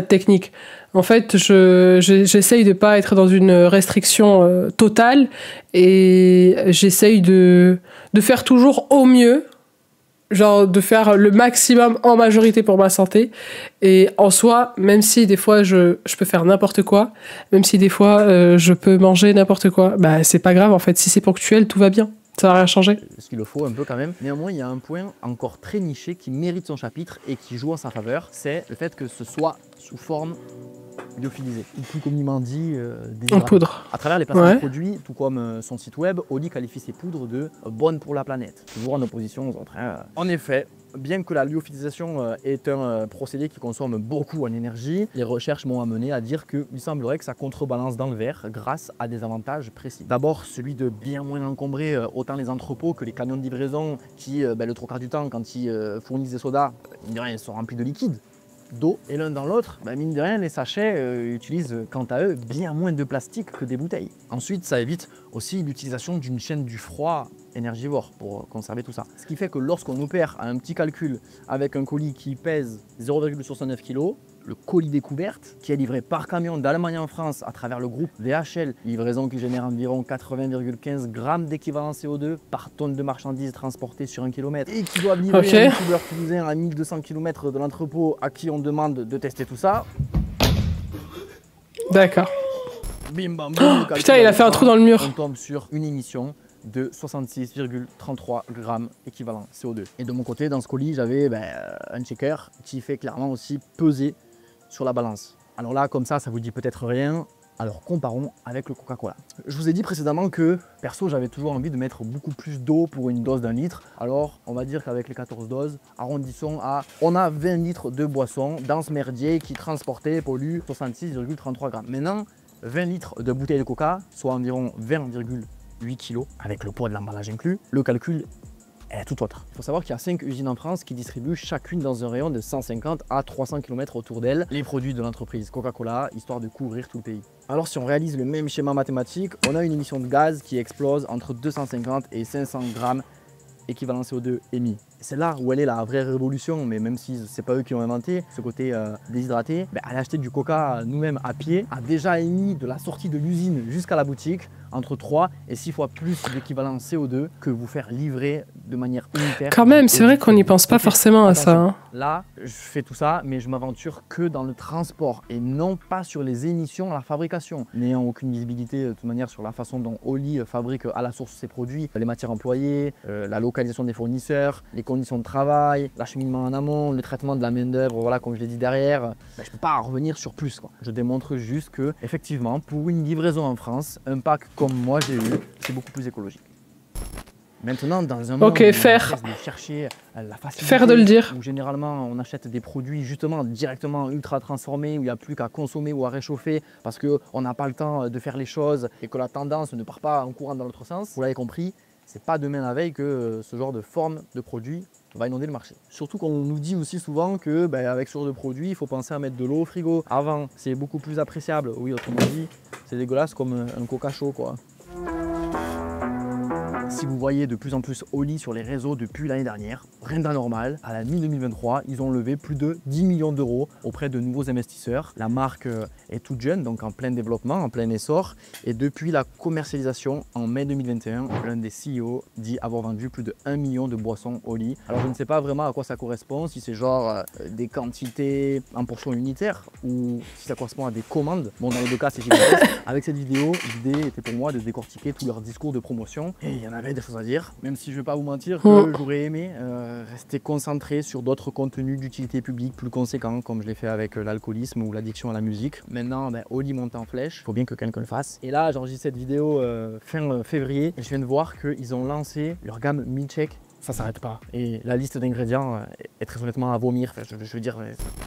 technique. En fait, j'essaye de ne pas être dans une restriction totale et j'essaye de faire toujours au mieux. Genre de faire le maximum en majorité pour ma santé. Et en soi, même si des fois je peux faire n'importe quoi, même si des fois je peux manger n'importe quoi, c'est pas grave en fait. Si c'est ponctuel, tout va bien. Ça n'a rien changé. Ce qu'il le faut un peu quand même. Néanmoins, il y a un point encore très niché qui mérite son chapitre et qui joue en sa faveur, c'est le fait que ce soit sous forme lyophilisée, ou plus communément dit en poudre. À travers les placements de produits, tout comme son site web, Oli qualifie ses poudres de bonnes pour la planète, toujours en opposition aux autres. En effet, bien que la lyophilisation est un procédé qui consomme beaucoup en énergie, les recherches m'ont amené à dire qu'il semblerait que ça contrebalance dans le verre grâce à des avantages précis. D'abord, celui de bien moins encombrer autant les entrepôts que les camions de livraison qui, le trois quarts du temps, quand ils fournissent des sodas, ils sont remplis de liquide, d'eau, et l'un dans l'autre, mine de rien, les sachets utilisent quant à eux bien moins de plastique que des bouteilles. Ensuite, ça évite aussi l'utilisation d'une chaîne du froid énergivore pour conserver tout ça. Ce qui fait que lorsqu'on opère un petit calcul avec un colis qui pèse 0,69 kg, le colis découverte, qui est livré par camion d'Allemagne en France à travers le groupe VHL, livraison qui génère environ 80,15 grammes d'équivalent CO2 par tonne de marchandises transportées sur 1 km, et qui doivent livrer un youtubeur toulousain à 1200 km de l'entrepôt à qui on demande de tester tout ça. D'accord. Bim bam boum, putain, il a fait un trou dans le mur. On tombe sur une émission de 66,33 grammes équivalent CO2. Et de mon côté, dans ce colis, j'avais un checker qui fait clairement aussi peser sur la balance. Alors là, comme ça vous dit peut-être rien. Alors comparons avec le Coca-Cola. Je vous ai dit précédemment que, perso, j'avais toujours envie de mettre beaucoup plus d'eau pour une dose d'1 litre. Alors, on va dire qu'avec les 14 doses, arrondissons à... On a 20 litres de boisson dans ce merdier qui transportait et pollue 66,33 grammes. Maintenant, 20 litres de bouteille de Coca, soit environ 20,8 kg, avec le poids de l'emballage inclus. Le calcul est tout autre. Il faut savoir qu'il y a 5 usines en France qui distribuent chacune dans un rayon de 150 à 300 km autour d'elles les produits de l'entreprise Coca-Cola, histoire de couvrir tout le pays. Alors si on réalise le même schéma mathématique, on a une émission de gaz qui explose entre 250 et 500 grammes équivalent CO2 émis. C'est là où elle est la vraie révolution, mais même si c'est pas eux qui l'ont inventé, ce côté déshydraté, aller acheter du coca nous-mêmes à pied a déjà émis de la sortie de l'usine jusqu'à la boutique entre 3 et 6 fois plus d'équivalent CO2 que vous faire livrer de manière unitaire. Quand même, c'est vrai qu'on n'y pense pas forcément à ça. Hein. Là, je fais tout ça, mais je m'aventure que dans le transport et non pas sur les émissions à la fabrication. N'ayant aucune visibilité de toute manière sur la façon dont Oli fabrique à la source ses produits, les matières employées, la localisation des fournisseurs, les conditions de travail, l'acheminement en amont, le traitement de la main-d'œuvre, voilà, comme je l'ai dit derrière, je ne peux pas revenir sur plus, quoi. Je démontre juste que, effectivement, pour une livraison en France, un pack comme moi j'ai eu, c'est beaucoup plus écologique. Maintenant, dans un monde où on essaie de chercher la facilité, de le dire. où généralement on achète des produits justement directement ultra transformés, où il n'y a plus qu'à consommer ou à réchauffer parce qu'on n'a pas le temps de faire les choses et que la tendance ne part pas en courant dans l'autre sens, vous l'avez compris, c'est pas demain la veille que ce genre de forme de produit va inonder le marché. Surtout qu'on nous dit aussi souvent que avec ce genre de produit, il faut penser à mettre de l'eau au frigo. Avant, c'est beaucoup plus appréciable. Oui, autrement dit, c'est dégueulasse comme un coca chaud, quoi. Si vous voyez de plus en plus Oli sur les réseaux depuis l'année dernière, rien d'anormal, à la mi-2023, ils ont levé plus de 10 millions d'euros auprès de nouveaux investisseurs. La marque est toute jeune, donc en plein développement, en plein essor. Et depuis la commercialisation en mai 2021, l'un des CEO dit avoir vendu plus de 1 million de boissons Oli. Alors je ne sais pas vraiment à quoi ça correspond, si c'est genre des quantités en portions unitaires ou si ça correspond à des commandes. Bon, dans les deux cas, c'est gigantesque. Avec cette vidéo, l'idée était pour moi de décortiquer tout leur discours de promotion. Et il y en avait des choses à dire, même si je ne vais pas vous mentir que j'aurais aimé rester concentré sur d'autres contenus d'utilité publique plus conséquents, comme je l'ai fait avec l'alcoolisme ou l'addiction à la musique. Maintenant, Oli monte en flèche, il faut bien que quelqu'un le fasse. Et là, j'enregistre cette vidéo fin février et je viens de voir qu'ils ont lancé leur gamme milkshake. Ça s'arrête pas. Et la liste d'ingrédients est très honnêtement à vomir. Enfin, je veux dire,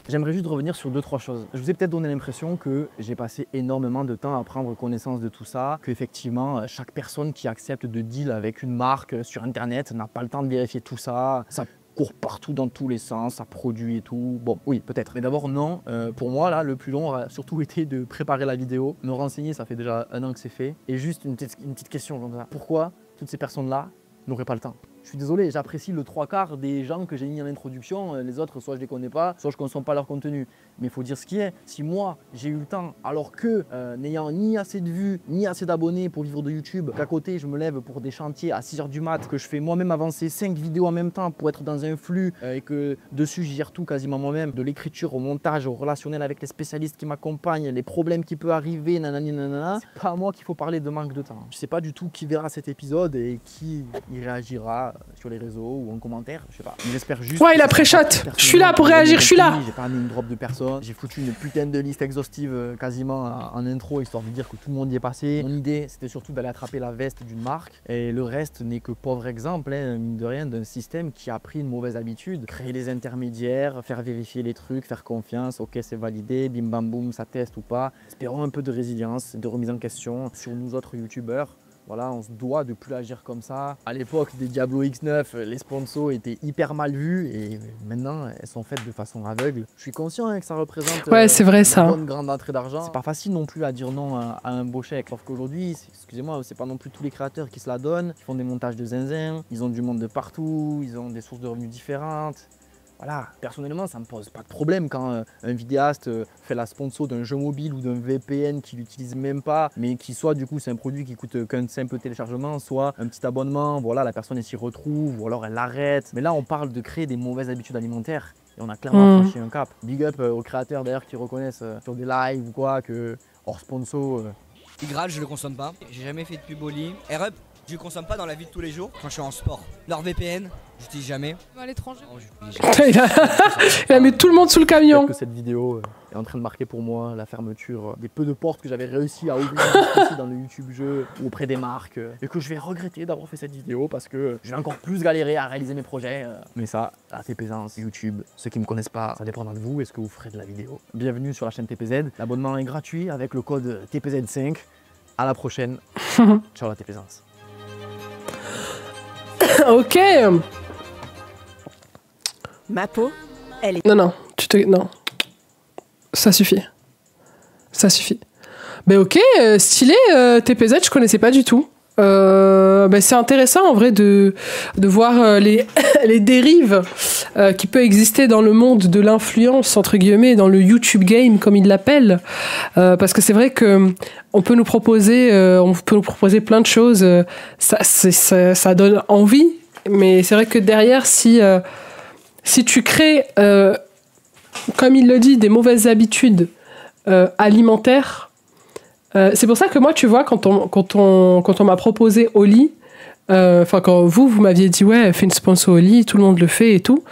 j'aimerais juste revenir sur 2-3 choses. Je vous ai peut-être donné l'impression que j'ai passé énormément de temps à prendre connaissance de tout ça, qu'effectivement, chaque personne qui accepte de deal avec une marque sur Internet n'a pas le temps de vérifier tout ça. Ça court partout dans tous les sens, ça produit et tout. Bon, oui, peut-être. Mais d'abord, non. Pour moi, là, le plus long a surtout été de préparer la vidéo, me renseigner, ça fait déjà 1 an que c'est fait. Et juste une petite question comme ça. Pourquoi toutes ces personnes-là n'auraient pas le temps? Je suis désolé, j'apprécie le 3/4 des gens que j'ai mis en introduction. Les autres, soit je les connais pas, soit je consomme pas leur contenu. Mais il faut dire ce qui est. Si moi, j'ai eu le temps, alors que n'ayant ni assez de vues, ni assez d'abonnés pour vivre de YouTube, qu'à côté, je me lève pour des chantiers à 6 h du mat, que je fais moi-même avancer 5 vidéos en même temps pour être dans un flux et que dessus, je gère tout quasiment moi-même, de l'écriture au montage, au relationnel avec les spécialistes qui m'accompagnent, les problèmes qui peuvent arriver, nanani nanana. C'est pas à moi qu'il faut parler de manque de temps. Je sais pas du tout qui verra cet épisode et qui y réagira sur les réseaux ou en commentaire, je sais pas. J'espère juste. Ouais, il a pré-shot. Je suis là pour réagir, je suis là. J'ai pas mis une drop de personnes. J'ai foutu une putain de liste exhaustive quasiment en intro, histoire de dire que tout le monde y est passé. Mon idée, c'était surtout d'aller attraper la veste d'une marque. Et le reste n'est que pauvre exemple, hein, mine de rien, d'un système qui a pris une mauvaise habitude. Créer les intermédiaires, faire vérifier les trucs, faire confiance. Ok, c'est validé, bim bam boum, ça teste ou pas. Espérons un peu de résilience, de remise en question sur nous autres youtubeurs. Voilà, on se doit de plus agir comme ça. À l'époque des Diablo X9, les sponsors étaient hyper mal vus et maintenant elles sont faites de façon aveugle. Je suis conscient hein, que ça représente c'est vrai, une bonne grande entrée d'argent. C'est pas facile non plus à dire non à un beau chèque. Sauf qu'aujourd'hui, excusez-moi, c'est pas non plus tous les créateurs qui se la donnent, qui font des montages de zinzin, ils ont du monde de partout, ils ont des sources de revenus différentes. Voilà, personnellement, ça me pose pas de problème quand un vidéaste fait la sponsor d'un jeu mobile ou d'un VPN qu'il n'utilise même pas, mais qui soit du coup c'est un produit qui coûte qu'un simple téléchargement, soit un petit abonnement, voilà, la personne elle s'y retrouve ou alors elle l'arrête. Mais là, on parle de créer des mauvaises habitudes alimentaires et on a clairement franchi un cap. Big up aux créateurs d'ailleurs qui reconnaissent sur des lives ou quoi que hors sponsor. Igral, je le consomme pas. J'ai jamais fait de pub au lit. AirUp, je le consomme pas dans la vie de tous les jours quand je suis en sport. NordVPN, j'utilise jamais. À l'étranger. Il a mis tout le monde sous le camion. Peut-être que cette vidéo est en train de marquer pour moi la fermeture des peu de portes que j'avais réussi à ouvrir dans le YouTube jeu ou auprès des marques et que je vais regretter d'avoir fait cette vidéo parce que je vais encore plus galérer à réaliser mes projets. Mais ça, la TPZ, YouTube, ceux qui me connaissent pas, ça dépendra de vous. Est-ce que vous ferez de la vidéo? Bienvenue sur la chaîne TPZ. L'abonnement est gratuit avec le code TPZ5. À la prochaine. Ciao la TPZ. Ok. Ma peau, elle est... Non, non. Ça suffit. Ça suffit. Ben ok, stylé, TPZ, je connaissais pas du tout. C'est intéressant en vrai de voir les dérives qui peuvent exister dans le monde de l'influence, entre guillemets, dans le YouTube game, comme ils l'appellent. Parce que c'est vrai que on peut nous proposer plein de choses. Ça donne envie. Mais c'est vrai que derrière, si tu crées, comme il le dit, des mauvaises habitudes alimentaires, c'est pour ça que moi, tu vois, quand on m'a proposé Oli, quand vous m'aviez dit, ouais, fais une sponsor Oli, tout le monde le fait et tout.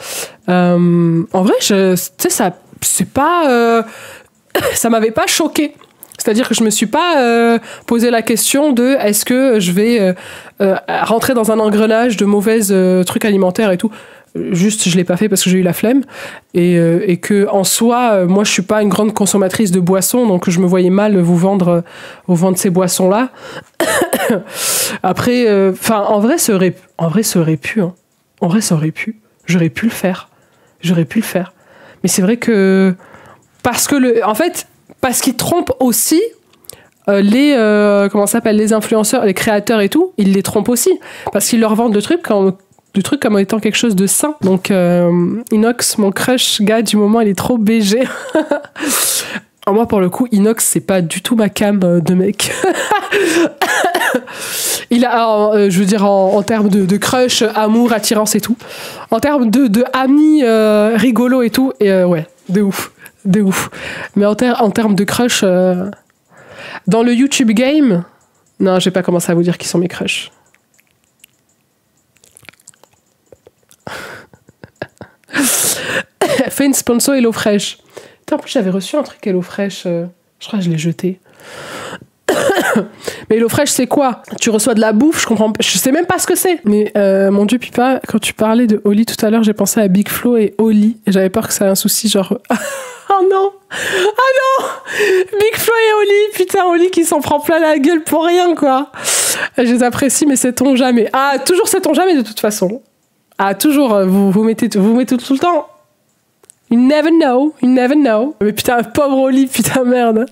En vrai, tu sais, ça, c'est pas, ça m'avait pas choqué. C'est-à-dire que je me suis pas posé la question de est-ce que je vais rentrer dans un engrenage de mauvais trucs alimentaires et tout. Juste, je l'ai pas fait parce que j'ai eu la flemme et que en soi, moi, je suis pas une grande consommatrice de boissons, donc je me voyais mal vous vendre ces boissons-là. Après, en vrai, ça aurait pu. Hein. En vrai, ça aurait pu. J'aurais pu le faire. Mais c'est vrai que parce qu'ils trompent aussi les influenceurs, les créateurs et tout, ils les trompent aussi parce qu'ils leur vendent le truc comme étant quelque chose de sain. Donc Inox, mon crush gars du moment, il est trop BG. Alors moi pour le coup, Inox c'est pas du tout ma cam de mec. Il a, je veux dire en termes de crush, amour, attirance et tout. En termes de amis rigolo et tout, et ouais, de ouf. Mais en termes de crush, dans le YouTube game, non, je vais pas commencer à vous dire qui sont mes crushs. Fait une sponsor HelloFresh. Putain, en plus j'avais reçu un truc HelloFresh, je crois que je l'ai jeté. Mais HelloFresh c'est quoi? Tu reçois de la bouffe, je sais même pas ce que c'est. Mais mon dieu Pipa, quand tu parlais de Oli tout à l'heure, j'ai pensé à Big Flo et Oli et j'avais peur que ça ait un souci genre oh non, Big Flo et Oli, putain, Oli qui s'en prend plein la gueule pour rien quoi. Je les apprécie mais sait-on jamais. Ah, toujours sait-on jamais de toute façon. Ah, toujours, vous mettez tout le temps. You never know. Mais putain, pauvre Oli, putain, merde.